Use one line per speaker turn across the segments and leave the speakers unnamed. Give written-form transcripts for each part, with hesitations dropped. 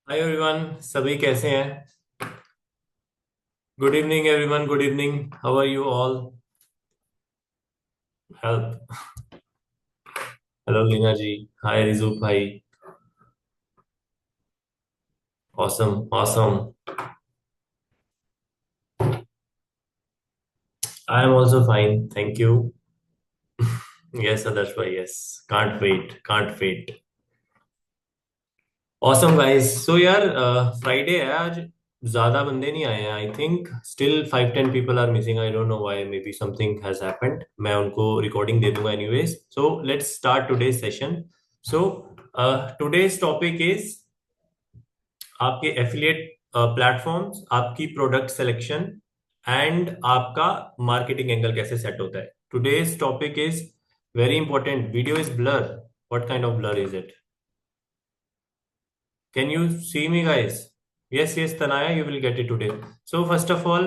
Hi everyone, सभी कैसे हैं? Good evening everyone, good evening. How are you all? Help. Hello Leena ji. Hi Riju भाई। Awesome awesome. I am also fine, thank you. Yes Adarsh भाई, yes. Can't wait, can't wait. Awesome guys. So यार, Friday है आज। ज्यादा बंदे नहीं आए हैं। I think still 5-10 people are missing. I don't know why, maybe something has happened. मैं उनको रिकॉर्डिंग दे दूंगा anyways. So let's start today's session. So today's topic is आपके एफिलिएट प्लेटफॉर्म्स, आपकी प्रोडक्ट सिलेक्शन एंड आपका marketing angle कैसे set होता है। Today's topic is very important. Video is blur. What kind of blur is it? Can you see me guys? Yes yes Tanaya, you will get it today. So first of all,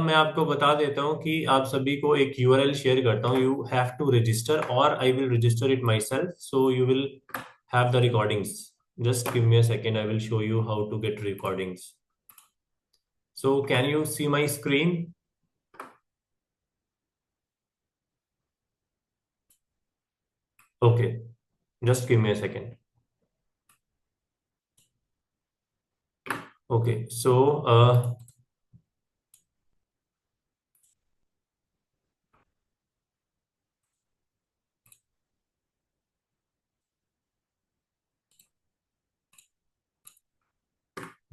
मैं आपको बता देता हूँ कि आप सभी को एक यूआरएल शेयर करता हूँ। यू हैव टू रजिस्टर और आई will register it my self, so you will have the recordings. Just give me a second. I will show you how to get recordings. So can you see my screen? Okay. Just give me a second. Okay. So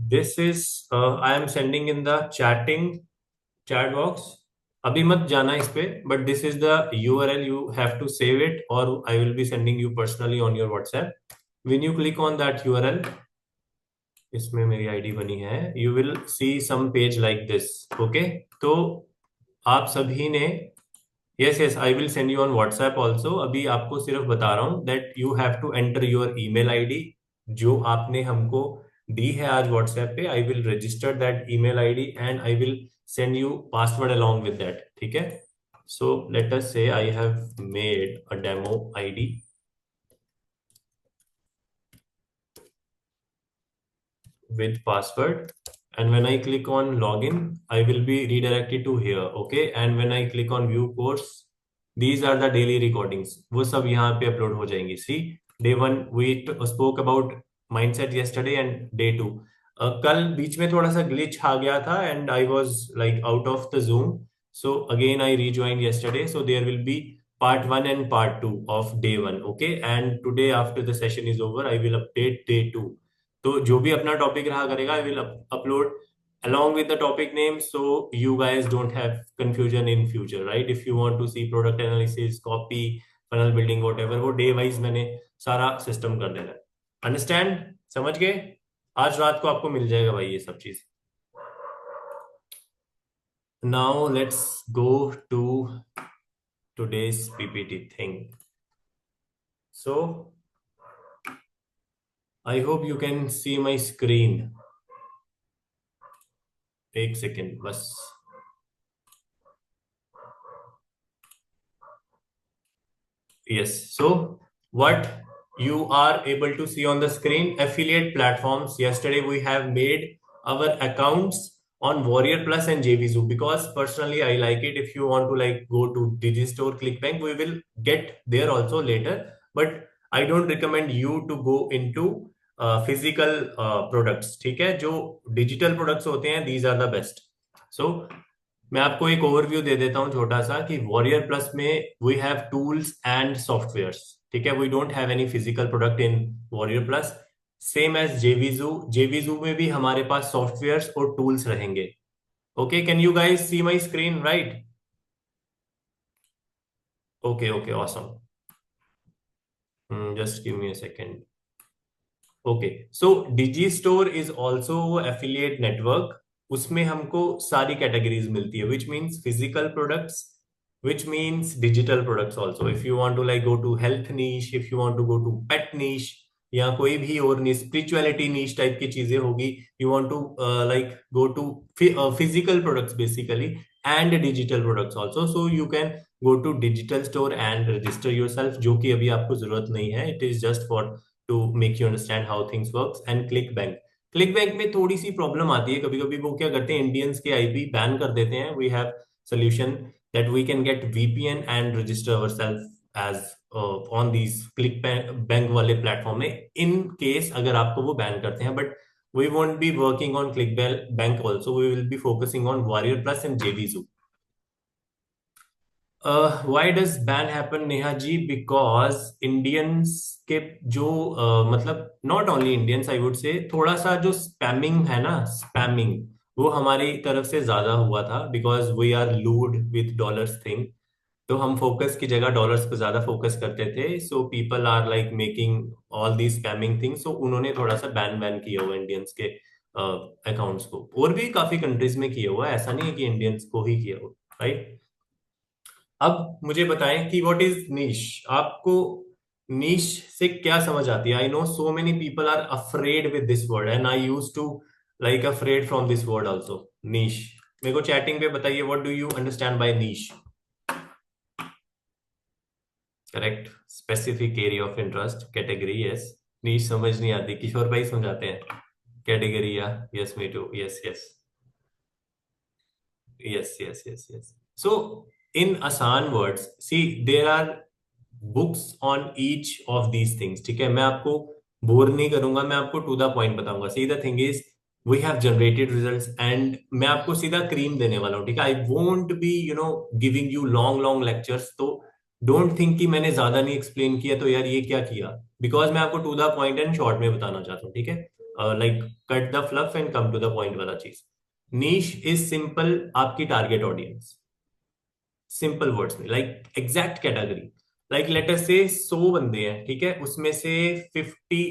this is I am sending in the chat box. अभी मत जाना इस पे, but this is the URL. You have to save it, or I will be sending you personally on your WhatsApp. When you click on that URL, इसमें मेरी ID बनी है, you will see some page like this. Okay? तो आप सभी ने yes yes, I will send you on WhatsApp also. अभी आपको सिर्फ बता रहा हूँ that you have to enter your email ID जो आपने हमको दी है आज व्हाट्सएप पे। I will register that email ID and I will send you password along with that. ठीक है? So let us say I have made a demo ID with password, and when I click on login I will be redirected to here. Okay, and when I click on view course, these are the daily recordings. वो सब यहाँ पे upload हो जाएंगी। See, day 1 we spoke about mindset yesterday and day 2 कल बीच में थोड़ा सा glitch आ गया था and I was like out of the Zoom, so again I rejoined yesterday, so there will be part 1 and part 2 of day 1. Okay, and today after the session is over I will update day 2. तो जो भी अपना topic रहा करेगा I will upload along with the topic name, so you guys don't have confusion in future, right? If you want to see product analysis, copy, funnel building, whatever, वो day wise मैंने सारा system कर देना है। Understand? समझ गए? आज रात को आपको मिल जाएगा भाई ये सब चीज। Now let's go to today's PPT thing. So I hope you can see my screen. एक सेकेंड बस। Yes. So what you are able to see on the screen, affiliate platforms. Yesterday we have made our accounts on Warrior Plus and JVZoo because personally I like it. If you want to like go to Digistore, ClickBank, we will get there also later. But I don't recommend you to go into physical products. ठीक है? जो digital products होते हैं, these are the best. So मैं आपको एक overview दे देता हूं छोटा सा कि वॉरियर प्लस में we have tools and softwares. ठीक है? We don't have any physical product in Warrior Plus. Same as JVZoo, JVZoo में भी हमारे पास सॉफ्टवेयर्स और टूल्स रहेंगे। Okay, can you guys see my screen right? Okay okay, awesome. Just give me a second. Okay, so Digistore is also affiliate network. उसमें हमको सारी categories मिलती है, which means physical products, which means digital products also. If you want to like go to health niche, if you want to go to pet niche या कोई भी और niche, spirituality niche type की चीजें होगी, you want to like go to physical products basically and digital products also, so you can go to digital store and register yourself, जो कि अभी आपको जरूरत नहीं है. It is just for to make you understand how things works. And ClickBank, click bank में थोड़ी सी problem आती है, कभी कभी वो क्या करते हैं, इंडियंस के आईपी बैन कर देते हैं. We have solution that we can get VPN and register ourselves as on these ClickBank वाले प्लेटफॉर्म में, इन केस अगर आपको वो बैन करते हैं. But we won't be working on ClickBank also. We will be focusing on Warrior Plus and JVZoo. Why does ban happen, Neha ji? Because Indians के जो मतलब not only Indians, I would say, थोड़ा सा जो spamming है ना, spamming, वो हमारी तरफ से ज्यादा हुआ था. Because we are lured with dollars thing. तो हम फोकस की जगह डॉलर्स पे ज्यादा फोकस करते थे. So people are like making all the spamming things. So उन्होंने थोड़ा सा बैन बैन किया हुआ इंडियंस के अकाउंट्स को. और भी काफी कंट्रीज में किया हुआ है, ऐसा नहीं है कि इंडियंस को ही किया हुआ, राइट? अब मुझे बताएं कि व्हाट इज नीश. आपको नीश से क्या समझ आती है? I know so many people are afraid with this word and I use to like afraid from this word also. Niche, मेरे को चैटिंग पे बताइए, what do you understand by niche? Correct, specific area of interest, category. Yes. Niche समझ नहीं आती, किशोर भाई समझाते हैं. कैटेगरी, या yes, me too. Yes yes yes yes yes yes. So in आसान words, see there are books on each of these things. ठीक है, मैं आपको बोर नहीं करूंगा, मैं आपको टू द पॉइंट बताऊंगा. See the thing is, we have generated results and मैं आपको सीधा क्रीम देने वाला हूँ. ठीक है, I won't be giving you long long lectures. तो डोंट थिंक कि मैंने ज्यादा नहीं एक्सप्लेन किया तो यार ये क्या किया. बिकॉज मैं आपको to the point and short में बताना चाहता हूँ. ठीक है, like cut the fluff and come to the point वाला चीज. नीश इज सिंपल, आपकी टारगेट ऑडियंस. सिंपल वर्ड्स में, like exact category. Like later से 100 बंदे हैं, ठीक है, उसमें से 50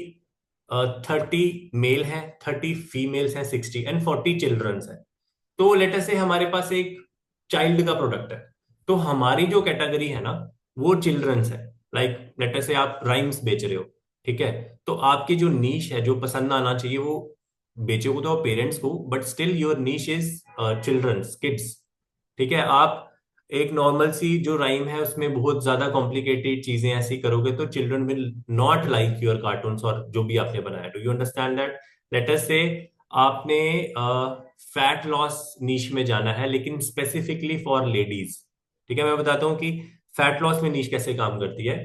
30 मेल हैं, 30 फीमेल्स हैं, 60 एंड 40 चिल्ड्रंस हैं. तो लेटर से हमारे पास एक चाइल्ड का प्रोडक्ट है. तो हमारी जो कैटेगरी है ना, वो चिल्ड्रंस है. लाइक लेटर से आप राइम्स बेच रहे हो, ठीक है, तो आपकी जो नीश है, जो पसंद आना चाहिए, वो बेचोगे तो पेरेंट्स को, but still your niche is children's, kids. ठीक है, आप एक नॉर्मल सी जो राइम है उसमें बहुत ज्यादा कॉम्प्लिकेटेड चीजें ऐसी करोगे तो children will not like your cartoons और जो भी आपने बनाया. Do you understand that? Later से आपने फैट लॉस नीश में जाना है, लेकिन स्पेसिफिकली फॉर लेडीज. ठीक है, मैं बताता हूँ कि फैट लॉस में नीश कैसे काम करती है.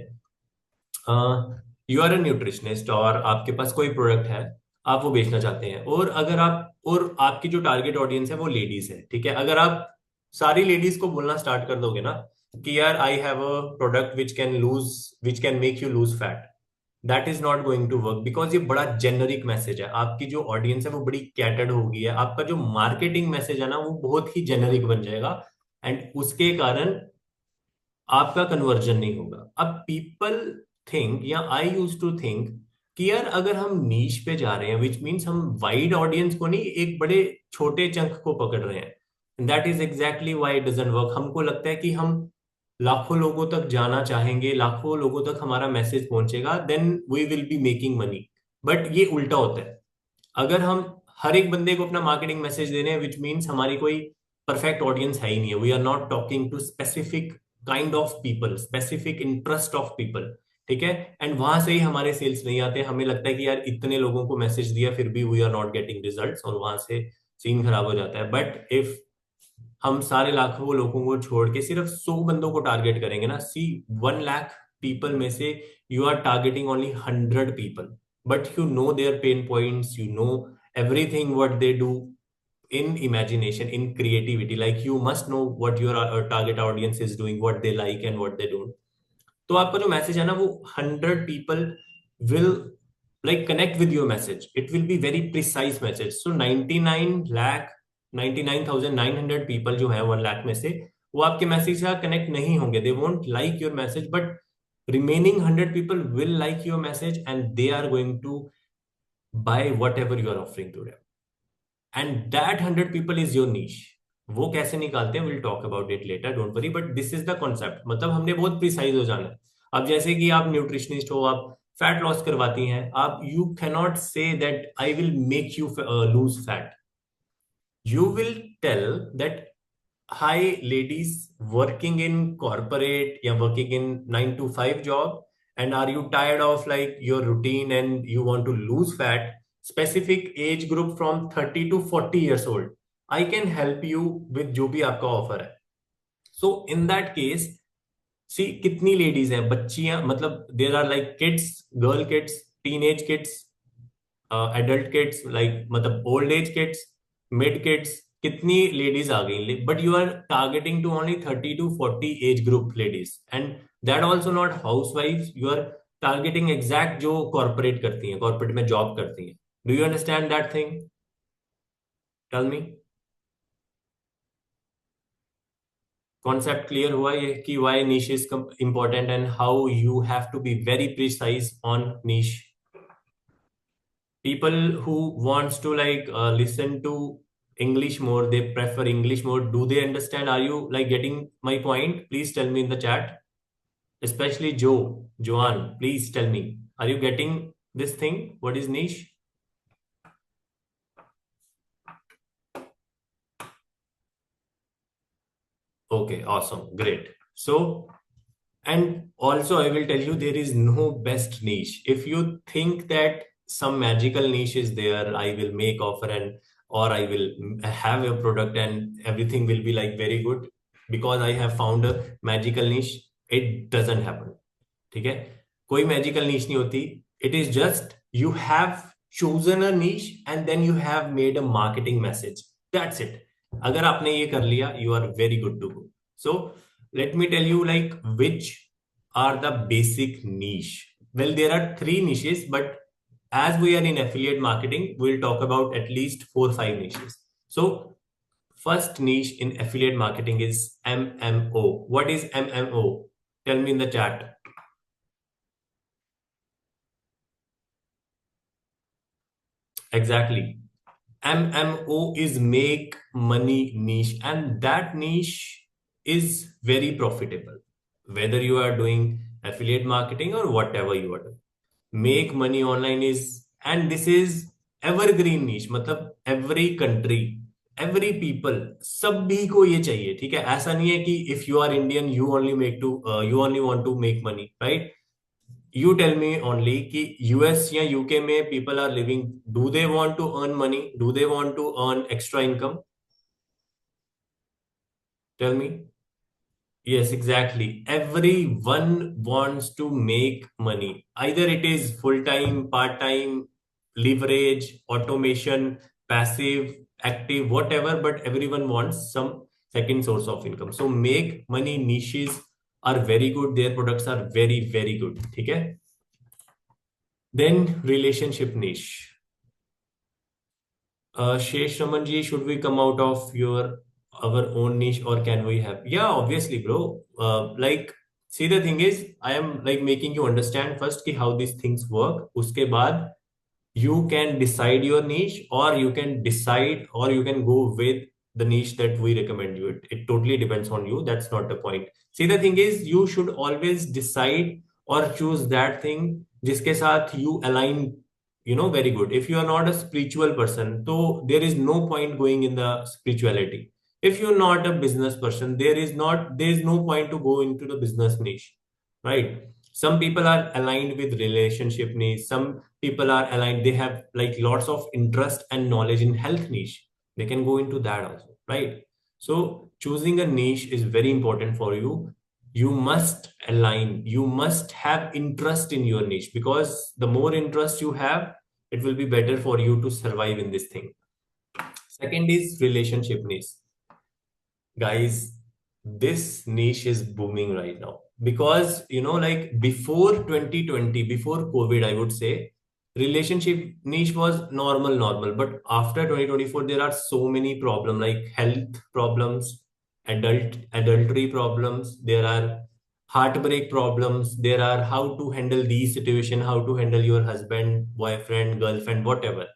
यू आर अ न्यूट्रिशनिस्ट और आपके पास कोई प्रोडक्ट है, आप वो बेचना चाहते हैं. और अगर आप, और आपकी जो टारगेट ऑडियंस है वो लेडीज है. ठीक है, अगर आप सारी लेडीज को बोलना स्टार्ट कर दोगे ना कि यार I have a product which can make you lose fat, that is not going to work. Because ये बड़ा जेनरिक मैसेज है. आपकी जो ऑडियंस है वो बड़ी कैटर्ड हो गई है. आपका जो मार्केटिंग मैसेज है ना वो बहुत ही जेनरिक बन जाएगा एंड उसके कारण आपका कन्वर्जन नहीं होगा. अब पीपल थिंक, या आई यूज टू थिंक, कि यार अगर हम नीश पे जा रहे हैं विच मीन्स हम वाइड ऑडियंस को नहीं, एक बड़े छोटे चंक को पकड़ रहे हैं. That is exactly why it doesn't work. हमको लगता है कि हम लाखों लोगों तक जाना चाहेंगे, लाखों लोगों तक हमारा मैसेज पहुंचेगा, then we will be making money. बट ये उल्टा होता है. अगर हम हर एक बंदे को अपना मार्केटिंग मैसेज दे रहे हैं विच मीन्स हमारी कोई परफेक्ट ऑडियंस है ही नहीं है. We are not talking to specific kind of people, specific interest of people. ठीक है, एंड वहां से ही हमारे सेल्स नहीं आते. हमें लगता है कि यार इतने लोगों को मैसेज दिया फिर भी we are not getting results, और वहां से सीन खराब हो जाता है. बट इफ हम सारे लाखों लोगों को छोड़ के सिर्फ 100 बंदों को टारगेट करेंगे ना, सी 1 लाख पीपल में से you are targeting only 100 people, but you know their pain points, you know everything what they do in imagination, in creativity. Like you must know what your target audience is doing, what they like and what they don't. तो आपका जो message है ना वो 100 people will like connect with your message. It will be very precise message. So 99,900 people जो है 1 लाख में से, वो आपके मैसेज से कनेक्ट नहीं होंगे. They won't like your message, but remaining 100 people will like your message and they are going to buy whatever you are offering to them. And that 100 people is your niche. वो कैसे निकालते हैं, will talk about it later, don't worry. But this is the concept. मतलब हमने बहुत precise हो जाना है. अब जैसे कि आप न्यूट्रिशनिस्ट हो, आप फैट लॉस करवाती हैं, आप you can not say that I will make you lose fat. You will tell that, hi ladies working in corporate, yeah, working in 9 to 5 job, and are you tired of like your routine and you want to lose fat? specific age group from 30 to 40 years old. I can help you with जो भी आपका offer है. So in that case, see कितनी ladies हैं, बच्चियां, मतलब there are like kids, girl kids, teenage kids, adult kids, like मतलब old age kids, mid kids, कितनी लेडीज आ गई. But you are targeting to only 30 to 40 age group ladies, and that also not housewife. You are targeting exact जो corporate करती हैं, corporate में job करती हैं. Do you understand that thing? Tell me. Concept clear हुआ ये कि why niche is important and how you have to be very precise on niche. People who wants to like listen to English more, they prefer English more. Do they understand? Are you like getting my point? Please tell me in the chat. Especially Joanne, please tell me. Are you getting this thing? What is niche? Okay, awesome, great. So, and also I will tell you there is no best niche. If you think that some magical niche is there, I will make offer and or I will have a product and everything will be like very good because I have found a magical niche. It doesn't happen. ठीक है, कोई magical niche नहीं होती. It is just you have chosen a niche and then you have made a marketing message. That's it. अगर आपने ये कर लिया, you are very good to go. So let me tell you like which are the basic niche. Well, there are three niches, but as we are in affiliate marketing, we'll talk about at least 4 or 5 niches. So first niche in affiliate marketing is MMO. What is MMO? Tell me in the chat. Exactly. MMO is make money niche, and that niche is very profitable. Whether you are doing affiliate marketing or whatever you are doing, make money online is, and this is evergreen niche. मतलब every country, every people, सभी को ये चाहिए. ठीक है, ऐसा नहीं है कि if you are Indian you only make to you only want to make money, right? You tell me only कि US या UK में people are living, do they want to earn money? Do they want to earn extra income? Tell me. Yes, exactly. Everyone wants to make money. Either it is full-time, part-time, leverage, automation, passive, active, whatever, but everyone wants some second source of income. So make money niches are very good. Their products are very, very good. ठीक है? Then relationship niche. Shesh Ramanji, should we come out of our own niche or can we have? Yeah, obviously, bro. Like, see, the thing is, I am like making you understand first ki how these things work. Uske baad, you can decide your niche, or you can decide, or you can go with the niche that we recommend you. It totally depends on you. That's not the point. See, the thing is, you should always decide or choose that thing जिसके साथ you align, very good. If you are not a spiritual person, so there is no point going in the spirituality. If you're not a business person, there is no point to go into the business niche, right? Some people are aligned with relationship niche. Some people are aligned, they have like lots of interest and knowledge in health niche. They can go into that also, right? So choosing a niche is very important for you. You must align, you must have interest in your niche, because the more interest you have, it will be better for you to survive in this thing. Second is relationship niche. Guys, this niche is booming right now because like before 2020, before COVID, I would say relationship niche was normal, but after 2024 there are so many problems like health problems, adultery problems, there are heartbreak problems, there are how to handle these situation, how to handle your husband, boyfriend, girlfriend, whatever.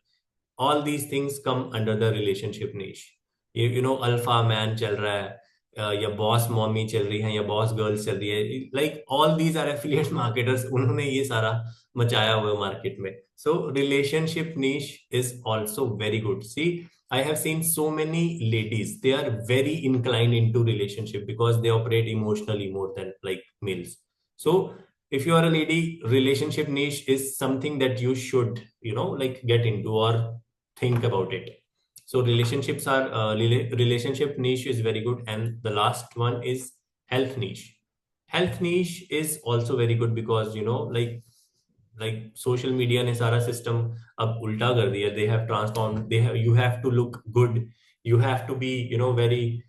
All these things come under the relationship niche. Alpha man चल रहा है, या boss mommy चल रही है, या boss girls चल रही है, like all these are affiliate marketers. उन्होंने ये सारा मचाया हुआ है मार्केट में. So relationship niche is also very good. See, I have seen so many ladies, they are very inclined into relationship because they operate emotionally more than like males. So if you are a lady, relationship niche is something that you should, like get into or think about it. So relationships are relationship niche is very good, and the last one is health niche. Health niche is also very good because like social media ने सारा system अब उल्टा कर दिया. They have transformed. You have to look good. You have to be very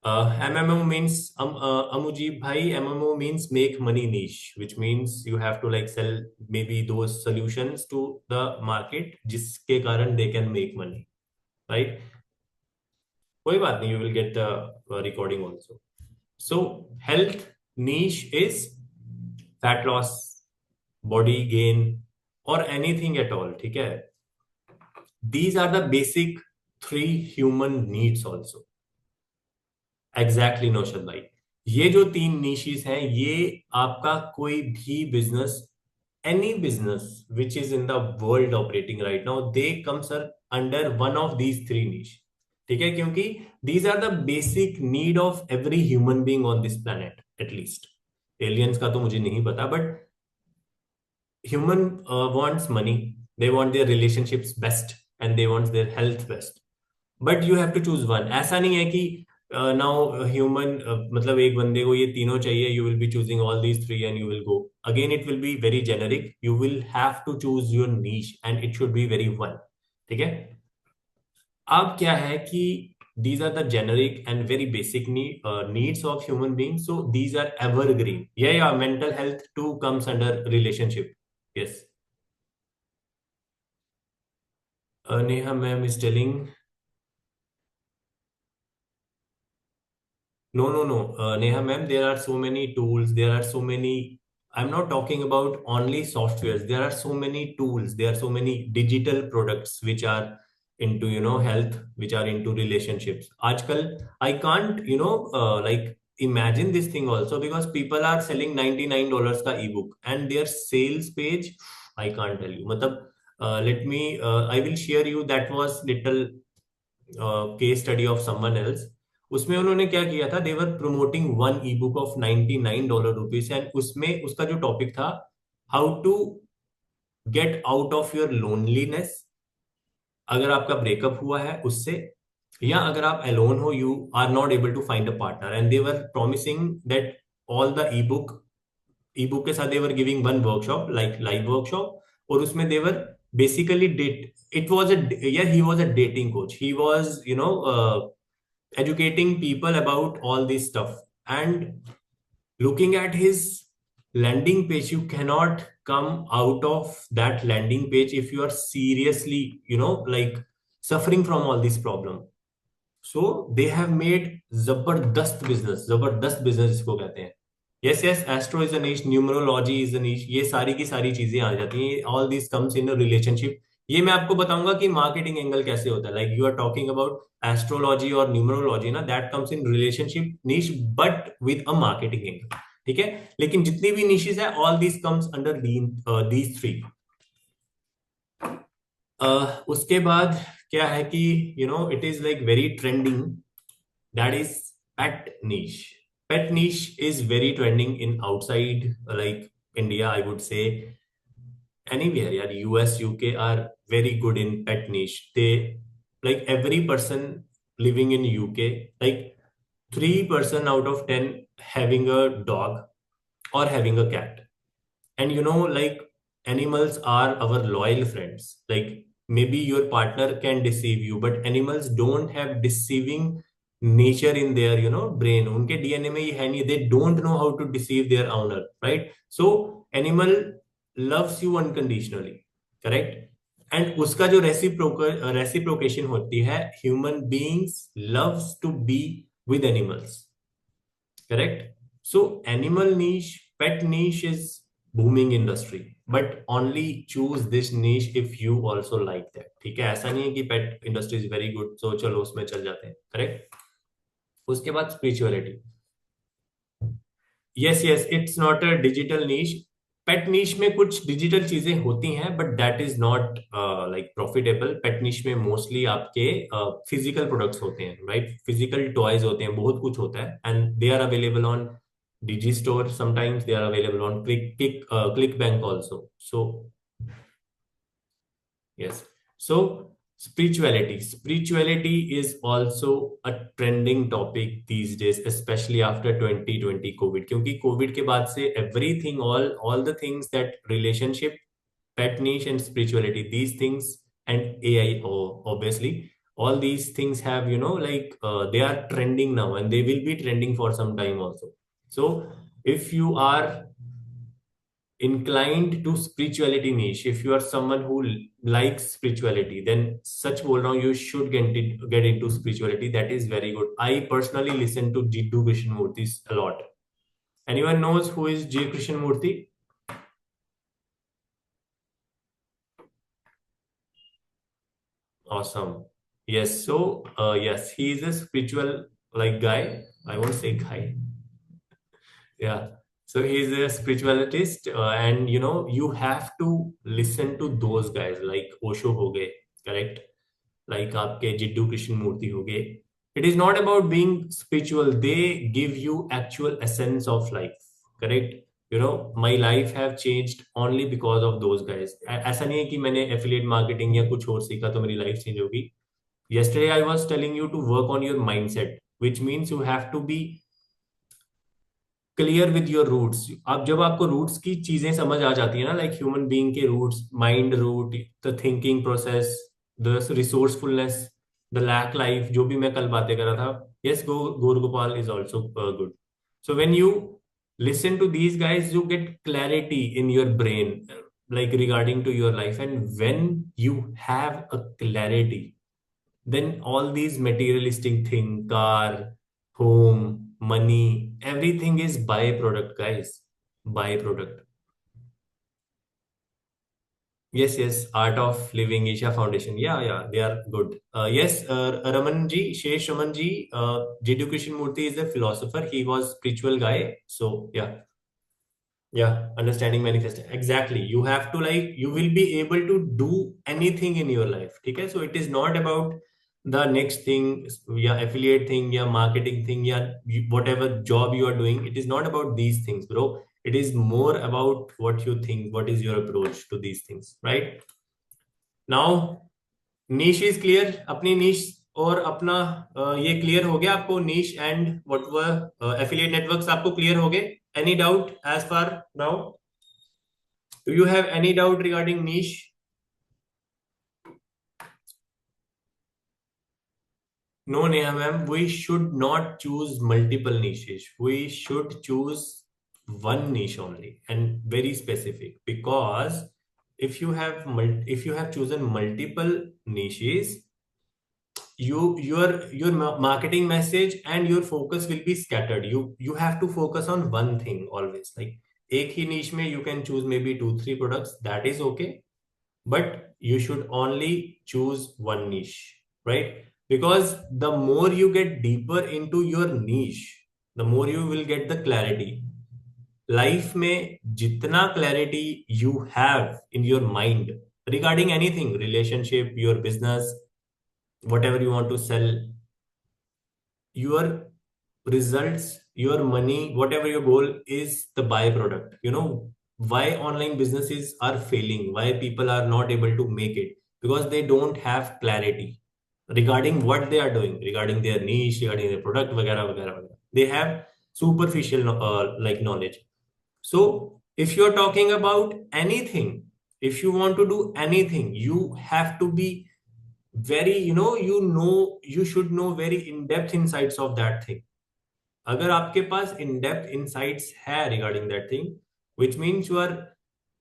MMO means Amujib bhai, MMO means make money niche, which means you have to like sell maybe those solutions to the market जिसके कारण they can make money, right? कोई बात नहीं, you will get the recording also. So health niche is fat loss, body gain, or anything at all, ठीक है? These are the basic three human needs also. Exactly Naushad भाई, ये जो तीन niches हैं, ये आपका कोई भी business, any business which is in the world operating right now, they comes under one of these three niche. ठीक है, क्योंकि these are the basic need of every human being on this planet. At least aliens का तो मुझे नहीं पता, but human wants money, they want their relationships best, and they want their health best. But you have to choose one. ऐसा नहीं है कि now human मतलब एक बंदे को ये तीनों चाहिए, you will be choosing all these three and you will go. Again it will be very generic. You will have to choose your niche and it should be very one. ठीक है. अब क्या है कि these are the generic and very basic needs of human beings, so these are evergreen. Yeah, mental health too comes under relationship. Yes. Neha ma'am is telling. No. Neha ma'am, there are so many tools. There are so many. I'm not talking about only softwares. There are so many tools. There are so many digital products which are into, health, which are into relationships. Aajkal, I can't, like imagine this thing also, because people are selling $99 ka ebook and their sales page, I can't tell you. Matlab, I will share you. That was little case study of someone else. उसमें उन्होंने क्या किया था, they're promoting one e book of $99 and उसमें उसका जो topic था, how to get out of your loneliness. अगर आपका ब्रेकअप हुआ है उससे, या अगर आप अलोन हो, you are not able to find a partner, and they're promising that all the e book के साथ they're giving one workshop, like live workshop. और उसमें they're basically it was he was a dating coach. He was educating people about all this stuff, and looking at his landing page, you cannot come out of that landing page if you are seriously like suffering from all this problem. So they have made जबरदस्त business इसको कहते हैं. Yes astro is a niche, numerology is a niche, ये सारी की सारी चीजें आ जाती हैं. All this comes in a relationship. ये मैं आपको बताऊंगा कि मार्केटिंग एंगल कैसे होता है. Like you are talking about astrology और न्यूमरोलॉजी ना, that comes in relationship niche but with a marketing angle. ठीक है, लेकिन जितनी भी निशेस है, all this comes under these three. उसके बाद क्या है कि it is like very trending, that is pet niche. Pet niche is very trending in outside like India, I would say. Anywhere, yeah, US, UK are very good in pet niche. They, like every person living in UK, like 3% out of 10 having a dog or having a cat. And like animals are our loyal friends. Like maybe your partner can deceive you, but animals don't have deceiving nature in their brain. उनके DNA में ये है नहीं. They don't know how to deceive their owner, right? So animal loves you unconditionally, correct? And उसका जो reciprocation होती है, human beings loves to be with animals, correct? So animal niche, pet niche is booming industry, but only choose this niche if you also like that. ठीक है, ऐसा नहीं है कि pet industry is very good, so चलो उसमें चल जाते हैं, correct? उसके बाद spirituality. Yes, it's not a digital niche. Pet niche में कुछ डिजिटल चीजें होती हैं, but that is not like profitable. Pet niche में मोस्टली आपके फिजिकल प्रोडक्ट्स होते हैं, राइट? फिजिकल टॉयज होते हैं, बहुत कुछ होता है, and they are available on Digistore, sometimes they are available on ClickBank also. So yes. So spirituality is also a trending topic these days, especially after 2020 COVID. क्योंकि COVID के बाद से everything, all the things that relationship, pet niche and spirituality, these things, and AI, obviously, all these things have, they are trending now and they will be trending for some time also. So if you are inclined to spirituality niche, if you are someone who likes spirituality, then such bol raha hu, you should get into spirituality. That is very good. I personally listen to Jiddu Krishnamurti a lot. Anyone knows who is J Krishnamurti? Awesome. Yes. So yes, he is a spiritual like guy. I won't say guy. Yeah. So he's a spiritualist, and you have to listen to those guys like Osho ho gaye, correct? Like आपके जिड्डू कृष्ण मूर्ति हो गए. It is not about being spiritual. They give you actual essence of life, correct? My life have changed only because of those guys. ऐसा नहीं है कि मैंने affiliate marketing या कुछ और सीखा तो मेरी life change होगी. Yesterday I was telling you to work on your mindset, which means you have to be clear with your roots. अब जब आपको रूट्स की चीजें समझ आ जाती है ना, लाइक ह्यूमन बीइंग के roots, mind root, the thinking process, the resourcefulness, the lack life, जो भी मैं कल बातें कर रहा था. Yes, Gaur Gopal is also good. So when you listen to these guys, you get clarity in your brain, like regarding to your life. And when you have a clarity, then all these materialistic thing, car, home, money, everything is byproduct, guys. Byproduct. Yes, Art of Living, Isha Foundation. Yeah, they are good. Yes, Ramanji, Shesh Ramanji, Jiddu Krishnamurti is a philosopher. He was spiritual guy. So yeah. Yeah, understanding manifest. Exactly. You have to, like, you will be able to do anything in your life. Okay. So it is not about the next thing, yeah, affiliate thing, yeah, marketing thing, yeah, whatever job you are doing. It is not about these things, bro. It is more about what you think, what is your approach to these things, right? Now, niche is clear. अपनी niche और अपना ये clear हो गया आपको. Niche and what were affiliate networks आपको clear हो गए. Any doubt as far now? Do you have any doubt regarding niche? No, Neha ma'am, we should not choose multiple niches. We should choose one niche only and very specific, because if you have chosen multiple niches, your marketing message and your focus will be scattered. You have to focus on one thing always. Like एक ही niche में you can choose maybe 2 3 products, that is okay, but you should only choose one niche, right? Because the more you get deeper into your niche, the more you will get the clarity. Life में जितना clarity you have in your mind regarding anything, relationship, your business, whatever you want to sell, your results, your money, whatever your goal is, the byproduct. Why online businesses are failing, why people are not able to make it, because they don't have clarity regarding what they are doing, regarding their niche, regarding their product, वगैरह वगैरह वगैरह. They have superficial like knowledge. So if you are talking about anything, if you want to do anything, you have to be very, you should know very in-depth insights of that thing. अगर आपके पास in-depth insights है regarding that thing, which means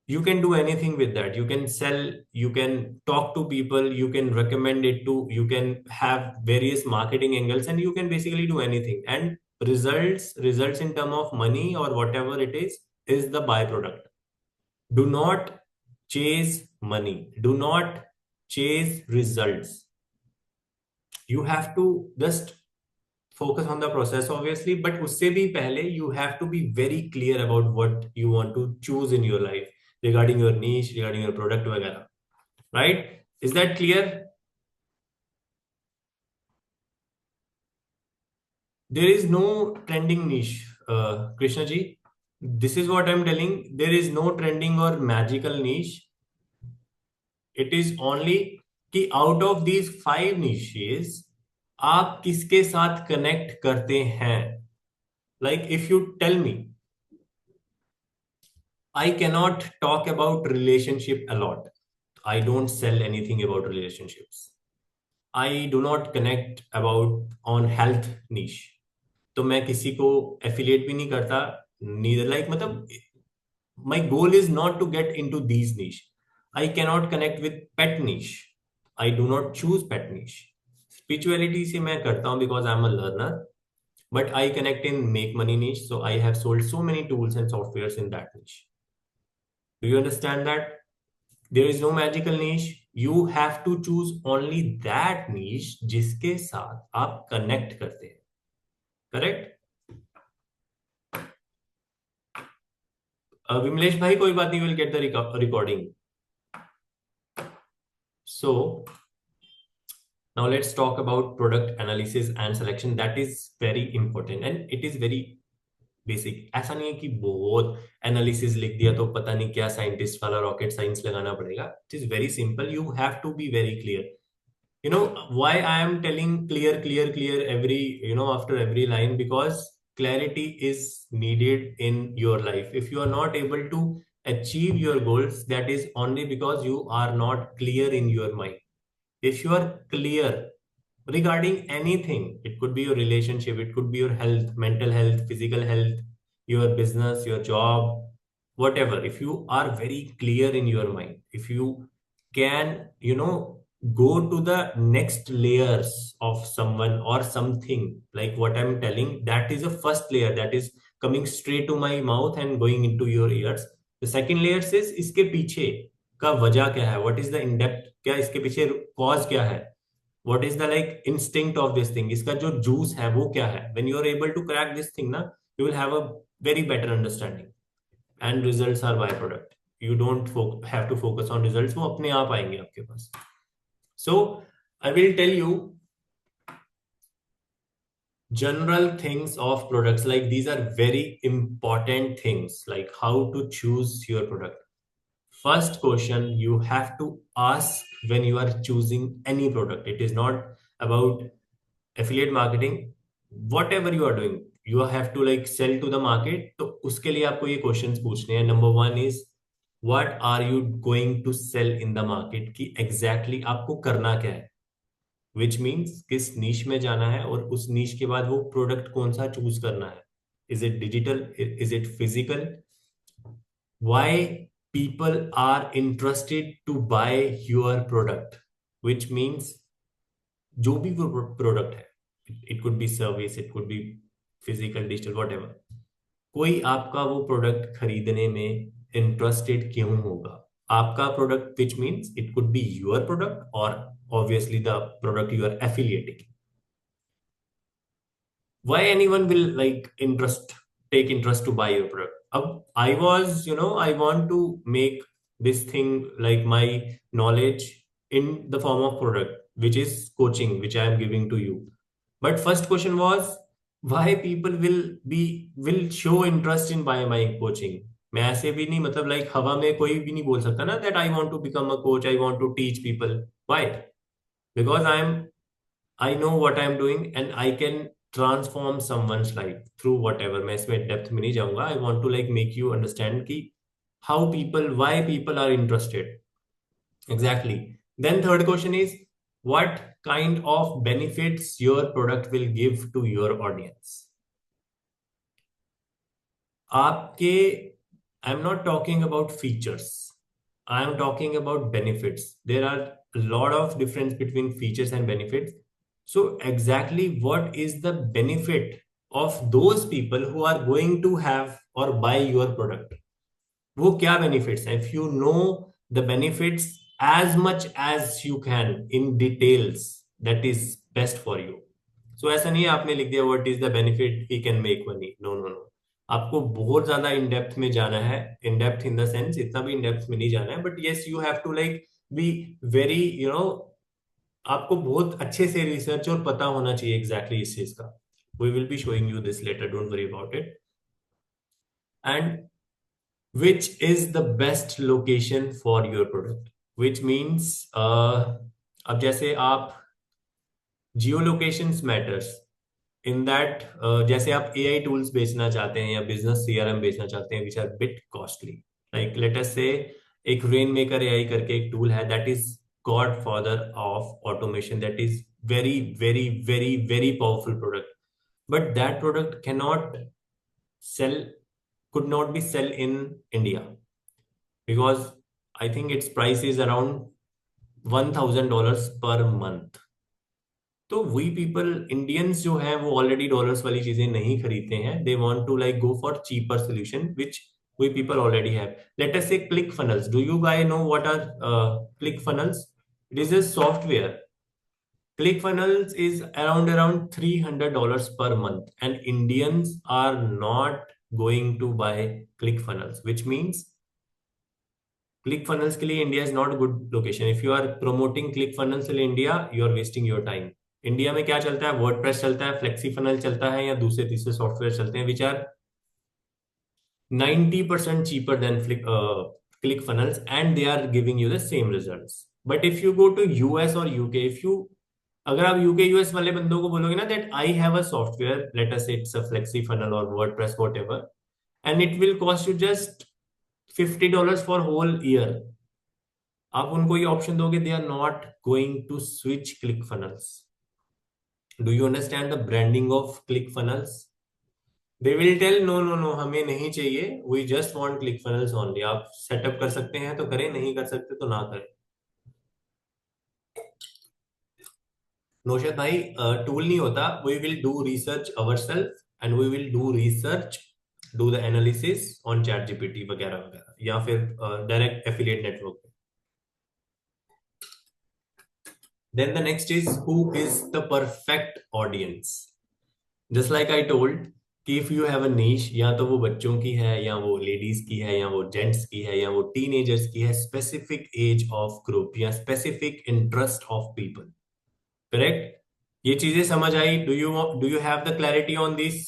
you can do anything with that. You can sell, you can talk to people, you can recommend it to, you can have various marketing angles, and you can basically do anything. And results in term of money or whatever it is the byproduct. Do not chase money, do not chase results. You have to just focus on the process, obviously, but usse bhi pehle you have to be very clear about what you want to choose in your life, regarding your niche, regarding your product वगैरह, right? Is that clear? There is no trending niche. Krishna ji, this is what I'm telling. There is no trending or magical niche. It is only कि out of these 5 niches आप किसके साथ connect करते हैं. Like if you tell me, I cannot talk about relationship a lot. I don't sell anything about relationships. I do not connect about on health niche. तो मैं किसी को affiliate भी नहीं करता. Neither like मतलब my goal is not to get into these niche. I cannot connect with pet niche. I do not choose pet niche. Spirituality से मैं करता हूँ because I'm a learner. But I connect in make money niche. So I have sold so many tools and softwares in that niche. Do you understand that? There is no magical niche. You have to choose only that niche जिसके साथ आप connect करते हैं. Correct? Vimlesh bhai, कोई बात नहीं, will get the recording. So now let's talk about product analysis and selection. That is very important and it is very basic. ऐसा नहीं है कि बहुत एनालिसिस लिख दिया तो पता नहीं क्या साइंटिस्ट वाला रॉकेट साइंस लगाना पड़ेगा. It is very simple. You have to be very clear. You know why I am telling clear every, after every line? Because clarity is needed in your life. If you are not able to achieve your goals, that is only because you are not clear in your mind. If you are clear regarding anything, it could be your relationship, it could be your health, mental health, physical health, your business, your job, whatever. If you are very clear in your mind, if you can, go to the next layers of someone or something, like what I'm telling, that is a first layer that is coming straight to my mouth and going into your ears. The second layer is इसके पीछे का वजह क्या है, what is the in depth, क्या इसके पीछे cause क्या है, what is the like instinct of this thing, इसका जो juice है वो क्या है. When you are able to crack this thing ना, you will have a very better understanding. And results are byproduct. You don't have to focus on results, वो अपने आप आएंगे आपके पास. So I will tell you general things of products. Like these are very important things, like how to choose your product. First question you have to ask when you are choosing any product. It is not about affiliate marketing. Whatever you are doing, you have to like sell to the market. तो उसके लिए आपको ये questions पूछने हैं. Number one is what are you going to sell in the market, कि exactly आपको करना क्या है, which means किस niche में जाना है और उस niche के बाद वो product कौन सा choose करना है. Is it digital? Is it physical? Why people are interested to buy your product, which means जो भी प्रोडक्ट है, it could B service, it could B physical, digital, whatever, कोई आपका वो प्रोडक्ट खरीदने में इंटरेस्टेड क्यों होगा. आपका product, which means it could be your product और obviously the product you are affiliating. Why anyone will like take interest to buy your product? I want to make this thing like my knowledge in the form of product, which is coaching, which I am giving to you. But first question was why people will show interest in buying my coaching. मैं ऐसे भी नहीं, मतलब like हवा में कोई भी नहीं बोल सकता ना that I want to become a coach, I want to teach people. Why? Because I know what I'm doing and I can transform someone's life through whatever. मैं इसमें डेप्थ में नहीं जाऊंगा. I want to like make you understand कि why people are interested. Exactly. Then third question is what kind of benefits your product will give to your audience. आपके, I'm not talking about features. I am talking about benefits. There are a lot of difference between features and benefits. So exactly what is the benefit of those people who are going to have or buy your product? वो क्या benefits हैं? If you know the benefits as much as you can in details, that is best for you. So ऐसा नहीं है आपने लिख दिया what is the benefit he can make money. No. आपको बहुत ज्यादा इन डेप्थ में जाना है. In depth in the sense इतना भी इन डेप्थ में नहीं जाना है, but yes you have to like be very आपको बहुत अच्छे से रिसर्च और पता होना चाहिए एग्जैक्टली इस चीज का. We will be showing you this later, don't worry about it. and which is the best location for your product, which means अब जैसे आप जियो लोकेशंस मैटर्स इन दैट, जैसे आप एआई टूल्स बेचना चाहते हैं या बिजनेस सीआरएम बेचना चाहते हैं which are bit costly, like let us say एक रेन मेकर एआई करके एक टूल है that is godfather of automation, that is very very very very powerful product, but that product cannot sell, could not be sell in India because I think its price is around $1,000 per month. तो we people Indians जो हैं वो already dollars वाली चीजें नहीं खरीदते हैं, they want to like go for cheaper solution which we people already have. Let us say click funnels. Do you guys know what are click funnels? It is a software. ClickFunnels is around $300 per month, and Indians are not going to buy ClickFunnels, which means ClickFunnels के लिए India is not a good location. If you are promoting ClickFunnels in India, you are wasting your time. India में क्या चलता है? WordPress चलता है, फ्लेक्सीफनल चलता है, या दूसरे तीसरे सॉफ्टवेयर चलते हैं which are 90% cheaper than ClickFunnels, and they are giving you the same results. But if you go to US or UK, if you अगर आप यूके यूएस वाले बंदों को बोलोगे ना that I have a software, let us say it's a flexi funnel और WordPress whatever, and it will cost you just $50 for whole year, आप उनको ये ऑप्शन दोगे, they are not going to switch click funnels. Do you understand the branding of click funnels? They will tell no no no, हमें नहीं चाहिए, we just want click funnels only. आप setup कर सकते हैं तो करें, नहीं कर सकते तो ना करें. नौशाद भाई, टूल नहीं होता, we will do research ourselves and we will do research, do the analysis on chat GPT वगैरह वगैरह, या फिर direct affiliate network. Then the next is who is the perfect audience. Just like I told कि if you have a niche, या तो वो बच्चों की है, या वो लेडीज की है, या वो जेंट्स की है, या वो टीनेजर्स की है, स्पेसिफिक एज ऑफ ग्रुप या specific interest of people. Correct? ये चीजें समझ आई? Do you have the clarity on this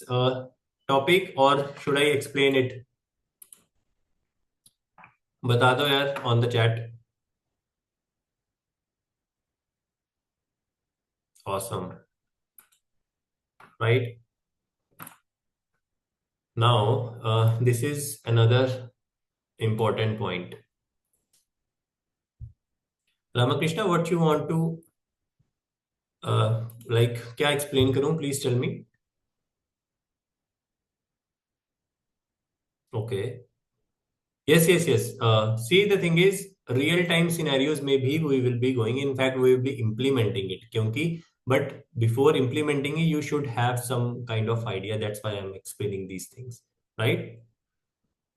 topic और शुड आई एक्सप्लेन इट? बता दो यार on the chat. Awesome. Right now this is another important point. Ramakrishna, what you want to like क्या explain करूं? Please tell me. Okay. Yes, yes, yes. See, the thing is, real time scenarios में भी we will be going. In fact, we will be implementing it. क्योंकि, but before implementing it, you should have some kind of idea. That's why I'm explaining these things, right?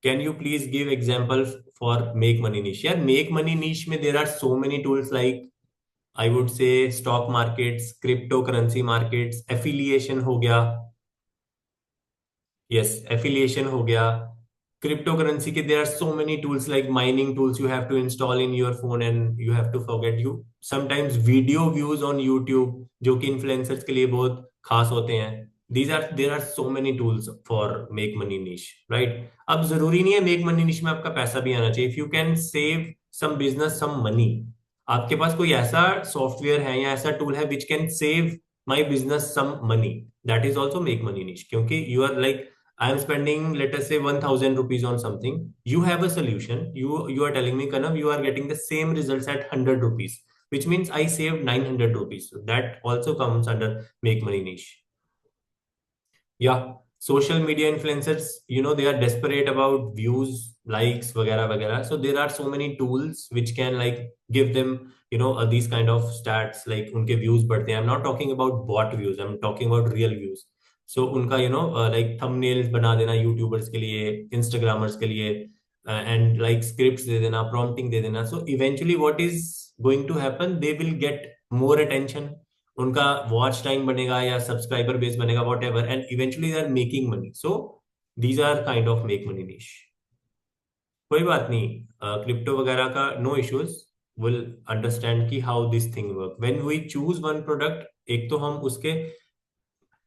Can you please give example for make money niche? Yeah, make money niche में there are so many tools like I would say stock markets, cryptocurrency markets, affiliation हो गया. Yes, affiliation हो गया. Cryptocurrency के there are so many tools like mining tools you have to install in your phone, and you have to forget you sometimes video views on YouTube जो कि influencers के लिए बहुत खास होते हैं. There are so many tools for make money niche, right? अब जरूरी नहीं है make money niche में आपका पैसा भी आना चाहिए. If you can save some business some money, आपके पास कोई ऐसा सॉफ्टवेयर है या ऐसा टूल है which can save my business some money, that is also make money niche. क्योंकि you are like I am spending, let us say, 1,000 rupees on something. You have a solution. You are telling me, Kanav, you are getting the same results at 100 rupees, which means I saved 900 rupees. So that also comes under make money niche. Yeah, social media influencers, they are desperate about views, likes, वगैरह वगैरह. So there are so many tools which can like give them, these kind of stats, like उनके views बढ़ते हैं. I'm not talking about bot views. I'm talking about real views. So उनका like thumbnails बना देना YouTubers के लिए, Instagrammers के लिए, and like scripts दे देना, prompting दे देना. So eventually what is going to happen, they will get more attention, उनका वॉच टाइम बनेगा या सब्सक्राइबर बेस बनेगा, whatever, and eventually they are making money. So these are kind of make money niche. कोई बात नहीं, crypto वगैरह का no issues, will understand की how this thing work. When we choose one product, एक तो हम उसके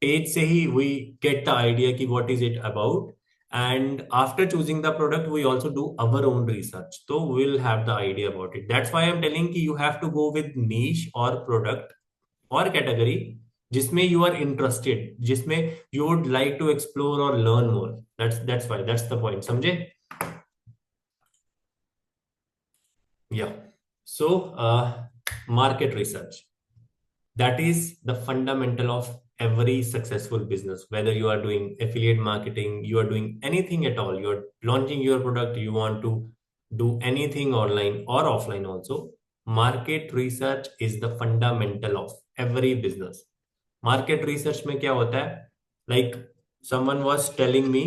पेज से ही वी गेट द आइडिया कि what is it about, and after choosing the product we also do our own research, so we'll have the idea about it. That's why I'm telling you, you have to go with niche or product or category जिसमें you are interested, जिसमें you would like to explore or learn more. That's why, that's the point, समझे? Yeah. So market research, that is the fundamental of every successful business. Whether you are doing affiliate marketing, you are doing anything at all, you're launching your product, you want to do anything online or offline also, market research is the fundamental of every business. Market research में क्या होता है, like someone was telling me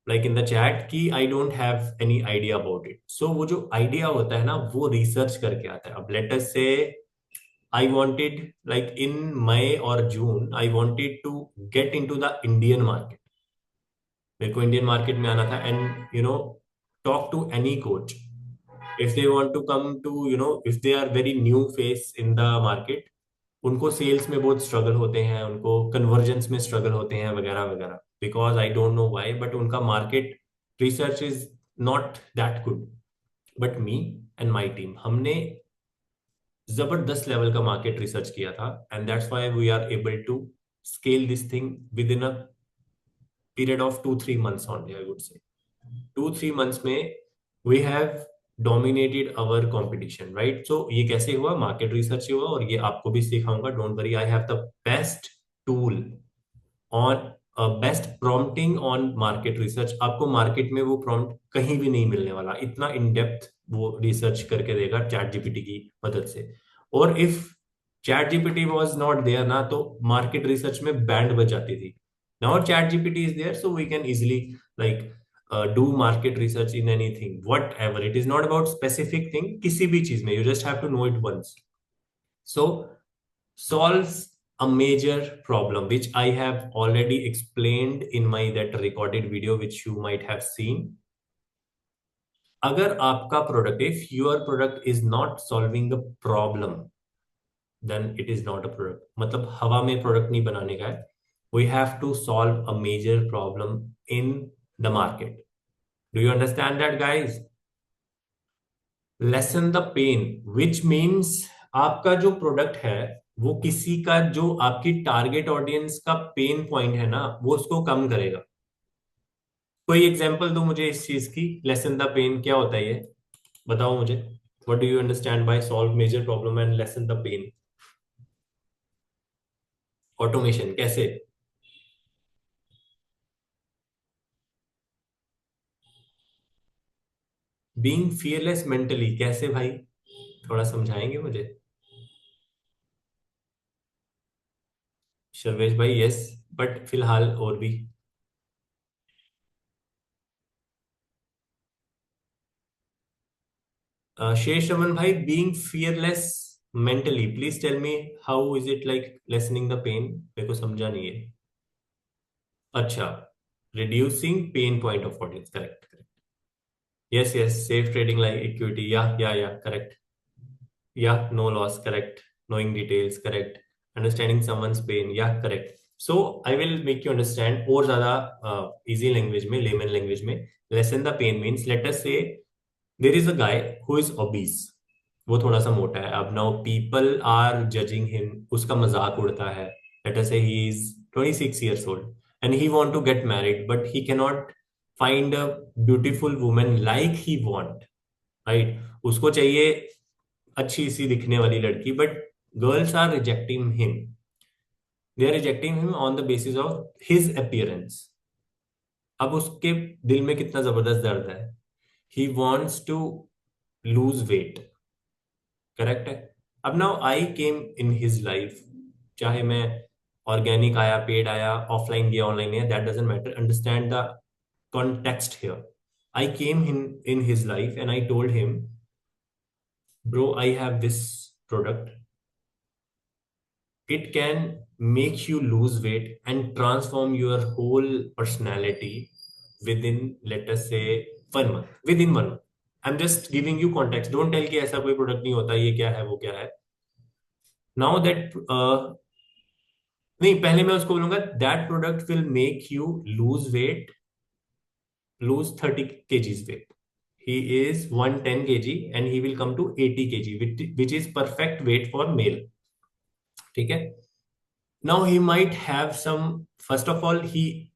like in the chat कि I don't have any idea about it, so वो जो idea होता है ना वो रिसर्च करके आता है. अब लेट अस से I wanted, like in May or June, I wanted to get into the Indian market. मेरे को इंडियन मार्केट में आना था and talk to any coach if they want to come to if they are very new face in the market, उनको sales में बहुत struggle होते हैं, उनको कन्वर्जेंस में स्ट्रगल होते हैं वगैरह वगैरह, because I don't know why but उनका market research is not that good. But me and my team, हमने जबरदस्त लेवल का मार्केट रिसर्च किया था and that's why we are able to scale this thing within a period of 2-3 months only, I would say. 2-3 months में we have dominated our competition, right? So ये कैसे हुआ? Market research से हुआ, और ये आपको भी सिखाऊंगा, don't worry. I have the best tool on best prompting on market research. आपको मार्केट में वो प्रॉम्प्ट कहीं भी नहीं मिलने वाला, इतना इन डेप्थ वो रिसर्च करके देगा चैट जीपीटी की मदद से. और if chat GPT was not there ना, तो मार्केट रिसर्च में बैंड बज जाती थी. Now chat GPT is there, so we can easily like do market research in anything, whatever. It is not about specific thing, किसी भी चीज में you just have to know it once. So solves a major problem which I have already explained in my that recorded video which you might have seen. अगर आपका product, if your product is not solving a problem, then it is not a product. मतलब हवा में product नहीं बनाने का है. We have to solve a major problem in the market. Do you understand that, guys? Lessen the pain, which means आपका जो product है वो किसी का, जो आपकी टारगेट ऑडियंस का पेन पॉइंट है ना, वो उसको कम करेगा. कोई एग्जांपल दो मुझे इस चीज की. लेसन द पेन क्या होता है ये बताओ मुझे. What do you understand by solve major problem and lessen the pain? Automation कैसे? बीइंग फियरलेस मेंटली कैसे भाई, थोड़ा समझाएंगे मुझे? सर्वेश भाई यस, बट फिलहाल और भी. शेष रमन भाई, being fearless mentally, please tell me how is it like lessening the pain, मेरे को समझा नहीं है. अच्छा, reducing pain point of audience, correct correct. Yes yes, safe trading like equity, yeah correct. Yeah no loss, correct. knowing details, correct. Understanding someone's pain, yeah, correct. So I will make you understand और ज्यादा easy language में, layman language में. Lessen the pain means, let us say there is a guy who is obese. वो थोड़ा सा मोटा है. अब now people are judging him, उसका मजाक उड़ता है. Let us say he is 26 years old and he want to get married but he cannot find a beautiful woman like he want, right? उसको चाहिए अच्छी सी दिखने वाली लड़की, but girls are rejecting him. They are rejecting him on the basis of his appearance. अब उसके दिल में कितना जबरदस्त दर्द है. He wants to lose weight, correct है. अब now I came in his life, चाहे मैं ऑर्गेनिक आया, पेड आया, ऑफलाइन गया, ऑनलाइन गया, that doesn't matter. Understand the context here. I came in his life and I told him, bro, I have this product. It can make you lose weight and transform your whole personality within, let us say, 1 month. Within 1 month. I'm just giving you context. Don't tell कि ऐसा कोई product नहीं होता, ये क्या है वो क्या है. Now that नहीं, पहले मैं उसको बोलूंगा that product will make you lose weight lose 30 kgs weight. He is 110 kg and he will come to 80 kg, which is perfect weight for male. ठीक है. Now he might have some, first of all, he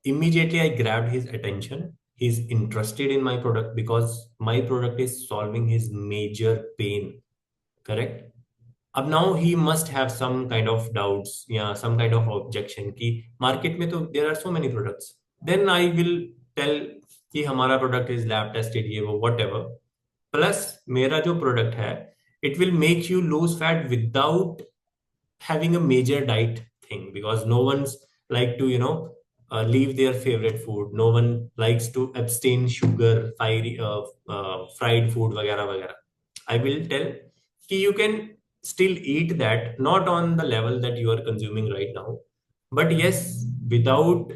immediately I grabbed his attention. He's interested in my product because my product is solving his major pain. Correct? अब now he must have some kind of doubts या some kind of objection कि market में तो there are so many products. Then I will tell कि हमारा product is lab tested, ये वो whatever. Plus मेरा जो product है, it will make you lose fat without having a major diet thing, because no one's like to leave their favorite food. No one likes to abstain sugar, fiery, fried food वगैरह वगैरह. I will tell कि you can still eat that, not on the level that you are consuming right now, but yes, without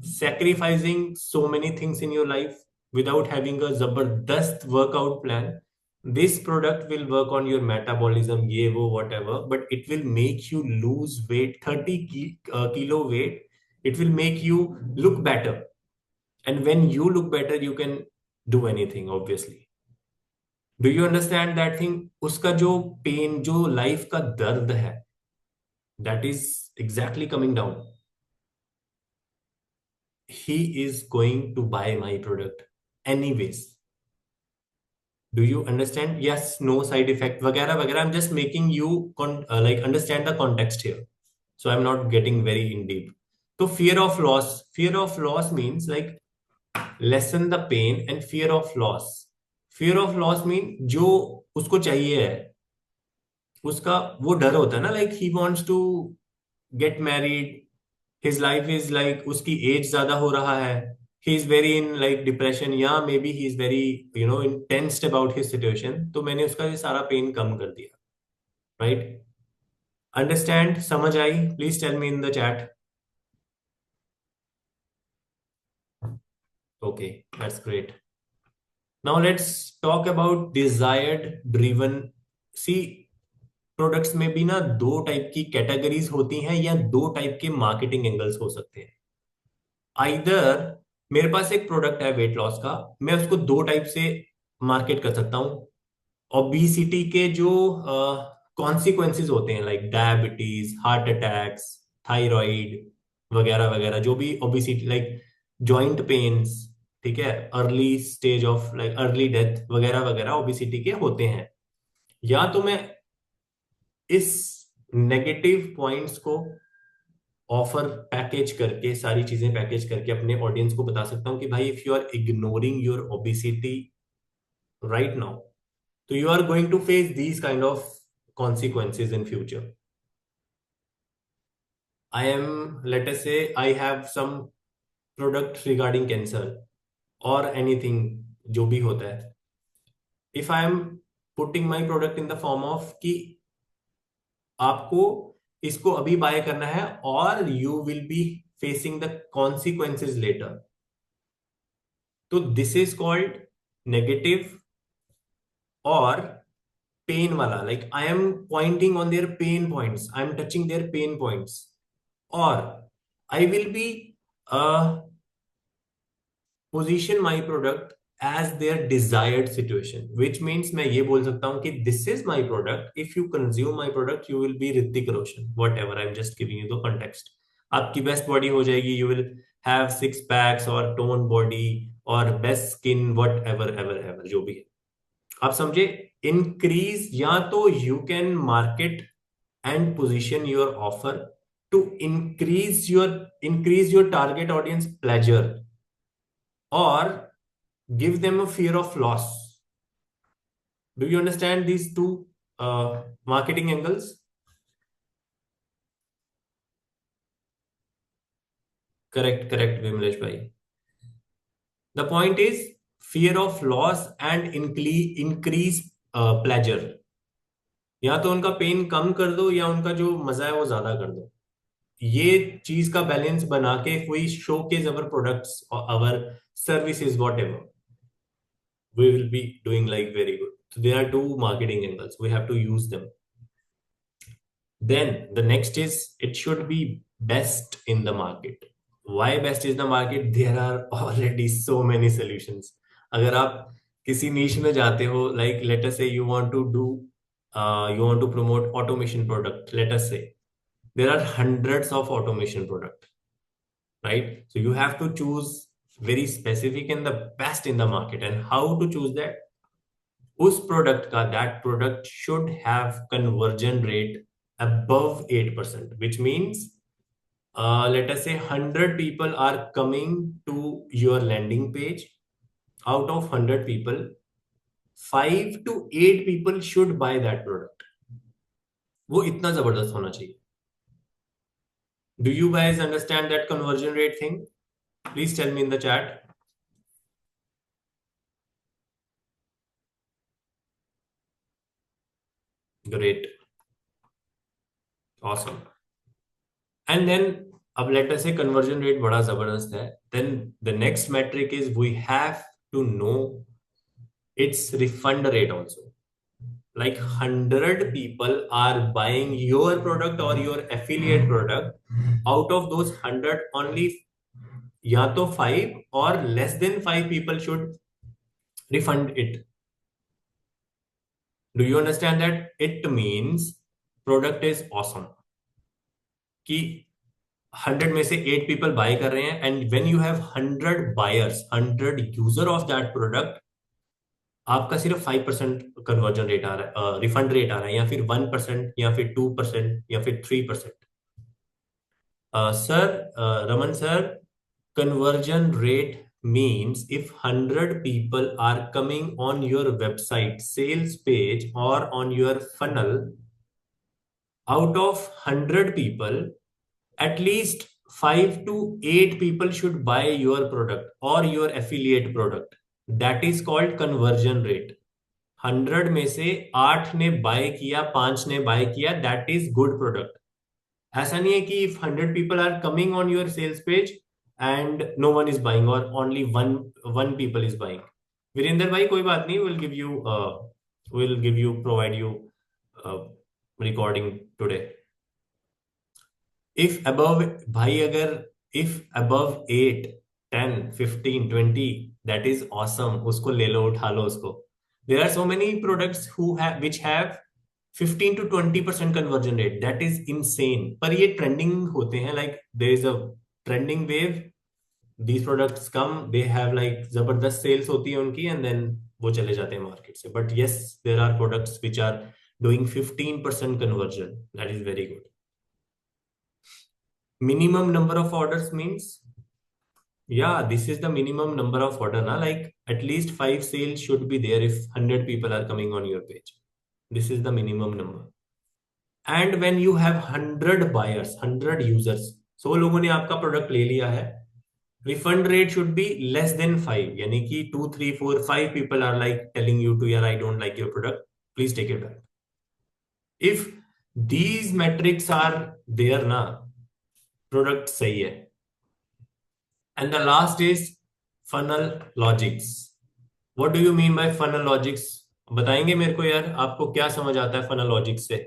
sacrificing so many things in your life, without having a zabardast workout plan. This product will work on your metabolism, ye wo whatever, but it will make you lose weight, 30 kilo weight. It will make you look better, and when you look better you can do anything, obviously. Do you understand that thing? Uska jo pain, jo life ka dard hai, that is exactly coming down. He is going to buy my product anyways. Do you understand? Yes, no side effect वगैरह वगैरह. I'm just making you like understand the context here, so I'm not getting very in deep. So fear of loss means like lessen the pain, and fear of loss mean जो उसको चाहिए है, उसका वो डर होता है ना, like he wants to get married, his life is like उसकी एज ज्यादा हो रहा है, he is very in like depression, या maybe he is very tensed about his situation, तो मैंने उसका ये सारा पेन कम कर दिया. right? Understand? समझ आई? Please tell me in the chat. Okay, that's great. Now let's talk about desired driven. See, products में भी ना दो टाइप की कैटेगरीज होती हैं, या दो टाइप के मार्केटिंग एंगल्स हो सकते हैं. आइदर मेरे पास एक प्रोडक्ट है वेट लॉस का, मैं उसको दो टाइप से मार्केट कर सकता हूं. ओबीसिटी के जो कॉन्सिक्वेंसेस होते हैं, like diabetes, heart attacks, thyroid वगैरह वगैरह, जो भी ओबेसिटी, लाइक जॉइंट पेन्स, ठीक है, early stage of like early death वगैरह वगैरह ओबेसिटी के होते हैं. या तो मैं इस नेगेटिव पॉइंट्स को ऑफर पैकेज करके, सारी चीजें पैकेज करके अपने ऑडियंस को बता सकता हूं कि भाई if you are ignoring your obesity right now, so you are going to face these kind of consequences in future. I am, let us say, I have some product regarding cancer or anything जो भी होता है. If I am putting my product in the form of कि आपको इसको अभी bye करना है और you will be facing the consequences later, तो this is called negative or pain wala, like I am pointing on their pain points, I am touching their pain points, or I will be position my product as their desired situation, which means मैं ये बोल सकता हूँ कि this is my product, if you consume my product you will be Hrithik Roshan, whatever, I'm just giving you the context. आपकी best body हो जाएगी, you will have six packs or toned body or best skin, whatever ever ever जो भी है, आप समझे. Increase, या तो you can market and position your offer to increase your target audience pleasure, or give them a fear of loss. Do you understand these two marketing angles? Correct, Vimlesh bhai. The point is fear of loss and increase pleasure. या तो उनका pen कम कर दो, या उनका जो मजा है वो ज्यादा कर दो. ये चीज का बैलेंस बना के we showcase our products or our services, whatever, we will be doing like very good. So there are two marketing angles, we have to use them. Then the next is it should be best in the market. Why best is the market? There are already so many solutions. अगर आप किसी niche में जाते हो, like let us say you want to do, you want to promote automation product. Let us say there are hundreds of automation product, right? So you have to choose very specific and the best in the market. And how to choose that? उस product का that product should have conversion rate above 8%, which means let us say 100 people are coming to your landing page. Out of 100 people, 5 to 8 people should buy that product. वो इतना जबरदस्त होना चाहिए. Do you guys understand that conversion rate thing? Please tell me in the chat. Great. Awesome. And then अब let us say conversion rate बड़ा जबरदस्त है. Then the next metric is we have to know its refund rate also. Like 100 people are buying your product or your affiliate product. Out of those 100, only या तो 5 or less than 5 people should refund it. Do you understand that? It means product is awesome. कि 100 में से 8 people buy कर रहे हैं, and when you have 100 buyers, 100 user of that product, आपका सिर्फ 5% कन्वर्जन रेट आ रहा है, रिफंड रेट आ रहा है, या फिर 1% या फिर 2% या फिर 3%. Sir, Raman sir, conversion rate means if 100 people are coming on your website, sales page, or on your funnel, out of 100 people, at least 5 to 8 people should buy your product or your affiliate product. That is called conversion rate. 100 में से 8 ने bye किया, 5 ने bye किया, that is good product. ऐसा नहीं है कि if 100 people are coming on your sales page and no one is buying or only one people is buying. Virendra भाई कोई बात नहीं, will give you provide you uh, recording today. If above भाई अगर if above 8 10 15 20 that is awesome, उसको ले लो, उठा लो उसको. There are so many products which have 15 to 20% conversion rate. That is insane. पर ये trending होते हैं, like there is a trending wave. These products come, they have like जबरदस्त sales होती है उनकी, and then वो चले जाते हैं market से. But yes, there are products which are doing 15% conversion. That is very good. Minimum number of orders means, yeah, this is the minimum number of order na, like at least 5 sales should be there if 100 people are coming on your page. This is the minimum number. And when you have 100 buyers, 100 users, 100 लोगों ने आपका product ले लिया है, refund rate should be less than 5. यानी कि 2 3 4 5 people are like telling you to, yeah, I don't like your product, please take it back. If these metrics are there na, product सही है. And the last is funnel logics. What do you mean by funnel logics? बताएंगे मेरे को यार, आपको क्या समझ आता है funnel logics से?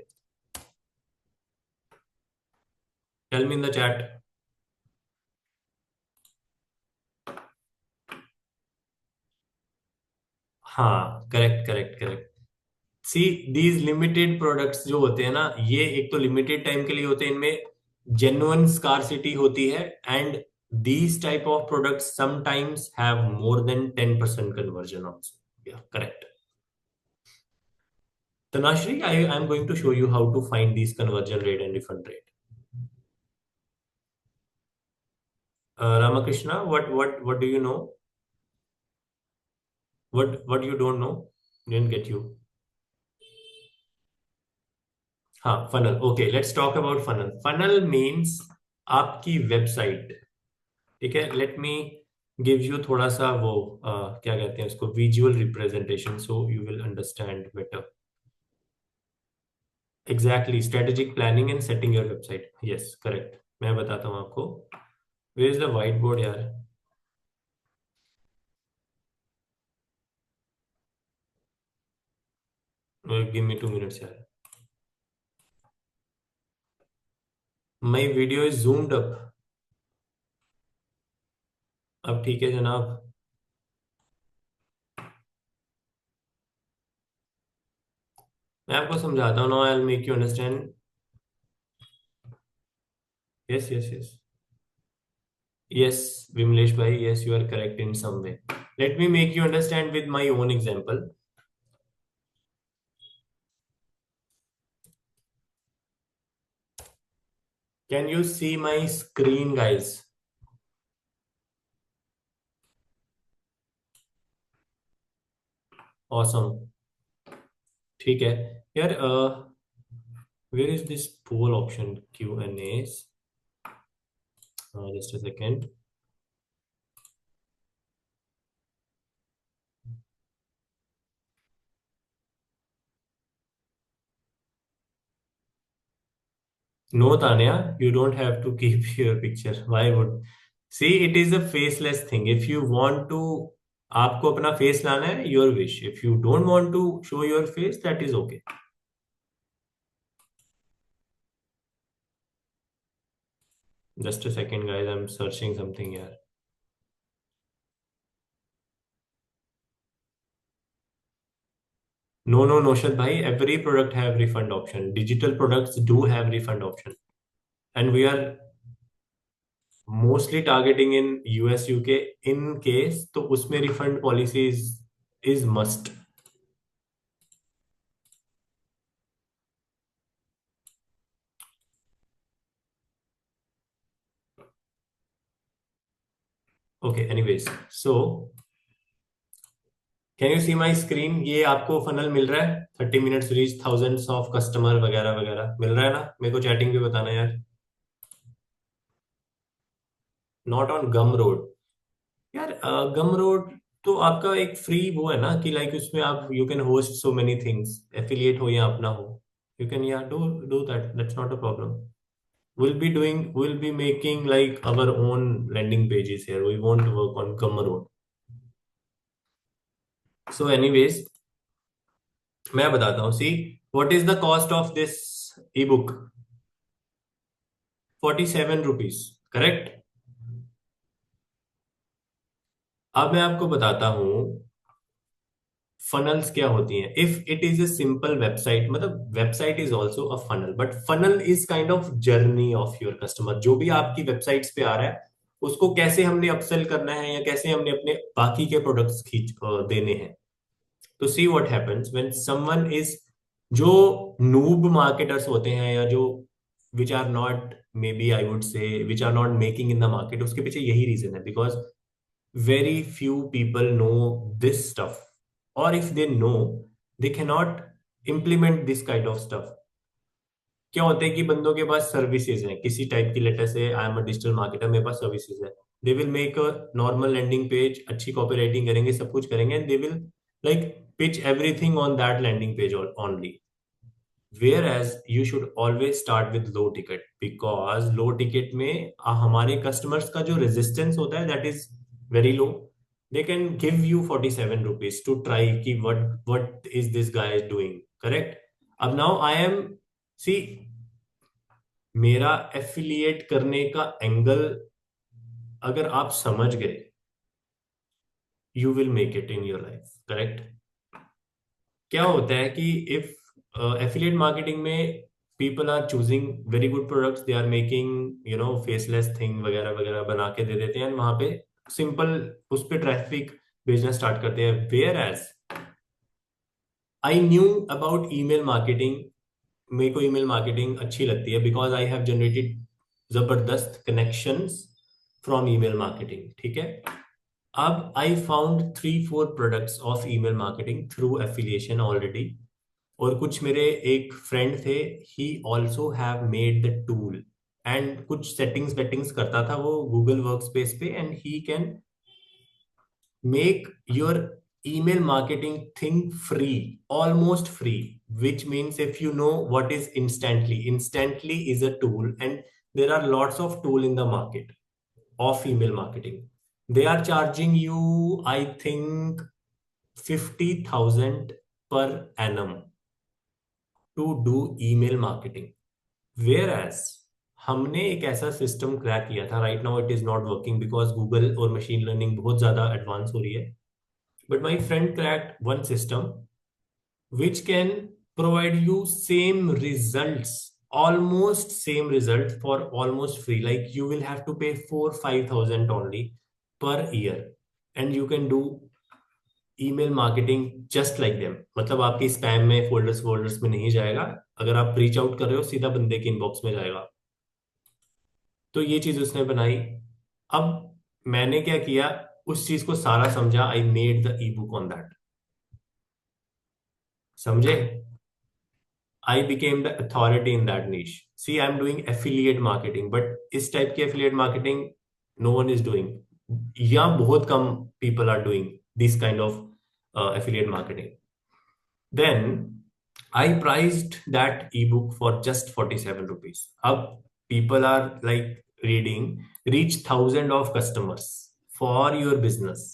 Tell me in the chat. हाँ, correct correct correct. See these limited products जो होते हैं ना, ये एक तो लिमिटेड टाइम के लिए होते हैं, इनमें जेन्युइन स्कार्सिटी होती है, and these type of products sometimes have more than 10% conversion also. Yeah, correct. Tanashri, I'm going to show you how to find these conversion rate and refund rate. Ramakrishna, what do you know? What you don't know? Didn't get you. हाँ, funnel. Okay, let's talk about funnel. Funnel means आपकी website. ठीक है, let me give you थोड़ा सा वो क्या कहते हैं उसको, visual representation, so you will understand better. Exactly, strategic planning and setting your website. Yes, correct. मैं बताता हूँ आपको. Where is the white board यार? गिव मी 2 minutes यार. My video is zoomed up. अब ठीक है जनाब। मैं आपको समझाता हूँ, now I will make you understand. Yes yes yes. Yes Vimlesh भाई, yes you are correct in some way. Let me make you understand with my own example. Can you see my screen guys? Awesome. ठीक है यार। Where is this poll option, Q and A? Just a second. No, Tanya, you don't have to keep your picture. Why would? See, it is a faceless thing. If you want to, आपको अपना face लाना है, your wish. If you don't want to show your face, that is okay. Just a second, guys. I'm searching something here. No, no, Noshad bhai. Every product have refund option. Digital products do have refund option, and we are mostly targeting in US, UK. In case, तो उसमें refund policies is must. Okay. Anyways, so can you see my screen? ये आपको funnel मिल रहा है, 30 minutes reach thousands of customer वगैरह वगैरह मिल रहा है ना? मेरे को चैटिंग पे बताना यार। Not on Gumroad. यार गम रोड तो आपका एक फ्री वो है ना कि लाइक उसमें आप you can host so many things, affiliate हो या अपना हो। यू कैन या do that, that's not a problem. We'll be making like our own landing pages here. We won't work on Gumroad. So anyways, मैं बताता हूँ। See, what is the cost of this e book? 47 rupees, correct? अब मैं आपको बताता हूं funnels क्या होती हैं। If it is a simple website, मतलब website is also a funnel, but funnel is kind of journey of your customer. जो भी आपकी वेबसाइट्स पे आ रहा है उसको कैसे हमने अपसेल करना है या कैसे हमने अपने बाकी के प्रोडक्ट्स खींच देने हैं। तो see what happens when someone is, जो नूब मार्केटर्स होते हैं या जो which are not, maybe I would say which are not making in the market, उसके पीछे यही रीजन है। Because very few people know this stuff, or if they know, they cannot implement this kind of stuff. क्या होता है कि बंदों के पास सर्विसेज हैं किसी टाइप की, लेटर से I am a digital marketer, मेरे पास सर्विसेज है। They will make a normal landing page, अच्छी कॉपी राइटिंग करेंगे, सब कुछ करेंगे, and they will like pitch everything on that landing page only. Whereas you should always start with low ticket, because low ticket में हमारे customers का जो resistance होता है that is very low. They can give you 47 rupees to try कि what is this guy doing, correct? अब now I am, see, मेरा affiliate करने का angle अगर आप समझ गए, you will make it in your life, correct? क्या होता है कि इफ एफिलिएट मार्केटिंग में people are choosing very good products, they are making faceless thing वगैरह वगैरह बना के दे देते हैं, वहां पे सिंपल उस पे ट्रैफिक भेजना स्टार्ट करते हैं। Whereas I knew about email marketing, मेरे को ईमेल मार्केटिंग अच्छी लगती है बिकॉज आई हैव जनरेटेड जबरदस्त कनेक्शंस फ्रॉम ईमेल मार्केटिंग, ठीक है? अब I found 3-4 products of email marketing through affiliation already. और कुछ मेरे एक फ्रेंड थे, he also have made the tool, and कुछ सेटिंग्स वेटिंग्स करता था वो गूगल वर्कस्पेस पे, and he can make your email marketing thing free, almost free, which means if you know what is instantly is a tool, and there are lots of tool in the market of email marketing. They are charging you, I think, 50,000 per annum to do email marketing. Whereas हमने एक ऐसा system crack किया था. Right now it is not working because Google और machine learning बहुत ज्यादा advance हो रही है. But my friend cracked one system which can provide you same results, almost same result for almost free. Like you will have to pay 4-5 thousand only per year, and you can do email marketing just like them. मतलब आपकी spam में folders folders में नहीं जाएगा. अगर आप reach out कर रहे हो सीधा बंदे के इनबॉक्स में जाएगा. तो ये चीज उसने बनाई. अब मैंने क्या किया, उस चीज को सारा समझा. I made the e book on that. समझे? I became the authority in that niche. See, I'm doing affiliate marketing, but इस type की affiliate marketing no one is doing. या बहुत कम people are doing this kind of affiliate marketing. Then I priced that ebook for just 47 rupees. अब people are like reading, reach thousand of customers for your business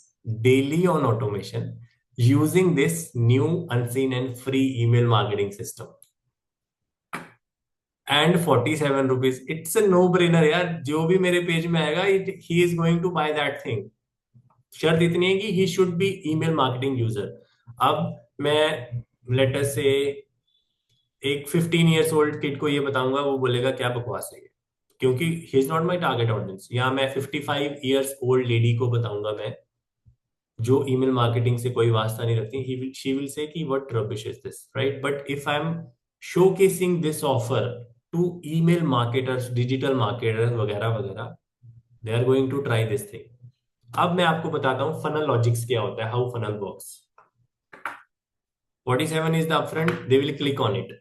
daily on automation using this new unseen and free email marketing system. And 47 rupees. It's a no brainer यार. जो भी मेरे page में आएगा he is going to buy that thing. शर्त इतनी है कि he should be email marketing user. अब मैं लेट अस से एक 15 years ओल्ड किड को ये बताऊंगा, वो बोलेगा क्या बकवास है ये, क्योंकि he is not my target audience. या मैं 55 years ओल्ड लेडी को बताऊंगा मैं, जो ईमेल मार्केटिंग से कोई वास्ता नहीं रखती, शी विल से कि what rubbish is this, right? But if I am showcasing this offer to email marketers, digital marketers वगैरह वगैरह, they are going to try this thing. अब मैं आपको बताता हूं फनल लॉजिक्स क्या होता है, how funnel works. 47 is the upfront. They will click on it.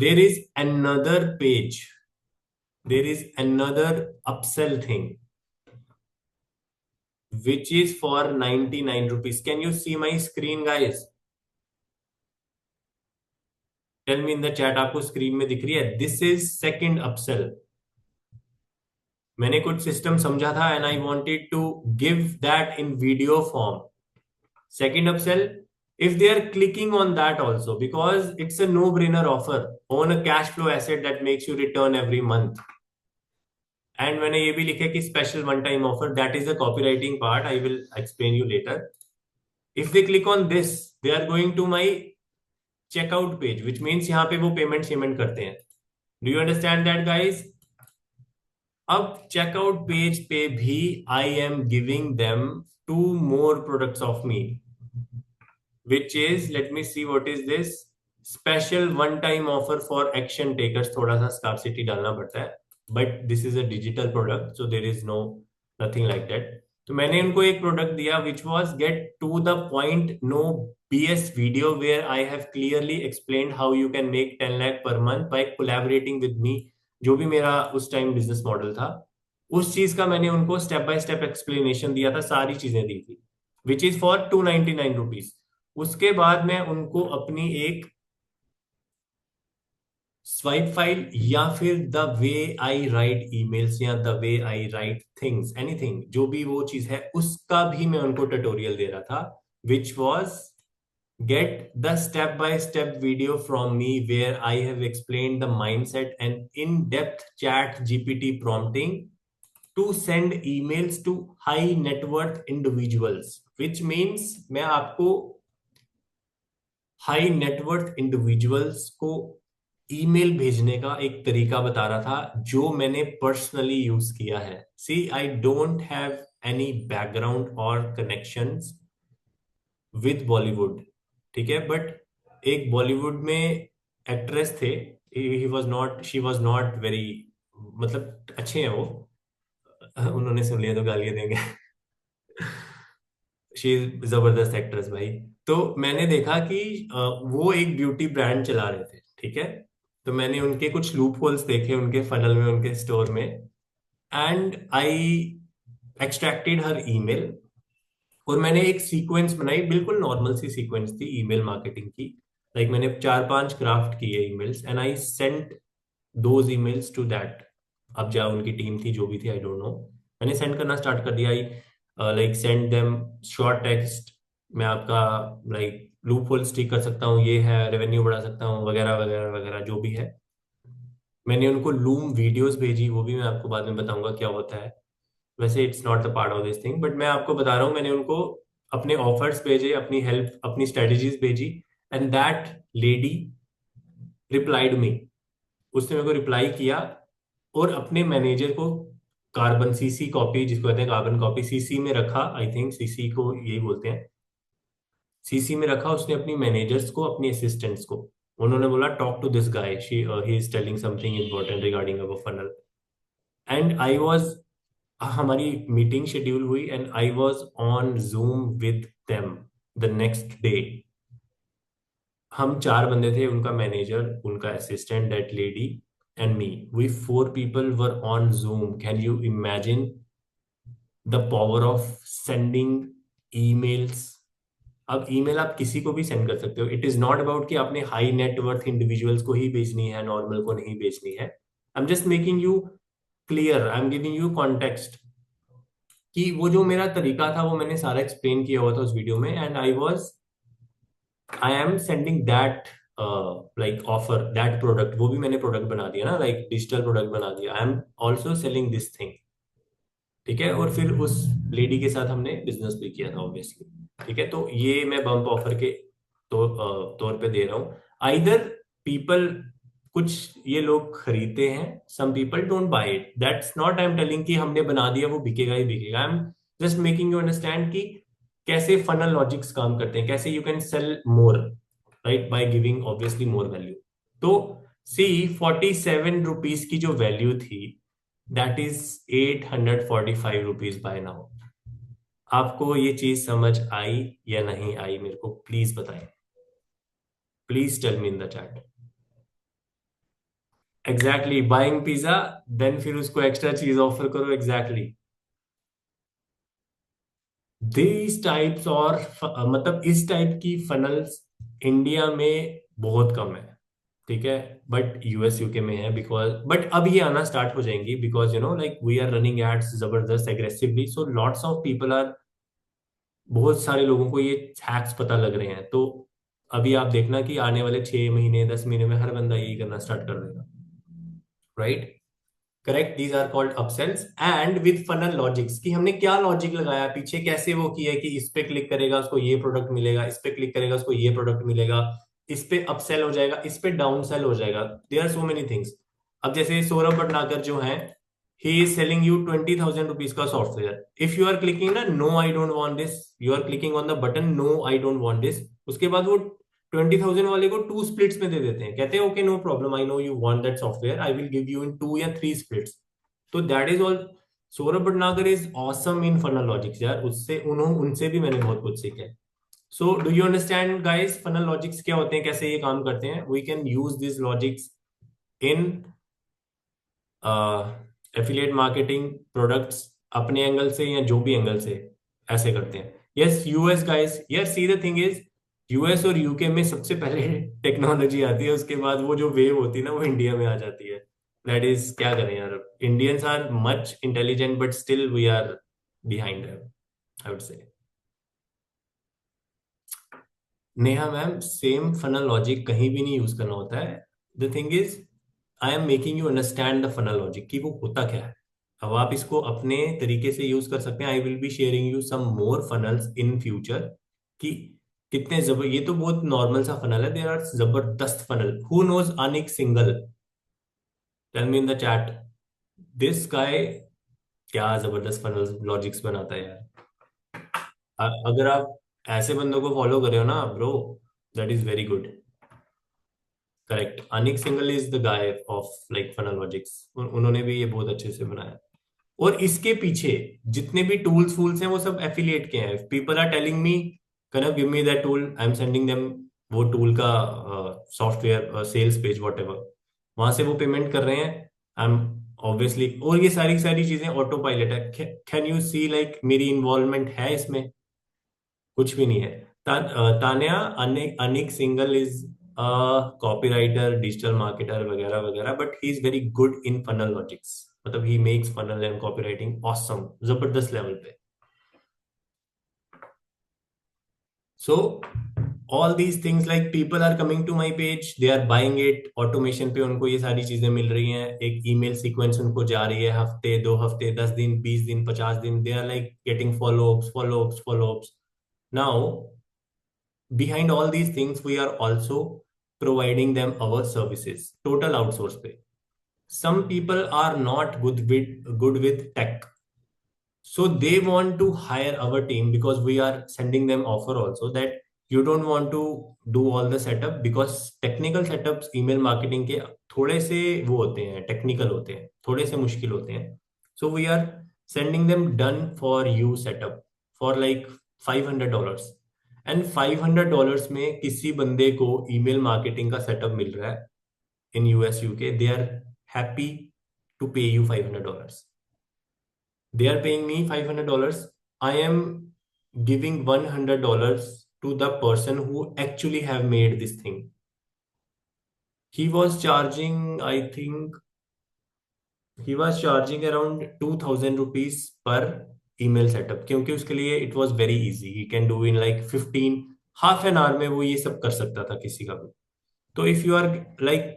There is another page. There is another upsell thing which is for 99 rupees. Can you see my screen, guys? Tell me in the chat. आपको screen में दिख रही है? This is second upsell. मैंने कुछ system समझा था and I wanted to give that in video form. Second upsell, if they are clicking on that also, because it's a no brainer offer on a cash flow asset that makes you return every month. And मैंने ये भी लिखा कि special one time offer, that is the copywriting part, I will explain you later. If they click on this, they are going to my checkout page, which means यहाँ पे वो payment करते हैं. Do you understand that, guys? अब checkout page पे भी I am giving them 2 more products of me, which is, let me see what is this, special one time offer for action takers. थोड़ा सा scarcity डालना पड़ता है, but this is a digital product, so there is nothing like that. तो मैंने उनको एक product दिया which was get to the point, no BS video where I have clearly explained how you can make 10 lakh per month by collaborating with me. जो भी मेरा उस time business model था, उस चीज का मैंने उनको स्टेप बाय स्टेप एक्सप्लेनेशन दिया था, सारी चीजें दी थी, विच इज फॉर 299 रुपीज. उसके बाद मैं उनको अपनी एक स्वाइप फाइल या फिर the way I write emails या the way I write things, anything, जो भी वो चीज है, उसका भी मैं उनको ट्यूटोरियल दे रहा था, which was get the step by step video from me where I have explained the mindset and in-depth chat GPT prompting to send emails to high net worth individuals, which means मैं आपको high net worth individuals को email भेजने का एक तरीका बता रहा था जो मैंने पर्सनली यूज किया है. See, I don't have any background और कनेक्शंस विद बॉलीवुड, ठीक है, बट एक बॉलीवुड में एक्ट्रेस थे, he was not, she was not very, मतलब अच्छे हैं वो, उन्होंने सुन लिया तो गालियां देंगे. शी जबरदस्त एक्ट्रेस भाई. तो मैंने देखा कि वो एक ब्यूटी ब्रांड चला रहे थे, ठीक है. तो मैंने उनके कुछ लूप होल्स देखे उनके फनल में, उनके स्टोर में, एंड आई एक्सट्रैक्टेड हर ईमेल. और मैंने एक सीक्वेंस बनाई, बिल्कुल नॉर्मल सी सीक्वेंस थी ईमेल मार्केटिंग की. लाइक मैंने 4-5 क्राफ्ट किए emails and I sent those emails to that. अब जा उनकी टीम थी, जो भी थी, आई डोंट नो. मैंने सेंड करना स्टार्ट कर दिया. Like send them short text, मैं आपका लाइक लूप होल्स ठीक कर सकता हूँ, ये है, रेवेन्यू बढ़ा सकता हूँ, वगैरह वगैरह वगैरह, जो भी है. मैंने उनको लूम वीडियोस भेजी, वो भी मैं आपको बाद में बताऊंगा क्या होता है। वैसे it's not the part of this thing, but मैं आपको बता रहा हूँ, मैंने उनको अपने ऑफर्स भेजे, अपनी हेल्प, अपनी स्ट्रेटजीज भेजी, एंड दैट लेडी रिप्लाइड मी। उसने मेरे को रिप्लाई किया और अपने मैनेजर को कार्बन सीसी कॉपी, जिसको कहते हैं कार्बन कॉपी, सीसी में रखा, आई थिंक सीसी को यही बोलते हैं, सीसी में रखा उसने अपनी मैनेजर्स को, अपनी असिस्टेंट्स को। उन्होंने बोला talk to this guy, she he is telling something important regarding our funnel. And I was, हमारी मीटिंग शेड्यूल हुई and I was on Zoom with them the next day. हम चार बंदे थे, उनका मैनेजर, उनका assistant, that lady and me. We four people were on Zoom. Can you imagine the power of sending emails? अब email आप किसी को भी सेंड कर सकते हो। इट इज नॉट अबाउट कि आपने हाई नेटवर्थ इंडिविजुअल्स को ही भेजनी है, नॉर्मल को नहीं भेजनी है। आई am just making you clear, I am giving you context कि वो जो मेरा तरीका था वो मैंने सारा एक्सप्लेन किया हुआ था उस वीडियो में। And I am sending that like offer, that product, वो भी मैंने प्रोडक्ट बना दिया ना, लाइक डिजिटल प्रोडक्ट बना दिया। I am also selling this thing, ठीक है। और फिर उस लेडी के साथ हमने बिजनेस भी किया था ऑब्वियसली, ठीक है। तो ये मैं बम्प ऑफर के तौर पे दे रहा हूँ। आइदर पीपल, कुछ ये लोग खरीदते हैं, some people don't buy it, that's not I am telling कि हमने बना दिया वो बिकेगा ही बिकेगा। I am just making you understand कि कैसे फनल लॉजिक्स काम करते हैं, कैसे you can sell more, right, by giving obviously more value. तो सी, 47 रुपीज की जो वैल्यू थी, that is 845 rupees buy now. आपको ये चीज समझ आई या नहीं आई, मेरे को प्लीज बताएं, please tell me in the chat. Exactly, buying pizza, then फिर उसको एक्स्ट्रा चीज ऑफर करो, एग्जैक्टली दिस टाइप्स। और मतलब इस टाइप की फनल्स इंडिया में बहुत कम है, ठीक है, बट यूएस यूके में है। बिकॉज बट अब ये आना स्टार्ट हो जाएंगी, because you know like we are running ads जबरदस्त aggressively, so lots of people are, बहुत सारे लोगों को ये हैक्स पता लग रहे हैं। तो अभी आप देखना कि आने वाले 6 महीने 10 महीने में हर बंदा यही करना स्टार्ट कर देगा, right. Correct, these are called upsells and with funnel logics, कि हमने क्या लॉजिक लगाया पीछे, कैसे वो किया कि इस पे क्लिक करेगा उसको ये प्रोडक्ट मिलेगा, इस पे क्लिक करेगा उसको ये प्रोडक्ट मिलेगा, इस पे अपसेल हो जाएगा, इस पे डाउन सेल हो जाएगा। There are so many things. अब जैसे सौरभ भटनागर जो है, he is selling you 20,000 rupees का software. If you are clicking ना no I don't want this, you are clicking on the button no I don't want this, उसके बाद वो 20,000 वाले को 2 स्प्लिट्स में दे देते हैं, कहते हैं okay no problem, I know you want that software, I will give you in 2 या 3 स्प्लिट्स। तो that is all. Saurabh Bhatnagar is awesome in funnel logics यार, उससे उन्होंने, उनसे भी मैंने बहुत कुछ सीखा है। So do you understand guys funnel logics क्या होते हैं, कैसे ये काम करते हैं? We can use this logics in affiliate marketing, products, अपने एंगल से या जो भी एंगल से ऐसे करते हैं। Yes US guys, yes see the thing is, US और यूके में सबसे पहले टेक्नोलॉजी आती है, उसके बाद वो जो वेव होती है ना वो इंडिया में आ जाती है। दैट इज, क्या करें यार, Indians are much intelligent but still we are behind, I would say. Neha ma'am, same funnel logic कहीं भी नहीं यूज करना होता है। The thing is, I am making you understand the funnel logic कि वो होता क्या है। अब आप इसको अपने तरीके से यूज कर सकते हैं। I will be sharing you some more funnels in future कि कितने जबर, ये तो बहुत नॉर्मल सा फनल है, देयर आर जबरदस्त funnel. Who knows Anik Singal? Tell me in the chat, this guy क्या जबरदस्त फनल लॉजिक्स बनाता है यार। अगर आप ऐसे बंदों को फॉलो कर रहे हो ना bro, that is very good. Correct, Anik Singal is the guy of like funnel logics, उन्होंने भी ये बहुत अच्छे से बनाया। और इसके पीछे जितने भी टूल्स फूल्स हैं वो सब एफिलिएट के हैं। पीपल आर टेलिंग मी कनव give me that tool, I am sending them वो टूल का software sales page whatever, वहां से वो पेमेंट कर रहे हैं। आई एम ऑब्वियसली, और ये सारी सारी चीजें ऑटो पायलट है। कैन यू सी लाइक मेरी इन्वॉल्वमेंट है इसमें? कुछ भी नहीं है। Tanya, Anik Singal is copywriter, digital marketer वगैरह वगैरह, but he is very good in funnel logics. मतलब he makes funnel and copywriting awesome, जबरदस्त लेवल पे। So all these things, like people are coming to my page, they are buying it, automation पे उनको ये सारी चीजें मिल रही हैं, एक ईमेल सीक्वेंस उनको जा रही है, हफ्ते 2 हफ्ते 10 दिन 20 दिन 50 दिन, they are like getting follow ups follow ups follow ups. Now behind all these things we are also providing them our services total outsource pay. Some people are not good with tech, so they want to hire our team because we are sending them offer also that you don't want to do all the setup, because technical setups email marketing के थोड़े से वो होते हैं, technical होते हैं, थोड़े से मुश्किल होते हैं. So we are sending them done for you setup for like $500. And $500 में किसी बंदे को ईमेल मार्केटिंग का सेटअप मिल रहा है in US UK, they are happy to pay you $500. They are paying me $500. I am giving $100 to the person who actually have made this thing. He was charging, I think, he was charging around 2000 rupees per email setup, क्योंकि उसके लिए it was very easy. He can do in like 15 half an hour में वो ये सब कर सकता था किसी का भी. तो if you are like,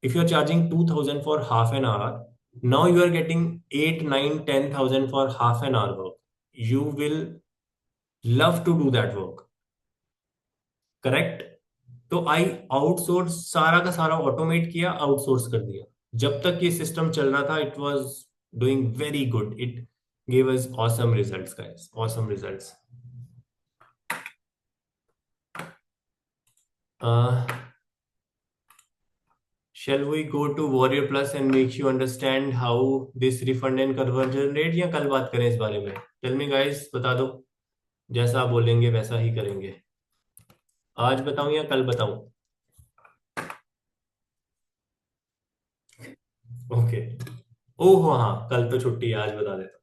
if you are charging 2000 for half an hour, now you are getting 8 9 10,000 for half an hour work. You will love to do that work, correct. तो आई आउटसोर्स, सारा का सारा ऑटोमेट किया, outsource कर दिया. जब तक ये सिस्टम चल रहा था it was doing very good, it gave us awesome results guys, awesome results. Shall we go to Warrior Plus and make you understand how this refund and conversion rate, या कल बात करें इस बारे में? Tell me guys, बता दो, जैसा आप बोलेंगे वैसा ही करेंगे. आज बताऊं या कल बताऊं? ओके. ओह हाँ, कल तो छुट्टी है, आज बता देता हूँ.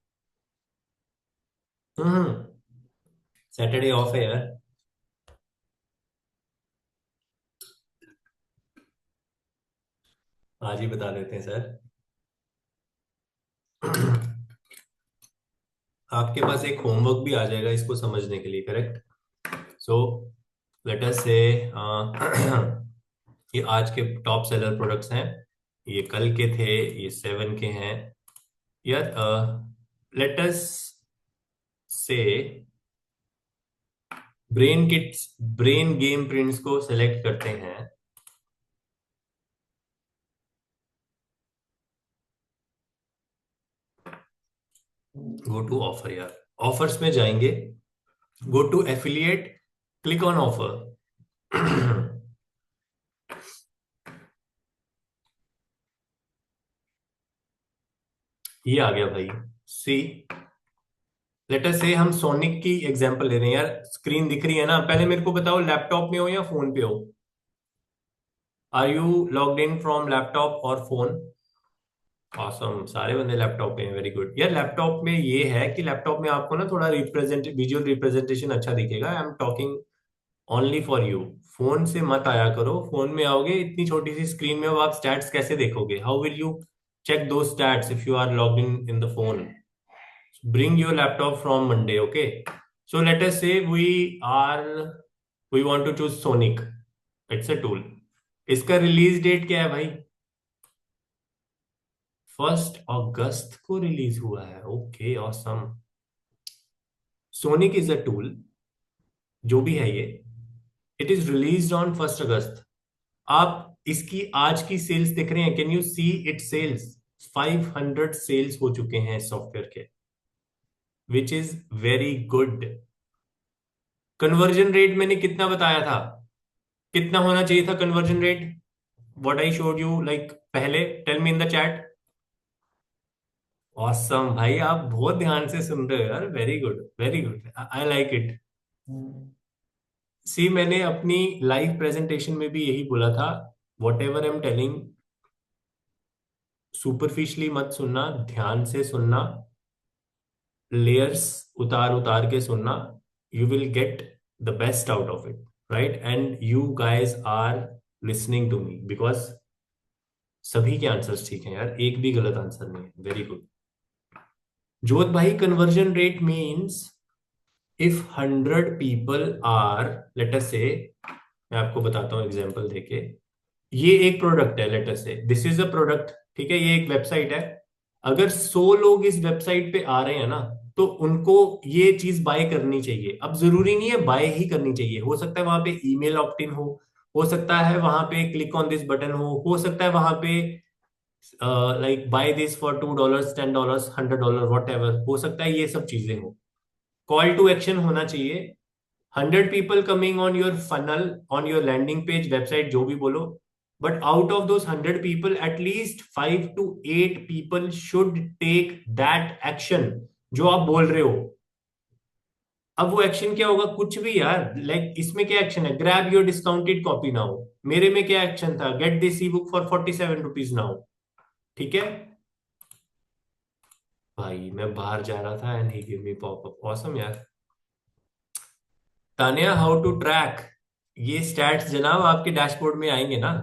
सैटरडे ऑफ है यार. आज ही बता देते हैं सर. आपके पास एक होमवर्क भी आ जाएगा इसको समझने के लिए, करेक्ट. सो लेट अस से ये आज के टॉप सेलर प्रोडक्ट्स हैं, ये कल के थे, ये 7 के हैं यार. Let us say brain kits, brain game prints को सेलेक्ट करते हैं. गो टू ऑफर यार, ऑफर्स में जाएंगे, go to affiliate, click on offer. ये आ गया भाई. सी, लेट अस से हम सोनिक की एग्जांपल ले रहे हैं यार. स्क्रीन दिख रही है ना? पहले मेरे को बताओ, लैपटॉप में हो या फोन पे हो? Are you logged in from laptop और फोन? ऑसम, सारे बंदे लैपटॉप पे हैं, वेरी गुड यार. लैपटॉप में ये है कि लैपटॉप में आपको ना थोड़ा रिप्रेजेंट विजुअल रिप्रेजेंटेशन अच्छा दिखेगा. I am talking only for you. Phone से मत आया करो. फोन में आओगे इतनी छोटी सी स्क्रीन में, अब आप स्टैट्स कैसे देखोगे? How will you check those stats if you are logged in the phone? Bring your laptop from Monday, okay? So let us say we want to choose Sonic. It's a tool. इसका release date क्या है भाई? 1 अगस्त को release हुआ है. Okay, awesome. Sonic is a tool, जो भी है ये, it is release on 1 August. आप इसकी आज की सेल्स देख रहे हैं? Can you see it sales? 500 sales हो चुके हैं सॉफ्टवेयर के, which is very good. Conversion rate मैंने कितना बताया था? कितना होना चाहिए था conversion rate? What I showed you like पहले? Tell me in the chat. Awesome भाई, आप बहुत ध्यान से सुन रहे हो यार. Very good, very good, I like it. See, मैंने अपनी लाइव प्रेजेंटेशन में भी यही बोला था. Whatever I am telling, superficially मत सुनना, ध्यान से सुनना, लेयर्स उतार उतार के सुनना. You will get the best out of it, right? And you guys are listening to me because सभी के आंसर्स ठीक हैं यार, एक भी गलत आंसर नहीं है. Very good. जोत भाई, conversion rate means if 100 people are, let us say, मैं आपको बताता हूँ एग्जांपल देके। ये एक प्रोडक्ट है, लेट अस से दिस इज अ प्रोडक्ट, ठीक है, ये एक वेबसाइट है। अगर 100 लोग इस वेबसाइट पे आ रहे हैं ना, तो उनको ये चीज बाय करनी चाहिए। अब जरूरी नहीं है बाय ही करनी चाहिए, हो सकता है वहां पे ईमेल ऑप्ट इन हो सकता है वहां पे क्लिक ऑन दिस बटन हो सकता है वहां पे like buy this for $2, $10, $100, whatever, हो सकता है ये सब चीजें हो। कॉल टू एक्शन होना चाहिए। 100 people coming on your funnel, on your landing page, website, जो भी बोलो, but out of those 100 people, at least 5 to 8 people should take that action जो आप बोल रहे हो। अब वो एक्शन क्या होगा, कुछ भी यार, लाइक इसमें क्या एक्शन है, grab your discounted copy now. मेरे में क्या एक्शन था, get this e book for ₹47 now. ठीक है भाई, मैं बाहर जा रहा था and he give me popup, awesome यार। तानिया, हाउ टू ट्रैक, ये स्टैट्स जनाब आपके डैशबोर्ड में आएंगे ना।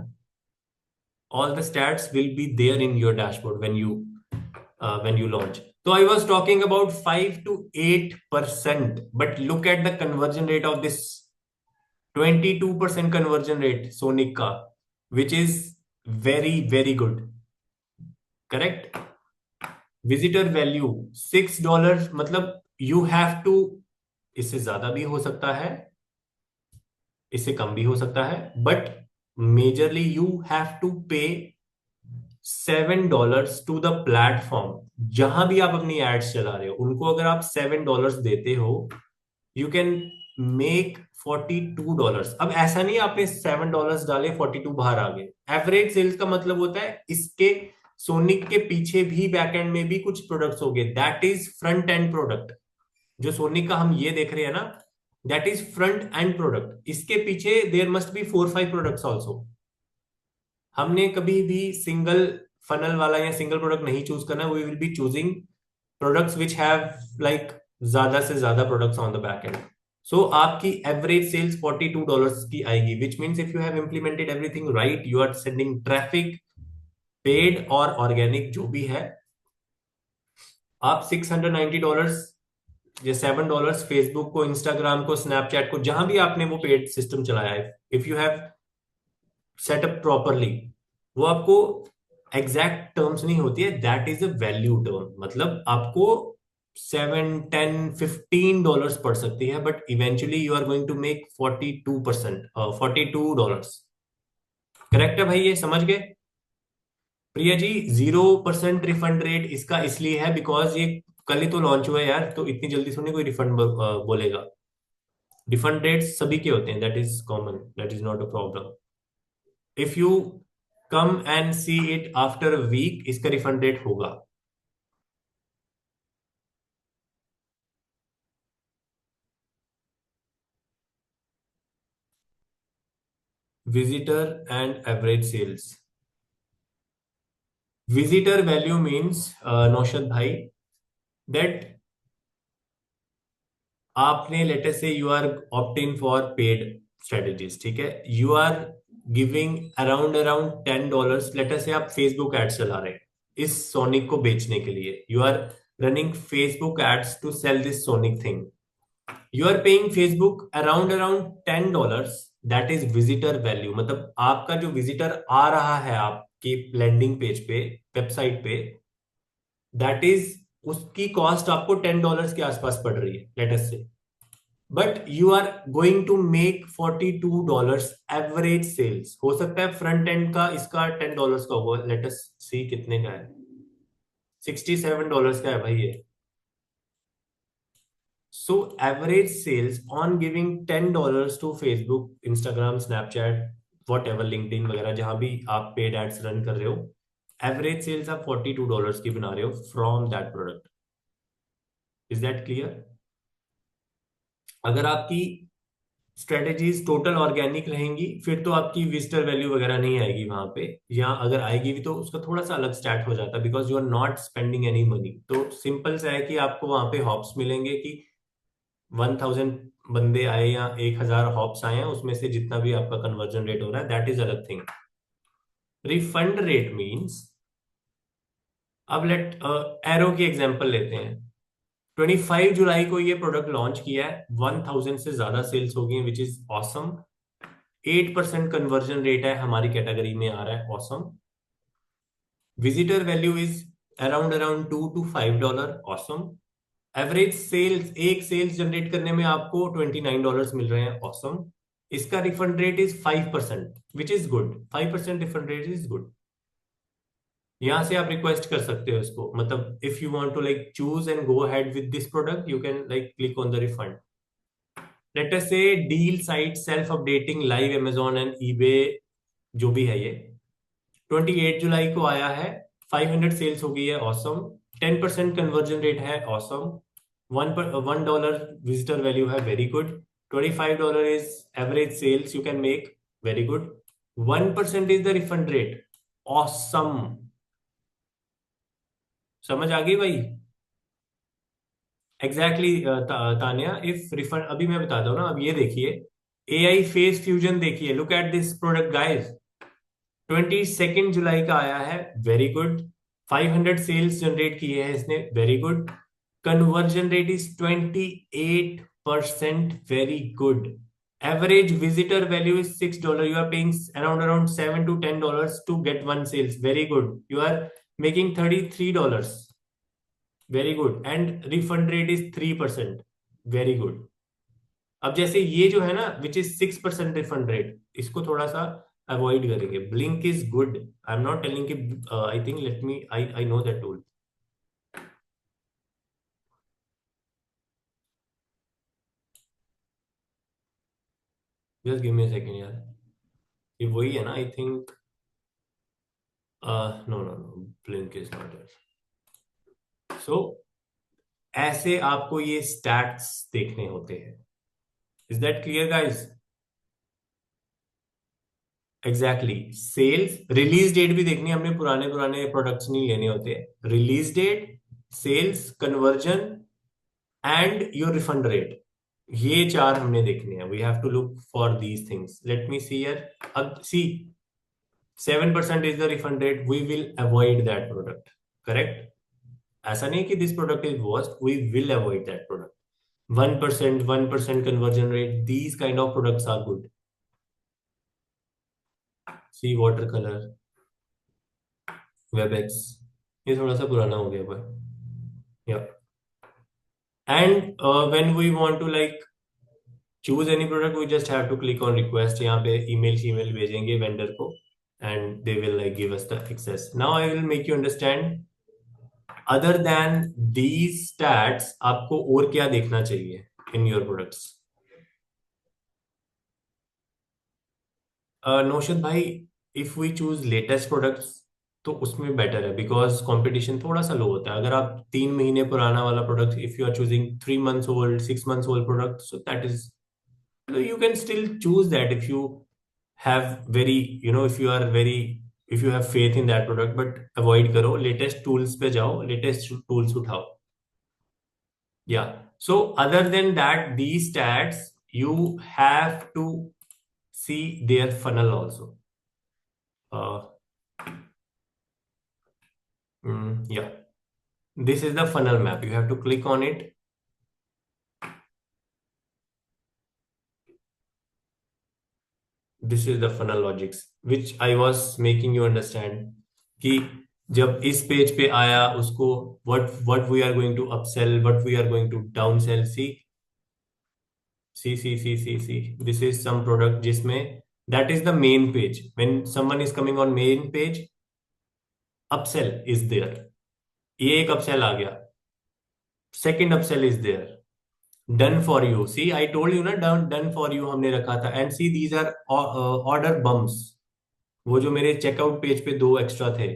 All the stats will be there in your dashboard when you launch. So I was talking about 5 to 8%, but look at the conversion rate of this 22% conversion rate Sonic का, which is very very good. Correct. Visitor value $6, मतलब you have to, इससे ज्यादा भी हो सकता है, इससे कम भी हो सकता है, but majorly you have to pay $7 to the platform. जहां भी आप अपनी एड्स चला रहे हो उनको अगर आप $7 देते हो, यू कैन मेक $42। अब ऐसा नहीं आपने $7 डाले, 42 बाहर आ गए। एवरेज सेल्स का मतलब होता है इसके सोनिक के पीछे भी बैक एंड में भी कुछ प्रोडक्ट्स हो गए, that is front end product. जो सोनिक का हम ये देख रहे हैं ना, that is front end product. इसके पीछे there must be 4-5 products also. हमने कभी भी सिंगल फनल वाला या सिंगल प्रोडक्ट नहीं चूज करना, we will be choosing products which have like ज्यादा से ज्यादा products on the back end. So आपकी एवरेज सेल्स $42 की आएगी, which means if you have implemented everything right, you are sending traffic, paid और organic जो भी है, आप $690 या $7 फेसबुक को, इंस्टाग्राम को, स्नैपचैट को, जहां भी आपने वो पेड सिस्टम चलाया है, if you have setup properly, वो आपको एग्जैक्ट टर्म्स नहीं होती है, that is a value term. मतलब आपको 7, 10, 15 डॉलर्स पड़ सकती है, but eventually you are going to make 42%, $42। Correct है भाई, ये समझ गए। प्रिया जी, 0% रिफंड रेट इसका इसलिए है बिकॉज ये कल ही तो लॉन्च हुआ है यार, तो इतनी जल्दी सुनिए कोई रिफंड बोलेगा। रिफंड रेट सभी के होते हैं, that is common, that is not a problem. If you come and see it after a week, इसका रिफंड रेट होगा। visitor and average sales. Visitor value means Naushad भाई, that आपने let's say you are opt in for paid strategies, ठीक है, you are giving around around $10। Let's say आप Facebook ads चला रहे हैं इस सोनिक को बेचने के लिए, you are running Facebook ads to sell this Sonic thing, you are paying Facebook around around $10। That is visitor value, मतलब आपका जो विजिटर आ रहा है आपकी लैंडिंग पेज पे, वेबसाइट पे, दैट इज, उसकी कॉस्ट आपको $10 के आसपास पड़ रही है let's say, but you are going to make $42 average sales. हो सकता है फ्रंट एंड का इसका $10 का होगा, लेटस सी कितने का है, $67 का है भाई ये। So average sales on giving $10 to Facebook, Instagram, Snapchat, whatever, LinkedIn वगैरह, जहां भी आप पेड एड्स रन कर रहे हो, एवरेज सेल्स आप $42 की बना रहे हो from that product. Is that clear. अगर आपकी स्ट्रेटेजीज टोटल ऑर्गेनिक रहेंगी, फिर तो आपकी विजिटर वैल्यू वगैरह नहीं आएगी वहां पे, या अगर आएगी भी तो उसका थोड़ा सा अलग स्टैट हो जाता है, because you are not spending any money. तो सिंपल सा है कि आपको वहां पे हॉप्स मिलेंगे कि 1000 बंदे आए या 1000 हॉप्स आए हैं, उसमें से जितना भी आपका कन्वर्जन रेट हो रहा है, दैट इज अलग थिंग। रिफंड रेट मींस, अब लेट एरो की एग्जांपल लेते हैं। 25 जुलाई को ये प्रोडक्ट लॉन्च किया है, 1000 से ज्यादा सेल्स हो गई हैं, which is awesome. 8% conversion rate है, हमारी कैटेगरी में आ रहा है, awesome. Visitor value is around around $2 to $5, awesome. Average sales, एक सेल्स जनरेट करने में आपको $29 मिल रहे हैं, ऑसम। इसका refund rate is 5%, which is good. 5% refund rate is good. यहां से आप रिक्वेस्ट कर सकते हो इसको, मतलब if you want to like choose and go ahead with this product, you can like click on the refund. Let us say deal site self updating live Amazon and eBay, जो भी है ये 28 जुलाई को आया है, 500 सेल्स हो गई है, ऑसम। 10% कन्वर्जन रेट है, ऑसम। $1 विजिटर वैल्यू है, very good. $25 is average sales you can make, very good. 1% is the refund rate, awesome. समझ आ गई भाई? एग्जैक्टली तानिया, इफ रिफंड, अभी मैं बताता हूँ ना, अब ये देखिए, एआई फेस फ्यूजन देखिए, look at this product guys. 22 जुलाई का आया है, वेरी गुड। 500 सेल्स जनरेट किए हैं इसने, very good. Conversion rate is 28%, very good. Average visitor value is $6, you are paying around $7 to $10 to get one sales, very good. You are making $33, very good. And refund rate is 3%, very good. अब जैसे ये जो है ना, which is 6% refund rate, इसको थोड़ा सा avoid करेंगे। Blink is good, I am not telling कि, I think, let me, I know that tool. Just give me a second यार, ये वही है ना, I think. No no no, Blink is not there. So ऐसे आपको ये स्टैट्स देखने होते हैं। Is that clear guys? Exactly, sales, release date भी देखनी है हमने, पुराने पुराने प्रोडक्ट्स नहीं लेने होते। Release date, sales, conversion and your refund rate, ये चार हमने देखने हैं। We have to look for these things. Let me see here. अब see, 7% is the refund rate, we will avoid that product, correct. ऐसा नहीं कि this product is worst, we will avoid that product. 1% conversion rate, these kind of products are good. See water colour, WebEx, ये थोड़ा सा पुराना हो गया भाई, yeah. And when we want to like choose any product, we just have to click on request. यहाँ पे email भेजेंगे वेंडर को, and they will like give us the access. Now I will make you understand, other than these stats आपको और क्या देखना चाहिए in your products. Naushad भाई, if we choose latest products तो उसमें बेटर है, बिकॉज कंपटीशन थोड़ा सा लो होता है। अगर आप 3 महीने पुराना वाला product, if you are choosing 3 months old, 6 months old product, so that is, you can still choose that if you have very, if you are very, if you have faith in that product, but avoid करो, latest tools पे जाओ, latest tools उठाओ। Yeah, so other than that, these stats, you have to see their funnel also. uh, yeah, this is the funnel map, you have to click on it. This is the funnel logics which I was making you understand, कि जब इस page पे आया उसको, what we are going to upsell, what we are going to downsell. See, this is some product जिसमें, that is the main page. When someone is coming on main page, upsell is there, ये एक upsell आ गया, second upsell is there, done for you. See, I told you ना, done for you हमने रखा था। And see, these are order bumps, वो जो मेरे चेकआउट पेज पे 2 एक्स्ट्रा थे।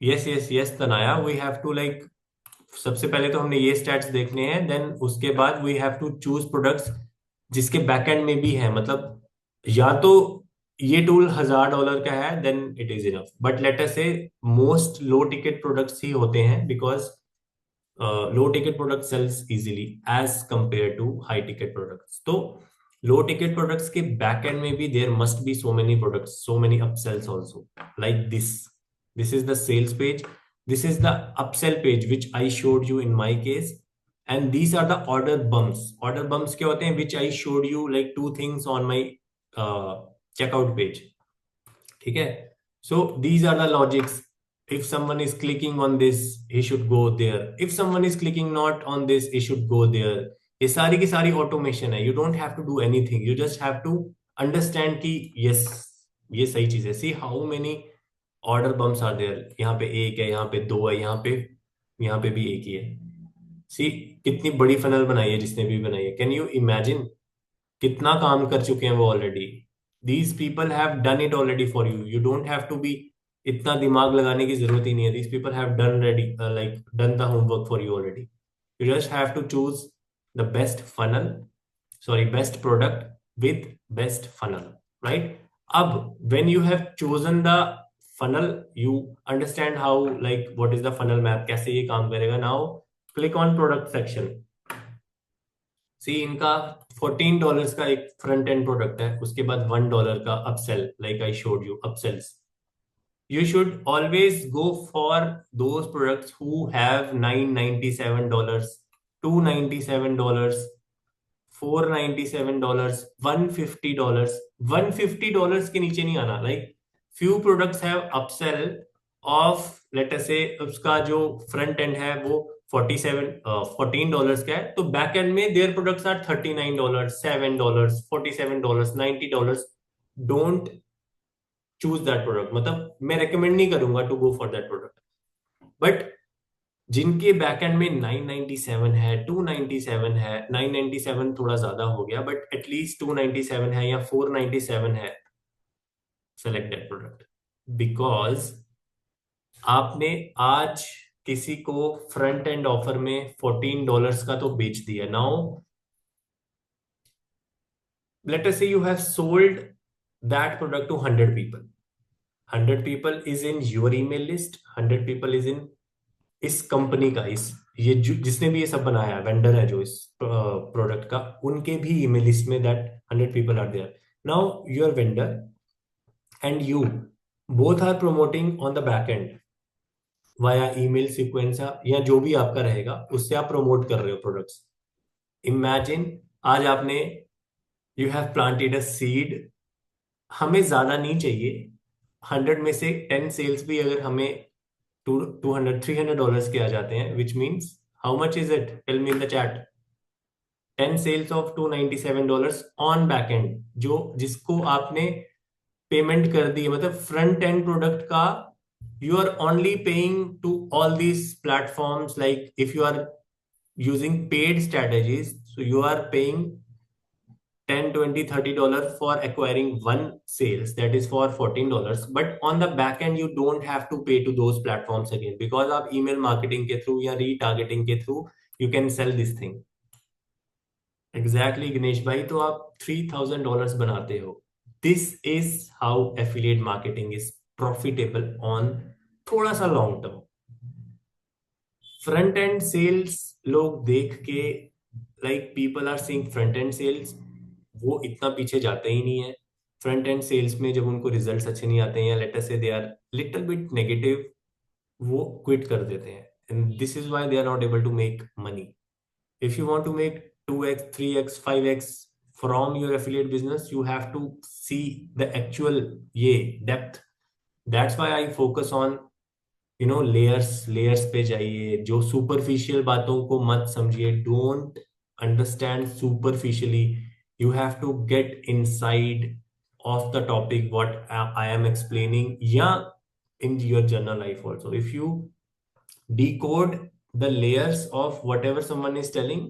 Yes yes yes Tanaya, we have to like, सबसे पहले तो हमने ये स्टैट्स देखने हैं, देन उसके बाद we have to choose products जिसके बैकएंड में भी है। मतलब या तो ये टूल $1000 का है, then it is enough, but let us say most low ticket products ही होते हैं, because low ticket product sales easily as compare to high ticket products. तो लो टिकट प्रोडक्ट्स के बैक एंड में भी there must be so many products, so many upsells also, like this is the sales page, This is the upsell page which I showed you in my case, and these are the order bumps. Order bumps क्या होते हैं? Which I showed you like two things on my checkout page. ठीक है? So these are the logics. If someone is clicking on this, he should go there. If someone is clicking not on this, he should go there. ये सारी की सारी automation है. You don't have to do anything. You just have to understand कि yes, ये सही चीज है. See how many order bumps are there. यहाँ पे एक है, यहाँ पे दो है, यहाँ पे भी एक ही है. See कितनी बड़ी फनल बनाई है जिसने भी बनाई है. Can you imagine कितना काम कर चुके हैं वो already. These people have done it already for you. You don't have to be, इतना दिमाग लगाने की जरूरत ही नहीं है. These people have done ready, like done the homework for you already. You just have to choose the best funnel, sorry best product with best funnel, right. अब when you have chosen the funnel, you understand how, like what is the funnel map, कैसे ये काम करेगा. Now click on product section. सी इनका $14 का एक front end product है, उसके बाद $1 का upsell, like I showed you upsells. You should always go for those products who have $997, $297, $497, $150. $150 के नीचे नहीं आना. Like few products have upsell of, let us say उसका जो फ्रंट एंड है वो $14 का है, तो बैक एंड में their products are $39, $7, $47, $90. Don't choose that product. मतलब मैं रेकमेंड नहीं करूंगा to go for that product. But जिनके बैक एंड में 997 है, 297 है, 997 थोड़ा ज्यादा हो गया, बट एटलीस्ट 297 है या 497 है, सेलेक्ट दैट प्रोडक्ट. बिकॉज आपने आज किसी को फ्रंट एंड ऑफर में $14 का तो बेच दिया. Now let us say you have sold that product to 100 people. 100 people is in your email list. 100 people is in इस कंपनी का, इस ये जिसने भी ये सब बनाया, वेंडर है जो इस प्रोडक्ट का, उनके भी ईमेल लिस्ट में that 100 people are there. Now your vendor and you both are promoting on the back end via email sequence या जो भी आपका रहेगा, उससे आप प्रमोट कर रहे हो प्रोडक्ट्स. इमेजिन आज आपने, you have planted a seed. हमें ज्यादा नहीं चाहिए. 100 में से 10 सेल्स भी अगर हमें $200 $300 के आ जाते हैं, which means how much is it? Tell me in the chat. 10 sales of $297 on back end, जो जिसको आपने पेमेंट कर दी है. मतलब फ्रंट एंड प्रोडक्ट का you are only paying to all these platforms. Like if you are using paid strategies, so you are paying $10 $20 $30 for acquiring one sales, that is for $14. But on the back end you don't have to pay to those platforms again, because आप email marketing के through या retargeting के through you can sell this thing. Exactly Ganesh भाई, तो आप $3000 बनाते हो. This is how affiliate marketing is profitable on थोड़ा सा long term. Front end sales लोग देख के, like people are seeing front end sales, वो इतना पीछे जाते ही नहीं है. फ्रंट एंड सेल्स में जब उनको रिजल्ट्स अच्छे नहीं आते हैं या let us say they are little bit negative, वो क्विट कर देते हैं. And this is why they are not able to make money. If you want to make 2x 3x 5x from your affiliate business, you have to see the actual ये depth. That's why I focus on layers पे जाइए. जो superficial बातों को मत समझिए. Don't understand superficially. You have to get inside of the topic what I am explaining, या in your general life also. If you decode the layers of whatever someone is telling,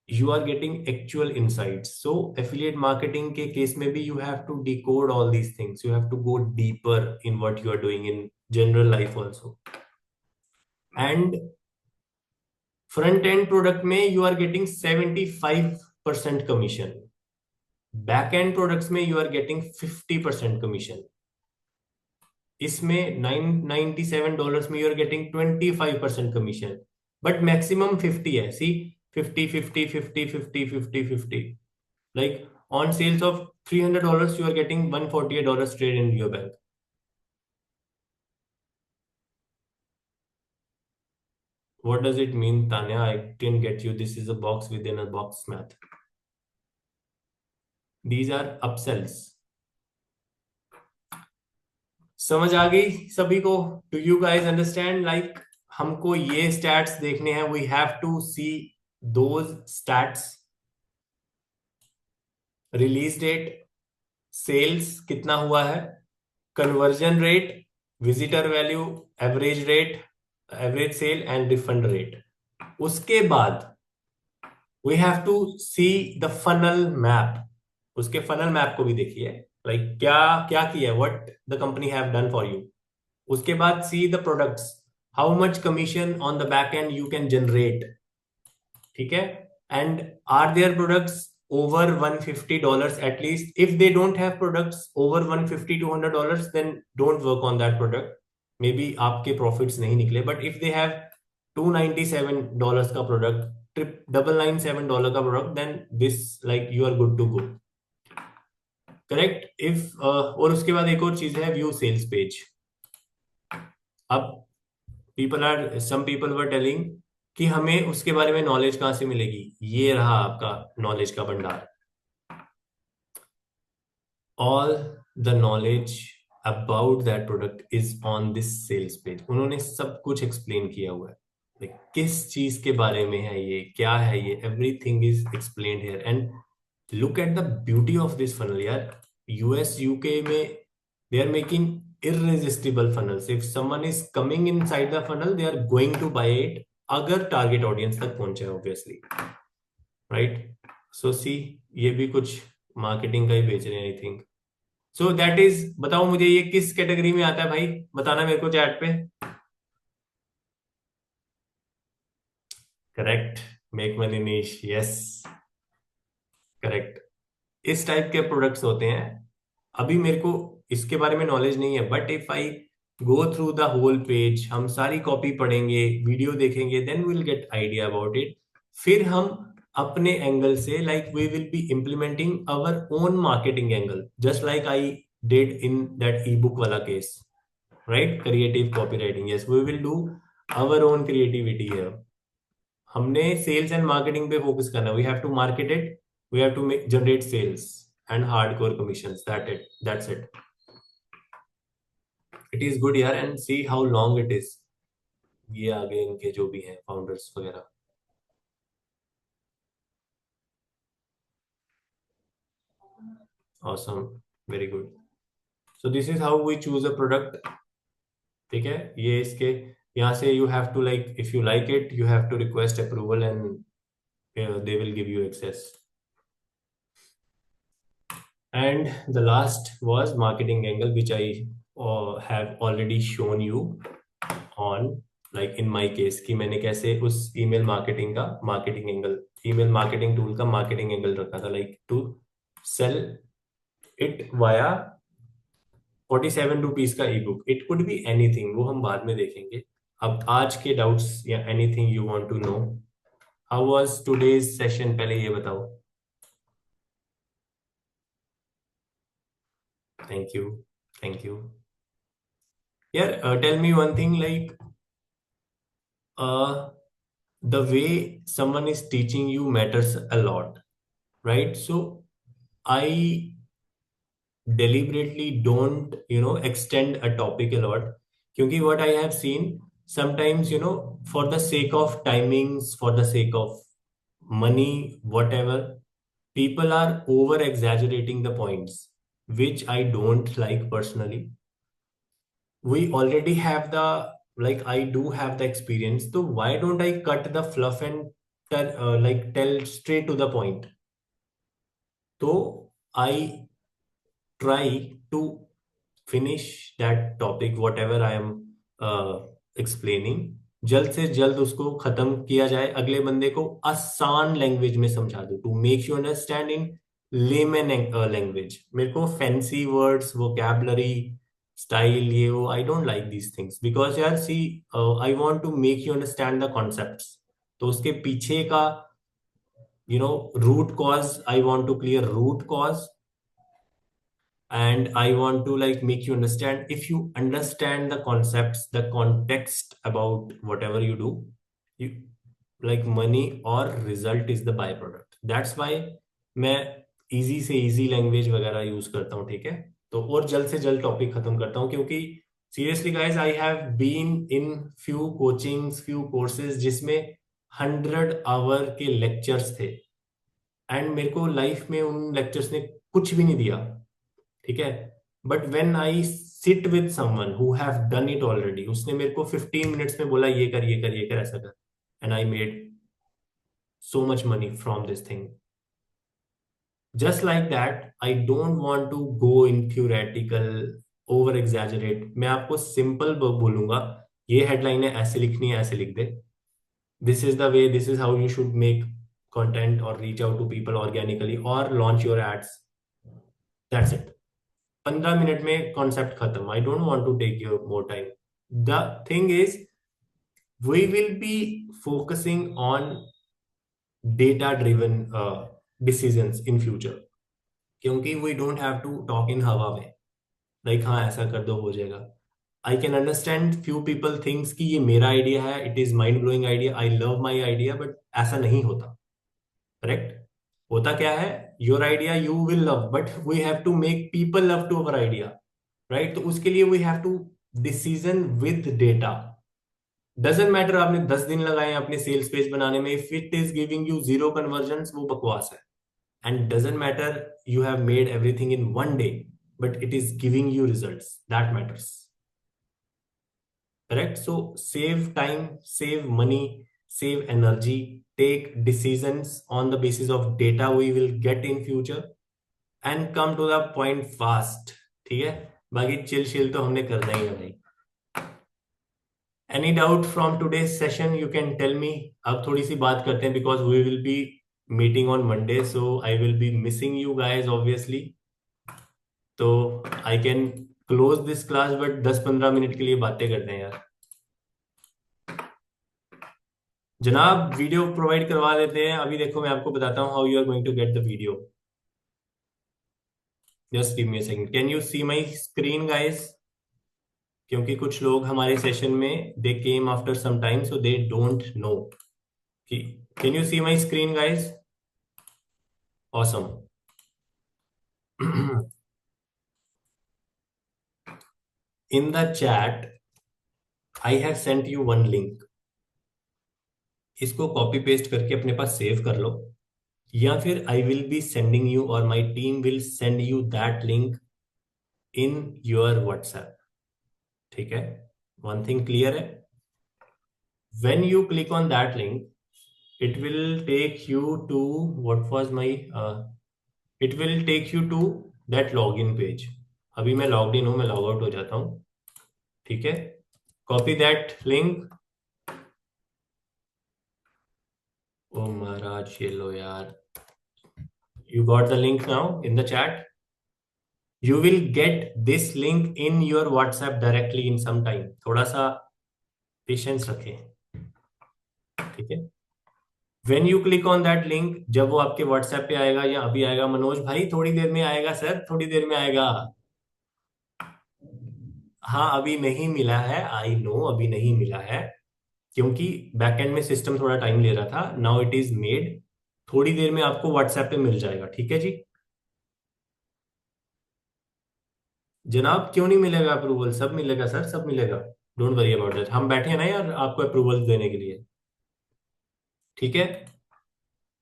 you are getting actual insights. So affiliate marketing के case में भी you have to decode all these things. You have to go deeper in what you are doing in general life also. And front end product में you are getting 75% commission. Back end products में you are getting 50% commission. इसमें $997 में you are getting 25% commission. But maximum 50 है. See 50 50 50 50 50 50. Like on sales of $300 you are getting $148 straight in your bank. What does it mean, Tanya? I didn't get you. This is a box within a box math. These are upsells. समझ आ गई सभी को? Do you guys understand? Like हमको ये stats देखने हैं. We have to see those stats. Release date, sales कितना हुआ है, conversion rate, visitor value, average rate, average sale and refund rate. उसके बाद we have to see the funnel map. उसके फनल मैप को भी देखिए. लाइक क्या क्या किया, what the company have done for you. उसके बाद see the products, how much commission on the back end you can generate. ठीक है. And are there products over $150 at least. If they don't have products over 150 to $200, then don't work on that product. Maybe आपके profits नहीं निकले. But if they have $297 का product, $997 का product, then this like you are good to go. Correct. If और उसके बाद एक और चीज है, view sales page. अब some people were telling कि हमें उसके बारे में नॉलेज कहां से मिलेगी. ये रहा आपका नॉलेज का भंडार. All the knowledge about that product is on this sales page. उन्होंने सब कुछ एक्सप्लेन किया हुआ है. Like, किस चीज के बारे में है ये, क्या है ये, everything is explained here. And look at the beauty of this funnel यार. US UK में they are making irresistible funnels. If someone is coming inside the funnel, they are going to buy it. अगर target audience तक पहुंचे obviously, right? So see, ये भी कुछ marketing का ही बेच रहे हैं I think. So that is, बताओ मुझे ये किस कैटेगरी में आता है भाई, बताना मेरे को चैट पे. करेक्ट. मेक मनी निश. Yes, correct. इस टाइप के प्रोडक्ट्स होते हैं. अभी मेरे को इसके बारे में नॉलेज नहीं है, but if I go through the whole page, हम सारी कॉपी पढ़ेंगे, वीडियो देखेंगे, then will get idea about it. फिर हम अपने एंगल से like we will be implementing our own marketing angle, just like I did in that e book वाला case, right? Creative copywriting. Yes, we will do our own creativity here. हमने sales and marketing पे focus करना. We have to market it, we have to generate sales and hardcore commissions. That's it. It is good यार. And see how long it is. ये आगे इनके जो भी हैं फाउंडर्स वगैरह. Awesome, very good. So this is how we choose a product. ठीक है. ये इसके यहाँ से you have to like, if you like it you have to request approval and they will give you access. And the last was marketing angle, which I have already shown you on, like in my case, कि मैंने कैसे उस email marketing का marketing angle, email marketing tool का marketing angle रखा था, like to sell it via 47 rupees का ebook. It could be anything, वो हम बाद में देखेंगे. अब आज के doubts या anything you want to know. How was today's session? पहले ये बताओ. Thank you. Thank you. Yeah, tell me one thing, like the way someone is teaching you matters a lot, right? So I deliberately don't, extend a topic a lot. Because what I have seen sometimes, for the sake of timings, for the sake of money, whatever, people are over exaggerating the points, which I don't like personally. We already have the, like I do have the experience, so why don't I cut the fluff and tell straight to the point? So I try to finish that topic, whatever I am explaining, जल्द से जल्द उसको खत्म किया जाए, अगले बंदे को आसान लैंग्वेज में समझा दो, to make you understand in layman language. मेरे को फैंसी वर्ड्स, वोकैबलरी, स्टाइल, ये वो, I don't like these things. Because यार see, I want to make you understand the concepts. तो उसके पीछे का root cause, I want to clear root cause, and I want to like make you understand. If you understand the concepts, the context about whatever you do, like money और result is the byproduct, that's why मैं easy से easy language वगैरह use करता हूँ, ठीक है। तो और जल्द से जल्द टॉपिक खत्म करता हूँ, क्योंकि seriously guys I have been in few coachings, few courses जिसमें 100 आवर के लेक्चर्स थे, एंड मेरे को लाइफ में उन लेक्चर्स ने कुछ भी नहीं दिया, ठीक है। But when I sit with someone who have done it already, उसने मेरे को 15 मिनट्स में बोला ये कर ये कर ये कर ऐसा कर, and I made so much money from this thing. Just like that, I don't want to go in theoretical, over exaggerate. मैं आपको सिंपल बोलूंगा, ये हेडलाइन है, ऐसे लिखनी है, ऐसे लिख दे, this is the way, this is how you should make content or reach out to people organically or launch your ads. That's it. 15 minute में कॉन्सेप्ट खत्म. I don't want to take your more time. The thing is we will be focusing on data driven decisions in future, क्योंकि we don't have to talk in हवा में, like हाँ ऐसा कर दो हो जाएगा. I can understand few people thinks कि ये मेरा आइडिया है, it is mind blowing idea, I love my idea, but ऐसा नहीं होता. करेक्ट. होता क्या है, your idea you will love, but we have to make people love to our idea, right. तो उसके लिए we have to decision with data. Doesn't matter आपने 10 दिन लगाए अपने सेल्स पेज बनाने में, if it is giving you zero conversion, वो बकवास है. And doesn't matter you have made everything in one day, but it is giving you results, that matters. Correct. So save time, save money, save energy, take decisions on the basis of data we will get in future, and come to the point fast. ठीक है, बाकी chill शिल तो हमने करना ही है भाई. Any doubt from today's session you can tell me. अब थोड़ी सी बात करते हैं, because we will be meeting on Monday, so I will be missing you guys obviously. तो I can close this class, but 10-15 minute के लिए बातें करते हैं यार. जनाब वीडियो प्रोवाइड करवा देते हैं. अभी देखो मैं आपको बताता हूं how you are going to get the video. Just give me a second. Can you see my screen guys? क्योंकि कुछ लोग हमारे सेशन में they came after some time, so they don't know. Can you see my screen guys? Awesome. In the chat I have sent you one link. इसको copy paste करके अपने पास save कर लो, या फिर I will be sending you और my team will send you that link in your WhatsApp. ठीक है, वन थिंग क्लियर है. When you click on that link, it will take you to what was my, it will take you to that log in page. अभी मैं logged in हूं, मैं log out हो जाता हूं. ठीक है, कॉपी दैट लिंक. ओ महाराज ये लो यार, you got the link now in the chat. You will get this link in your WhatsApp directly in some time. थोड़ा सा पेशेंस रखें, ठीक है. When you click on that link, जब वो आपके WhatsApp पे आएगा या अभी आएगा, मनोज भाई थोड़ी देर में आएगा सर, थोड़ी देर में आएगा. हाँ अभी नहीं मिला है, आई नो अभी नहीं मिला है, क्योंकि बैकएंड में सिस्टम थोड़ा टाइम ले रहा था. नाउ इट इज मेड, थोड़ी देर में आपको WhatsApp पे मिल जाएगा. ठीक है जी. जनाब क्यों नहीं मिलेगा अप्रूवल? सब मिलेगा सर, सब मिलेगा. Don't worry about that. हम बैठे हैं ना यार आपको अप्रूवल देने के लिए. ठीक है.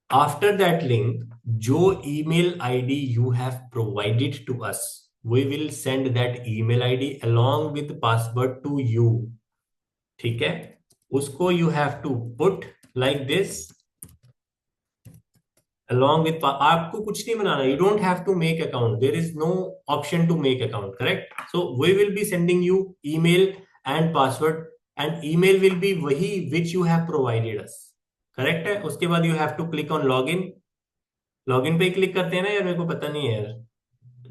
आफ्टर दैट लिंक, जो email ID you have provided to us, we will send that email ID along with password to you. ठीक है, उसको you have to put like this along with, आपको कुछ नहीं बनाना. you don't have to make account, there is no option to make account, correct. so we will be sending you email and password, and email will be वही which you have provided us, correct है. उसके बाद you have to click on login. login पे click करते हैं ना यार, मेरे को पता नहीं है यार.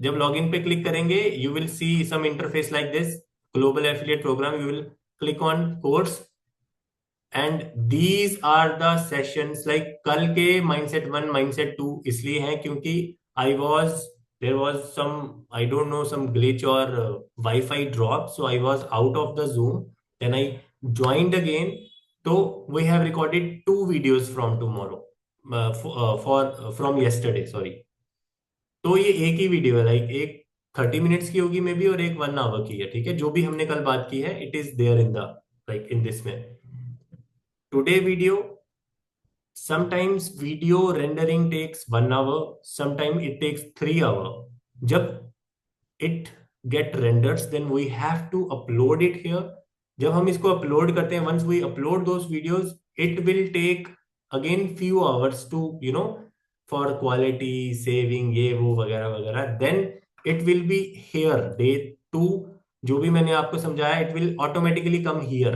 जब login पे क्लिक करेंगे you will see some interface like this, global affiliate program. you will click on course, and these are the sessions. Like कल के माइंडसेट 1 माइंडसेट 2 इसलिए हैं क्योंकि I was, there was some, I don't know, some glitch और wifi drop, so I was out of the Zoom. Then I joined again, तो we have recorded 2 videos from tomorrow, for from yesterday, sorry. तो ये एक ही video है, like एक 30 minutes की होगी may be, और एक 1 आवर की है, ठीक है। जो भी हमने कल बात की है, it is there in the, like in this में। Today video, sometimes video rendering takes 1 hour, sometimes it takes 3 hour. जब it get rendered, then we have to upload it here. जब हम इसको अपलोड करते हैं, once we upload those videos, it will take again few hours to, for quality saving, ये वो वगैरह वगैरह, then it will be here day 2। जो भी मैंने आपको समझाया, it will automatically come here,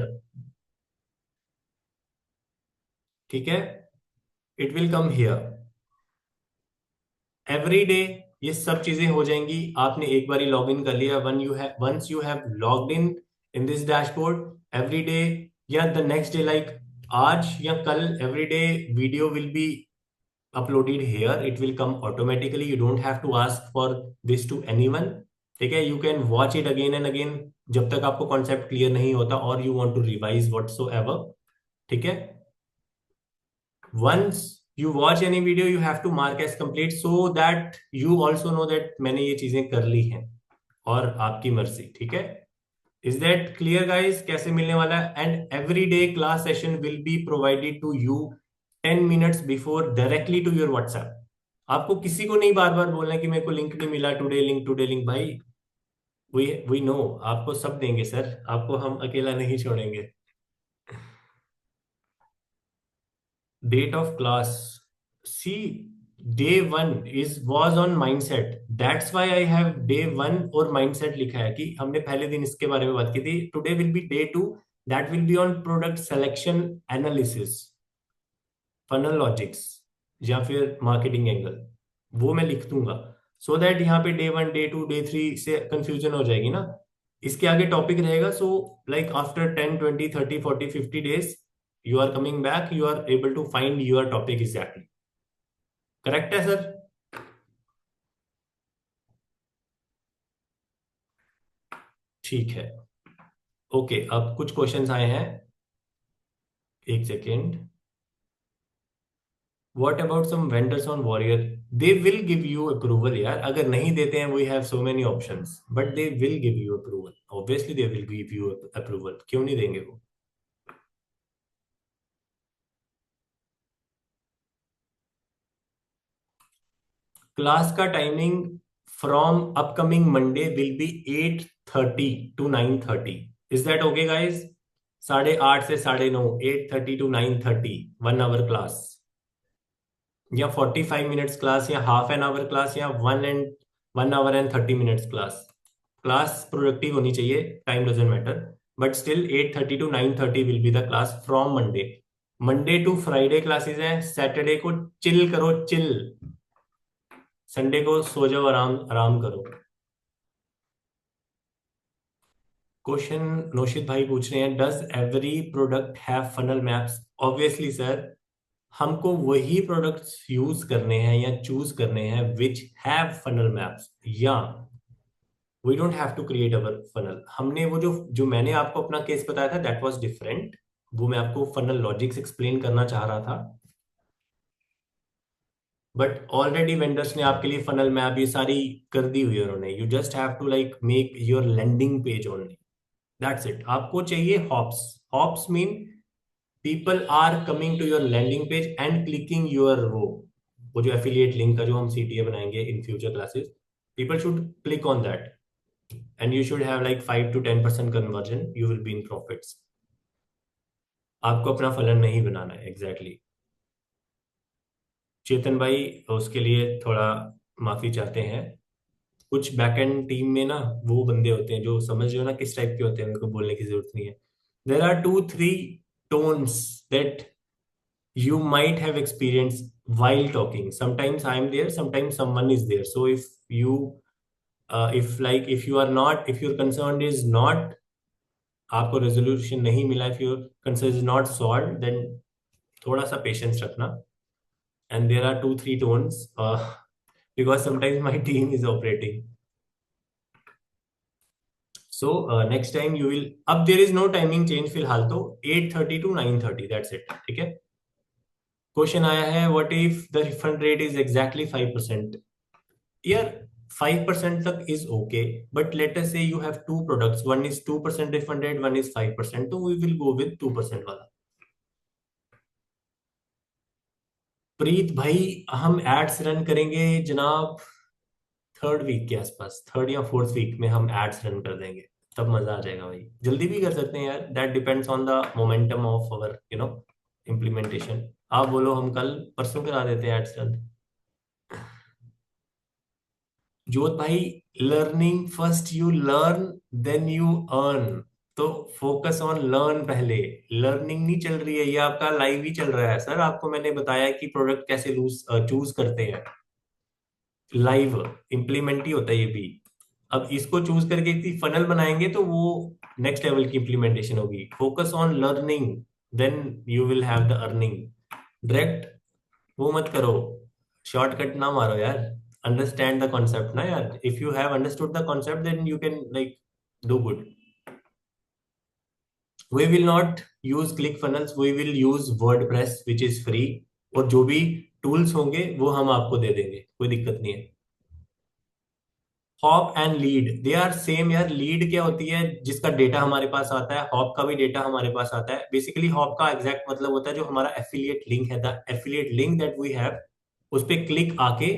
ठीक है, it will come here every day. ये सब चीजें हो जाएंगी, आपने एक बार लॉग इन कर लिया, once you have logged in this dashboard, every day या द नेक्स्ट डे, लाइक आज या कल, every day video will be uploaded here, it will come automatically, you don't have to ask for this to anyone, ठीक है। You can watch it again and again जब तक आपको concept clear नहीं होता, और you want to revise whatsoever, ठीक है। once you watch any video, you have to mark as complete, so that you also know that मैंने ये चीजें कर ली हैं, और आपकी मर्जी, ठीक है। इज दैट क्लियर गाइस, कैसे मिलने वाला है? And every day class session will be provided to you 10 minutes before, directly to your WhatsApp. आपको किसी को नहीं बार बार बोलना है कि मेरे को लिंक नहीं मिला, टुडे लिंक भाई, वी नो, आपको सब देंगे सर, आपको हम अकेला नहीं छोड़ेंगे। Date of class. See, day 1 was on mindset. That's why I have day 1 और mindset लिखा है, कि हमने पहले दिन इसके बारे में बात की थी। Today will be day 2, that will be on product selection analysis, funnel logics, या फिर marketing angle, वो मैं लिख दूंगा, so that यहाँ पे day 1, day 2, day 3 से confusion हो जाएगी ना। इसके आगे टॉपिक रहेगा, so like after 10, 20, 30, 40, 50 days you are coming back, you are able to find your topic exactly, correct है सर? ठीक है, ओके। अब कुछ क्वेश्चंस आए हैं, एक second. What about some vendors on warrior? They will give you approval यार, अगर नहीं देते हैं, we have so many options, but they will give you approval, obviously they will give you approval, क्यों नहीं देंगे वो? क्लास का timing from upcoming Monday will be 8:30 to 9:30। Is that okay guys? 8:30 से 9:30, 8:30 to 9:30, 1 hour क्लास, या 45 minutes class, या half an hour class, या 1 hour and 30 minutes class. Class productive होनी चाहिए, time doesn't matter, but still 8:30 to 9:30 will be the class from Monday. Monday to Friday classes हैं, Saturday को chill करो, chill, Sunday को सो जाओ, आराम आराम करो। क्वेश्चन नौशिद भाई पूछ रहे हैं, does every product have funnel maps? Obviously sir, हमको वही प्रोडक्ट्स यूज करने हैं या चूज करने हैं विच हैव फनल मैप्स, या we don't have to create our funnel. हमने वो जो जो मैंने आपको अपना केस बताया था, दैट वाज डिफरेंट, वो मैं आपको फनल लॉजिक्स एक्सप्लेन करना चाह रहा था, बट ऑलरेडी वेंडर्स ने आपके लिए फनल मैप ये सारी कर दी हुई है उन्होंने। You just have to like make your landing page only, that's it. आपको चाहिए hops. Hops mean people are coming to your landing page and clicking your वो जो एफिलिएट लिंक का जो हम सीटीए बनाएंगे in future classes, people should click on that and you should have like 5 to 10% conversion, you will be in profits। आपको अपना फलन नहीं बनाना है, एग्जैक्टली exactly। चेतन भाई, उसके लिए थोड़ा माफी चाहते हैं। कुछ बैकएंड टीम में ना वो बंदे होते हैं जो समझ रहे हो ना किस टाइप के होते हैं, उनको बोलने की जरूरत नहीं है। There are 2-3 tones that you might have experienced while talking, sometimes I am there, sometimes someone is there, so if you if you are not, if your concern is not, आपको रेजोल्यूशन नहीं मिला, if your concern is not solve, then थोड़ा सा patience रखना। And there are 2-3 tones, because sometimes my team is operating. So next time you will, अब there is no timing change फिलहाल, तो 8:30 to 9:30, that's it, ठीक है। Question आया है, what if the refund rate is exactly 5%। यार 5% तक is okay, but let us say you have two products, one is 2% refunded, one is 5%, तो we will go with 2% वाला। प्रीत भाई, हम एड्स रन करेंगे जनाब थर्ड वीक के आसपास, थर्ड या फोर्थ वीक में हम एड्स रन कर देंगे, तब मजा आ जाएगा भाई। जल्दी भी कर सकते हैं यार, that depends on the momentum of our implementation. आप बोलो, हम कल परसों करा देते हैं एड्स रन। जोत भाई, learning first, you learn then you earn, तो फोकस ऑन लर्न पहले। लर्निंग नहीं चल रही है, ये आपका लाइव ही चल रहा है सर। आपको मैंने बताया कि प्रोडक्ट कैसे चूज करते हैं, लाइव इम्प्लीमेंट ही होता है ये भी। अब इसको चूज करके इतनी फनल बनाएंगे तो वो नेक्स्ट लेवल की इम्प्लीमेंटेशन होगी। Focus on learning, then you will have the earning. Direct वो मत करो, शॉर्टकट ना मारो यार, अंडरस्टैंड द कॉन्सेप्ट ना यार। If you have understood the concept then you can like do good. We will not use click funnels, we will use WordPress which is free, और जो भी टूल्स होंगे वो हम आपको दे देंगे, कोई दिक्कत नहीं है। Hop and lead they are same यार। लीड क्या होती है, जिसका डेटा हमारे पास आता है, हॉप का भी डेटा हमारे पास आता है। बेसिकली हॉप का एग्जैक्ट मतलब होता है जो हमारा एफिलिएट लिंक है, the affiliate link that we have, उस पे क्लिक आके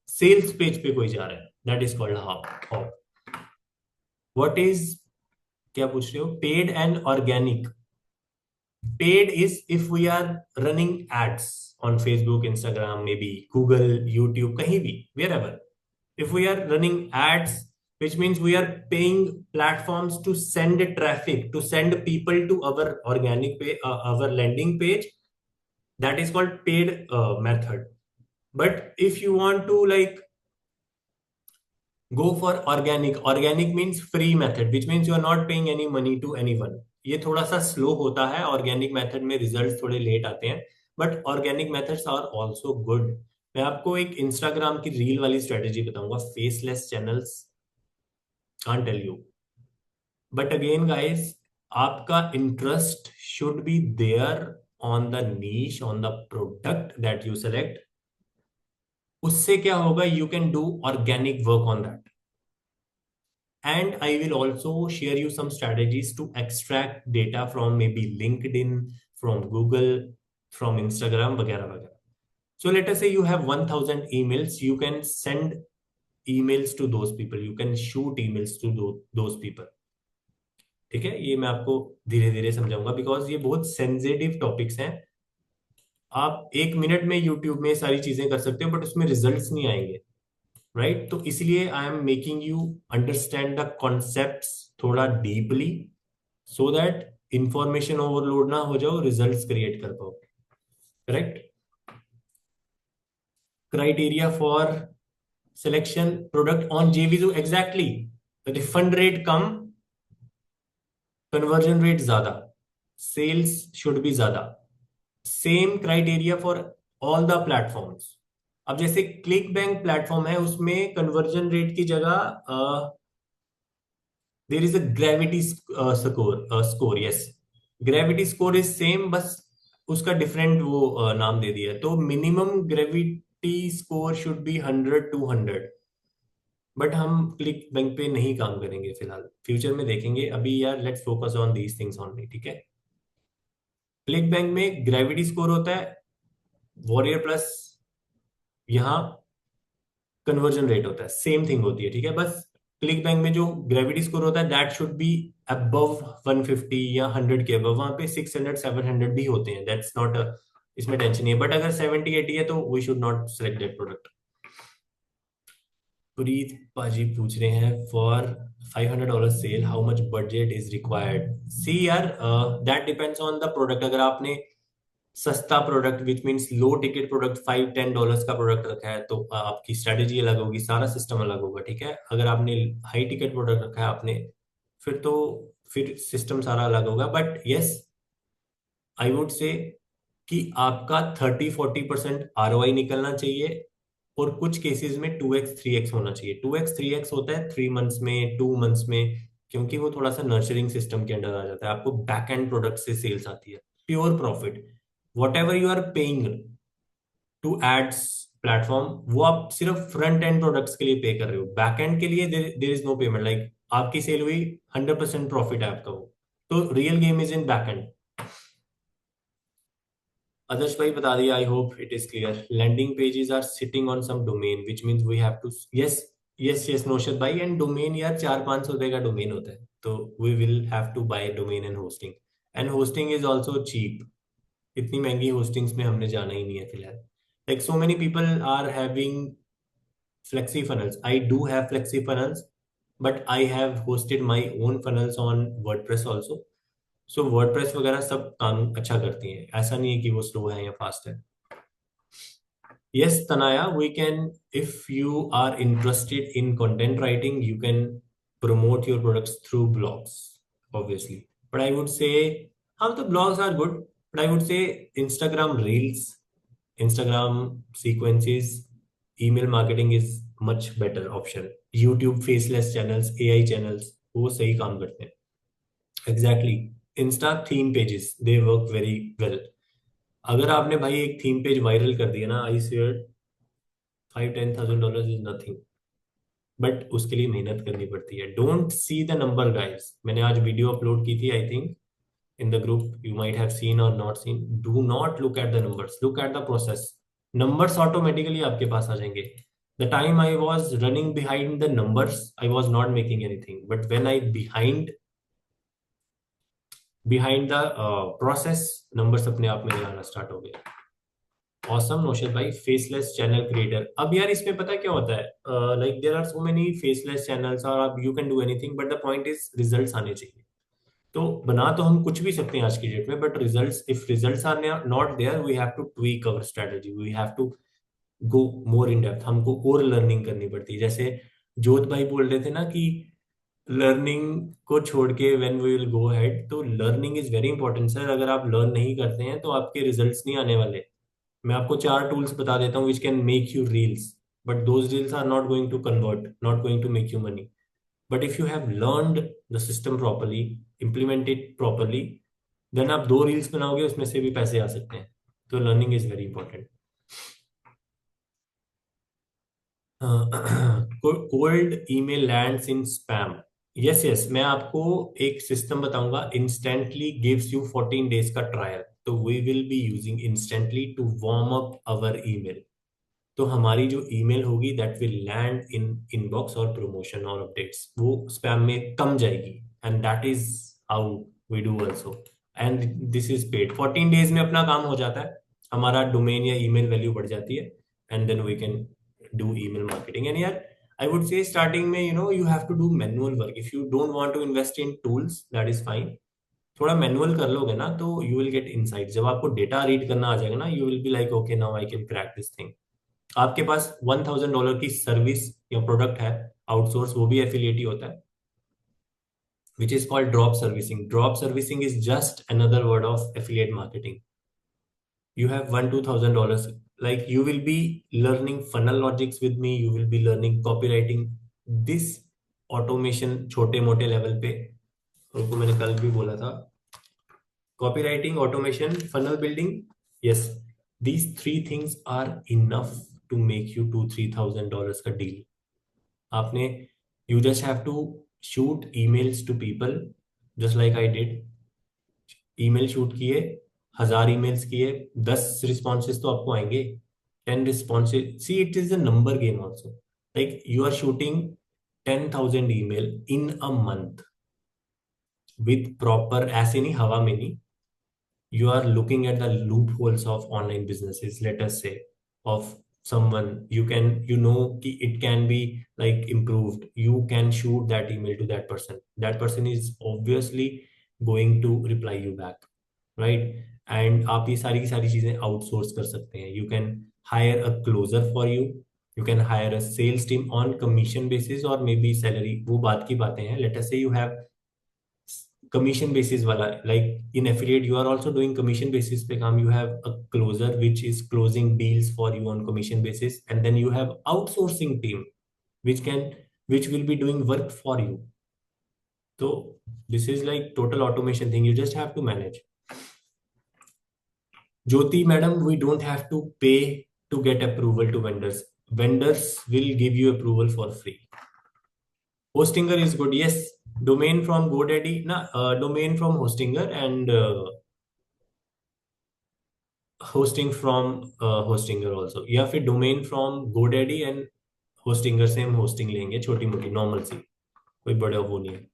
सेल्स पेज पे कोई जा रहा है, that is called hop. Hop what is, क्या पूछ रहे हो, paid and organic. Paid is if we are running ads on Facebook, Instagram, maybe Google, YouTube, kahin bhi, wherever. If we are running ads, which means we are paying platforms to send traffic, to send people to our organic page, our landing page, that is called paid method. But if you want to like go for organic means free method, which means you are not paying any money to anyone. ये थोड़ा सा slow होता है, organic method में results थोड़े late आते हैं, but organic methods are also good. मैं आपको एक इंस्टाग्राम की रील वाली स्ट्रेटेजी बताऊंगा, faceless channels, can't tell you, but again guys, आपका interest should be there on the niche, on the product that you select. उससे क्या होगा, you can do organic work on that, and I will also share you some strategies to extract data from maybe LinkedIn, from Google, from Instagram, वगैरह वगैरह। So let us say you have 1000 emails, you can send emails to those people, you can shoot emails to those people। ठीक है, ये मैं आपको धीरे धीरे समझाऊंगा, बिकॉज ये बहुत सेंसिटिव टॉपिक्स हैं। आप एक मिनट में यूट्यूब में सारी चीजें कर सकते हो, बट उसमें रिजल्ट्स नहीं आएंगे, राइट। तो इसलिए I am making you understand the concepts थोड़ा deeply, so that information overload ना हो जाओ, रिजल्ट्स क्रिएट कर पाओ, correct. Criteria for selection product on JVZoo, exactly, refund rate कम, कन्वर्जन रेट ज्यादा, सेल्स शुड बी ज्यादा। Same criteria for all the platforms. अब जैसे क्लिक बैंक प्लेटफॉर्म है, उसमें कन्वर्जन रेट की जगह there is a gravity score, yes, gravity score is same, बस उसका डिफरेंट वो नाम दे दिया है। तो minimum gravity score should be 100-200, but हम क्लिक बैंक पे नहीं काम करेंगे फिलहाल, फ्यूचर में देखेंगे। अभी यार let's focus on these things only, ठीक है। क्लिक बैंक में ग्रेविटी स्कोर होता है, वॉरियर प्लस यहाँ कन्वर्जन रेट होता है, सेम थिंग होती है, ठीक है। बस क्लिक बैंक में जो ग्रेविटी स्कोर होता है दैट शुड बी अबव 150 या 100 के अबव, वहां पे 600-700 भी होते हैं, दैट्स नॉट, इसमें टेंशन नहीं है। बट अगर 70-80 है तो we should not select that product. Preet paaji पूछ रहे हैं, for $500 sale how much budget is required. See यार, that depends on the product. अगर आपने सस्ता product which means low ticket product, $5-10 का प्रोडक्ट रखा है, तो आपकी स्ट्रेटेजी अलग होगी, सारा सिस्टम अलग होगा, ठीक है। अगर आपने हाई टिकट प्रोडक्ट रखा है आपने, फिर तो फिर सिस्टम सारा अलग होगा। बट यस, आई वुड से कि आपका 30-40% ROI निकलना चाहिए, और कुछ केसेस में 2x 3x होना चाहिए। 2x 3x होता है 3 मंथ्स में, 2 मंथ्स में, क्योंकि वो थोड़ा सा नर्चरिंग सिस्टम के अंडर आ जाता है, आपको बैक एंड प्रोडक्ट से सेल्स आती है, pure profit. Whatever you are paying to ads platform, वो आप सिर्फ फ्रंट एंड प्रोडक्ट्स के लिए पे कर रहे हो, बैक एंड के लिए there is no payment. Like आपकी सेल हुई, 100% प्रॉफिट है आपका वो। तो real game is in back end. Aadarsh भाई बता दिया, I hope it is clear. Landing pages are sitting on some domain which means we have to, yes yes yes Naushad भाई, एंड डोमेन यार 400-500 रुपए का डोमेन होता है, तो we will have to buy domain and hosting is also cheap. इतनी महंगी hostings में हमने जाना ही नहीं है फिलहाल। Like so many people are having flexi funnels. I do have flexi funnels, but I have hosted my own funnels on WordPress also. So WordPress वगैरह सब काम अच्छा करती हैं, ऐसा नहीं है कि वो स्लो है या फास्ट है। Yes, Tanaya, we can, if you are interested in content writing, you can promote your products through blogs, obviously. But I would say, how the blogs are good, but I would say Instagram Reels, Instagram sequences, email marketing is much better option. YouTube faceless channels, AI channels, वो सही काम करते हैं। Exactly. Insta theme pages, they work very well. अगर आपने भाई एक theme page viral कर दिया ना, I swear $5-10,000 is nothing, but उसके लिए मेहनत करनी पड़ती है। Don't see the number guys. मैंने आज वीडियो अपलोड की थी, I think in the group, you might have seen और not seen. Do not look at the numbers, look at the process. Numbers automatically आपके पास आ जाएंगे। The time I was running behind the numbers, I was not making anything, but when I behind the process, numbers अपने आप में आना start हो गए। ऑसम नौशद भाई, फेसलेस चैनल क्रिएटर। अब यार इसमें पता क्या होता है, like there are so many faceless channels और आप you can do anything, but the point is results आने चाहिए। तो बना तो हम कुछ भी सकते हैं आज की डेट में, but results, if results are not there, we have to tweak our strategy, we have to go more in depth. हमको और लर्निंग करनी पड़ती है। जैसे जोत भाई बोल रहे थे ना कि लर्निंग को छोड़ के when we will go head, तो learning is very important sir. अगर आप लर्न नहीं करते हैं तो आपके रिजल्ट्स नहीं आने वाले। मैं आपको 4 टूल्स बता देता हूँ which can make you reels, but those reels are not going to convert, not going to make you money. But if you have learned the system properly, implement it properly, then आप 2 reels बनाओगे, उसमें से भी पैसे आ सकते हैं। तो learning is very important. Cold email lands in spam. Yes yes, मैं आपको एक सिस्टम बताऊंगा, इंस्टेंटली गिव्स यू 14 डेज का ट्रायल। तो we will be using instantly to warm up our email. तो हमारी जो ईमेल होगी that will land in inbox और प्रमोशन और अपडेट्स, वो स्पैम में कम जाएगी, and that is how we do also. And this is paid. 14 days में अपना काम हो जाता है, हमारा डोमेन या ईमेल वैल्यू बढ़ जाती है, and then we can do email marketing. And यार आई वुड से स्टार्टिंग में you have to do manual work. If you don't want to invest in tools, that is fine. थोड़ा manual कर लोगे ना तो यू विल गेट इनसाइट। जब आपको data read करना आ जाएगा ना, you will be like okay now I can crack this thing. आपके पास $1,000 की सर्विस या प्रोडक्ट है आउटसोर्स, वो भी एफिलिएट ही होता है, which is called drop servicing. Drop servicing is just another word of affiliate marketing. You have $1,000-2,000, like you will be learning funnel logics with me, you will be learning copywriting, this automation छोटे मोटे level पे। उनको मैंने कल भी बोला था, copywriting, automation, funnel building, yes, these 3 things are enough to make you $2,000-3,000 का डील। आपने, you just have to shoot emails to people just like I did। Email shoot किए, 1,000 ईमेल्स किए, 10 रिस्पॉन्सेज तो आपको आएंगे। 10 responses, see it is a number game also. Like you are shooting 10,000 email in a month with proper, ऐसे नहीं हवा में नहीं, you are looking at the loopholes of online businesses, let us say, of someone you can, ki it can be like improved, you can shoot that email to that person, that person is obviously going to reply you back, right? And आप ये सारी की सारी चीजें outsource कर सकते हैं। You can hire a closer for you, you can hire a sales team on commission basis or maybe salary, वो बात की बातें हैं। Let us say you have commission basis वाला, like in affiliate you are also doing commission basis पे काम। You have a closer which is closing deals for you on commission basis, and then you have outsourcing team which can, which will be doing work for you. तो this is like total automation thing, you just have to manage. Jyoti madam, we don't have to pay to get approval to vendors. Vendors will give you approval for free. Hostinger is good, yes. Domain from GoDaddy, na, domain from Hostinger, and hosting from Hostinger also, या फिर domain from GoDaddy and Hostinger से हम hosting लेंगे, छोटी मोटी normal सी, कोई बड़ा वो नहीं है.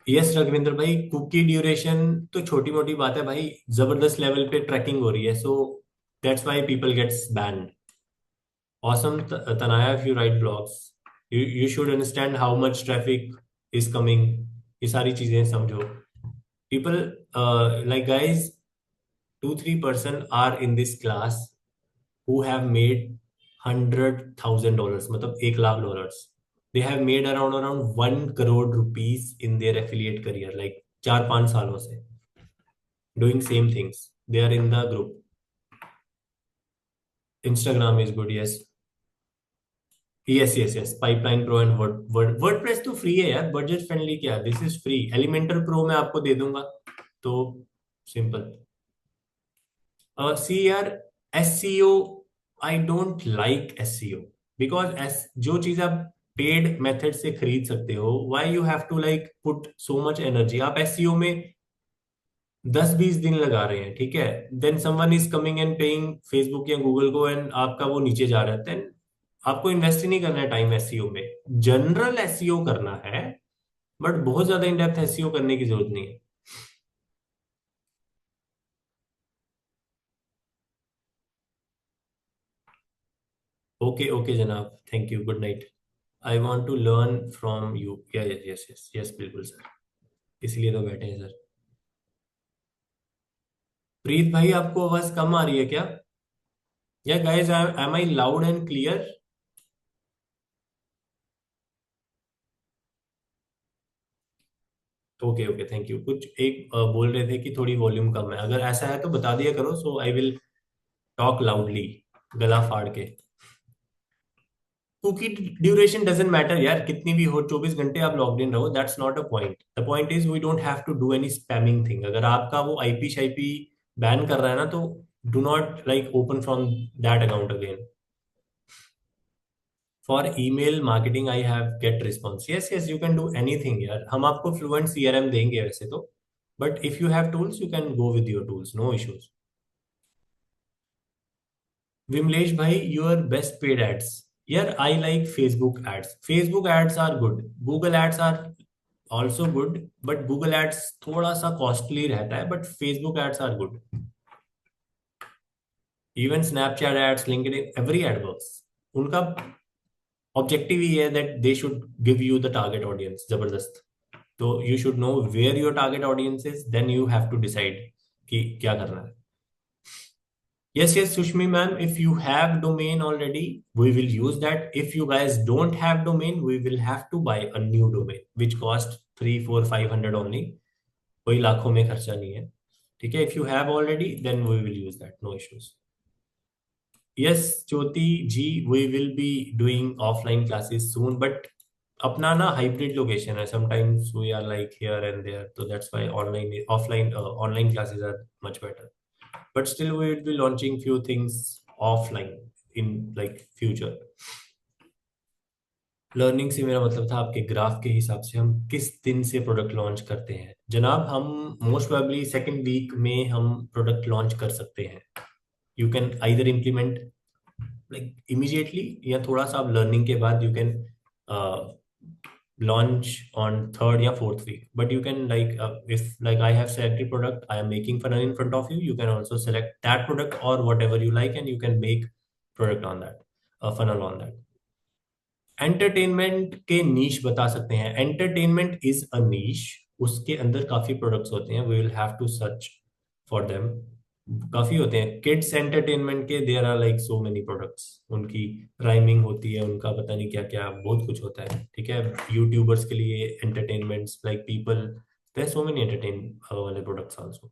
यस रघविंद्र भाई, कुकी ड्यूरेशन तो छोटी मोटी बात है भाई, जबरदस्त लेवल पे ट्रैकिंग हो रही है, so that's why people gets banned. Awesome, Tanaya, if you write blogs, you should understand how much traffic is coming. ये सारी चीजें समझो. People, like guys, 2-3% are in this class who have made $100,000, मतलब $1 lakh. They have made around 1 crore rupees in their affiliate career, like 4-5 सालों से doing same things. They are in the group. Instagram is good, yes. Yes pipeline pro and WordPress तो free है यार, budget friendly क्या, this is free. Elementor pro मैं आपको दे दूंगा, तो सिंपल. सी यार, SEO, I don't like SEO, because as जो चीज आप पेड मेथड से खरीद सकते हो, why you have to like put so much energy. आप एससीओ में 10-20 दिन लगा रहे हैं, ठीक है, then someone is coming and paying Facebook या गूगल को, एंड आपका वो नीचे जा रहा है, देन आपको इन्वेस्ट ही नहीं करना है टाइम एसईओ में. जनरल एसईओ करना है, बट बहुत ज्यादा इन डेप्थ एसईओ करने की जरूरत नहीं है. ओके ओके जनाब, thank you, good night. I want to learn from you. Yes yes yes yes, बिल्कुल सर, इसलिए तो बैठे हैं सर. प्रीत भाई, आपको आवाज कम आ रही है क्या? या guys, am I loud and clear? Okay okay, thank you. कुछ एक बोल रहे थे कि थोड़ी वॉल्यूम कम है, अगर ऐसा है तो बता दिया करो, सो आई विल टॉक लाउडली, गला फाड़ के. कुकी ड्यूरेशन डजंट मैटर यार, कितनी भी हो, 24 घंटे आप लॉग्ड इन रहो, that's not a point. The point is we don't have to do any spamming thing. अगर आपका वो आईपी शाईपी बैन कर रहा है ना, तो do not like open from that account again. For email marketing I have get response. Yes yes, you can do anything यार, हम आपको फ्लुएंट सीआरएम देंगे वैसे तो, but if you have tools you can go with your tools, no issues. Vimlesh भाई, your best paid ads. यार I like Facebook ads. Facebook ads are good, Google ads are also good, but Google ads थोड़ा सा costly रहता है, but Facebook ads are good. Even Snapchat ads, LinkedIn, every ad works. उनका objective ही है that they should give you the target audience जबरदस्त. तो you should know where your target audience is, then you have to decide कि क्या करना है. Yes, yes, Sushmi ma'am, if you have domain already, we will use that. If you guys don't have domain, we will have to buy a new domain, which cost 3, 4, 500 only. कोई लाखों में खर्चा नहीं है, ठीक है. If you have already, then we will use that, no issues. Yes, Jyoti ji, we will be doing offline classes soon, but अपना ना hybrid location है. Sometimes we are like here and there, so that's why online classes are much better. But still we will be launching few things offline in like future. Learning से मेरा मतलब था आपके graph के हिसाब से हम किस दिन से प्रोडक्ट लॉन्च करते हैं. जनाब, हम मोस्ट प्रोबेबली सेकेंड वीक में हम प्रोडक्ट लॉन्च कर सकते हैं. You can either implement like immediately, या थोड़ा सा आप लर्निंग के बाद you can launch on third or fourth week. But you can like if like I have selected product, I am making funnel in front of you, you can also select that product or whatever you like, and you can make product on that, a funnel on that. Entertainment के नीश बता सकते हैं. Entertainment is a नीश, उसके अंदर काफी products होते हैं, we will have to search for them. काफी होते हैं. किड्स एंटरटेनमेंट के there are like so many products, उनकी राइमिंग होती है, उनका पता नहीं क्या क्या बहुत कुछ होता है, ठीक है. यूट्यूबर्स के लिए entertainments like people, there so many entertain वाले products also.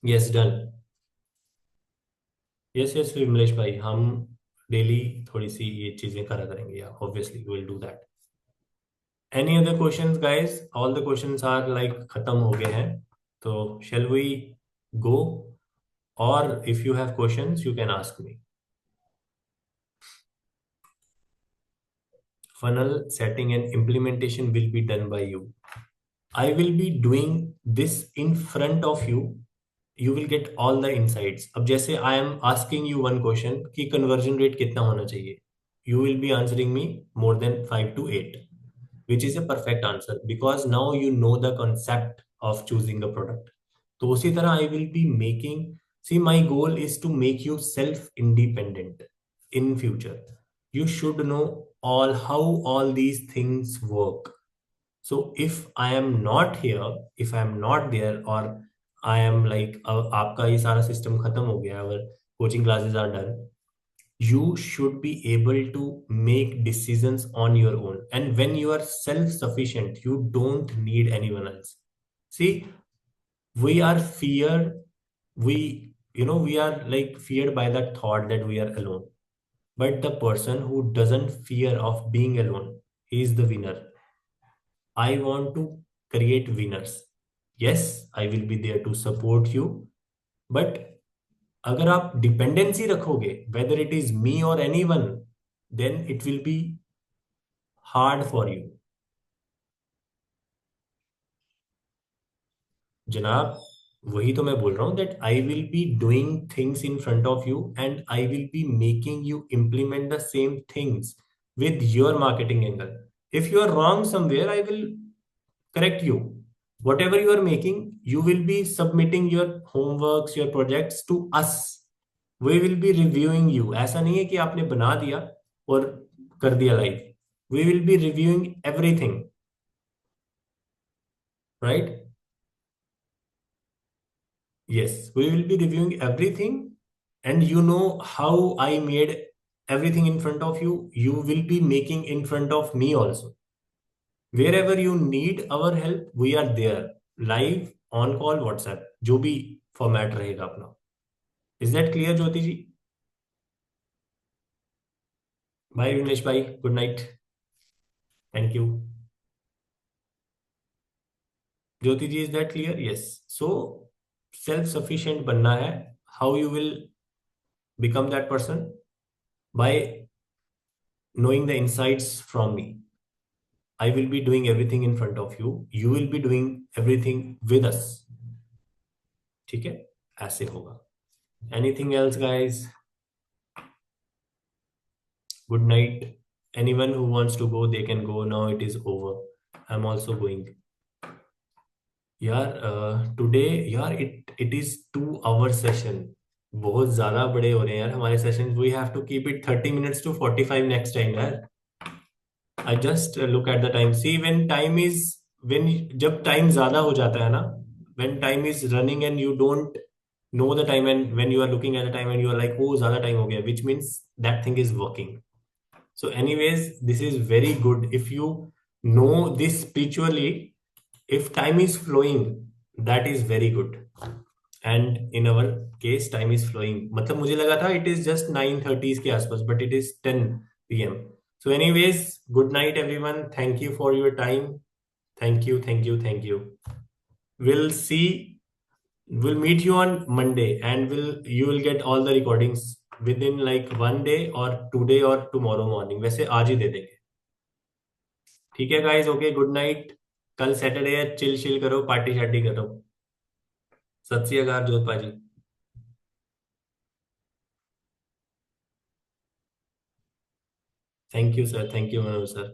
Yes done. Yes yes Vimlesh भाई, हम डेली थोड़ी सी ये चीजें करा करेंगे, obviously we will do that. Any other questions, guys? All the questions are like खत्म हो गए हैं. So shall we go? Or if you have questions, you can ask me. Funnel setting and implementation will be done by you. I will be doing this in front of you. You will get all the insights. अब जैसे I am asking you one question कि conversion rate कितना होना चाहिए, you will be answering me more than 5 to 8, which is a perfect answer because now you know the concept of choosing a product. तो उसी तरह I will be making, see, my goal is to make you self independent in future. You should know all how all these things work. So if I am not here, if I am not there, or I am like आपका ये सारा system खत्म हो गया, our coaching classes are done, you should be able to make decisions on your own. And when you are self sufficient, you don't need anyone else. See, we are feared, we, we are like feared by the thought that we are alone, but the person who doesn't fear of being alone, he is the winner. I want to create winners. Yes, I will be there to support you, but अगर आप dependency रखोगे, whether it is me or anyone, then it will be hard for you. जनाब, वही तो मैं बोल रहा हूँ that I will be doing things in front of you and I will be making you implement the same things with your marketing angle. If you are wrong somewhere, I will correct you. Whatever you are making, you will be submitting your homeworks, your projects to us. We will be reviewing you. ऐसा नहीं है कि आपने बना दिया और कर दिया live. We will be reviewing everything, right? Yes, we will be reviewing everything, and you know how I made everything in front of you. You will be making in front of me also. Wherever you need our help, we are there. Live, on call, WhatsApp, जो भी format रहेगा अपना. Is that clear, Jyoti ji? Bye, Vinesh bhai. Good night. Thank you. Jyoti ji, is that clear? Yes. So, self-sufficient बनना है. How you will become that person? By knowing the insights from me. I will be doing everything in front of you. You will be doing everything with us. ठीक है? ऐसे होगा. Anything else, guys? Good night. Anyone who wants to go, they can go. Now it is over. I'm also going. यार today यार it is 2 hour session. बहुत ज्यादा बड़े हो रहे हैं यार हमारे session. We have to keep it 30 minutes to 45 next time यार. I just look at the time. See when time is, when, जब टाइम ज्यादा हो जाता है ना, when time is running and you don't know the time, and when you are looking at the time and you are like, oh, zyada time ho gaya, which means that thing is working. So anyways, this is very good if you know this spiritually. If time is flowing, that is very good. And in our case, time is flowing. मतलब मुझे लगा था it is just 9:30 के आसपास, but it is 10 p.m. So anyways, good night everyone. Thank you for your time. Thank you, thank you, thank you. We'll see. We'll meet you on Monday, and you will get all the recordings within like 1 day or today or tomorrow morning. वैसे आज ही दे देंगे. ठीक है guys. Okay, good night. कल Saturday है, chill chill करो, party शार्टी करो. Sat Shri Akal Jot paaji. Thank you sir. Thank you Manoj sir.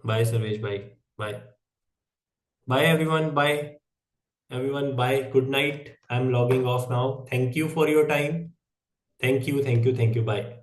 Bye Sarvesh भाई. Bye. Bye everyone. Bye everyone. Bye. Good night. I'm logging off now. Thank you for your time. Thank you. Thank you. Thank you. Bye.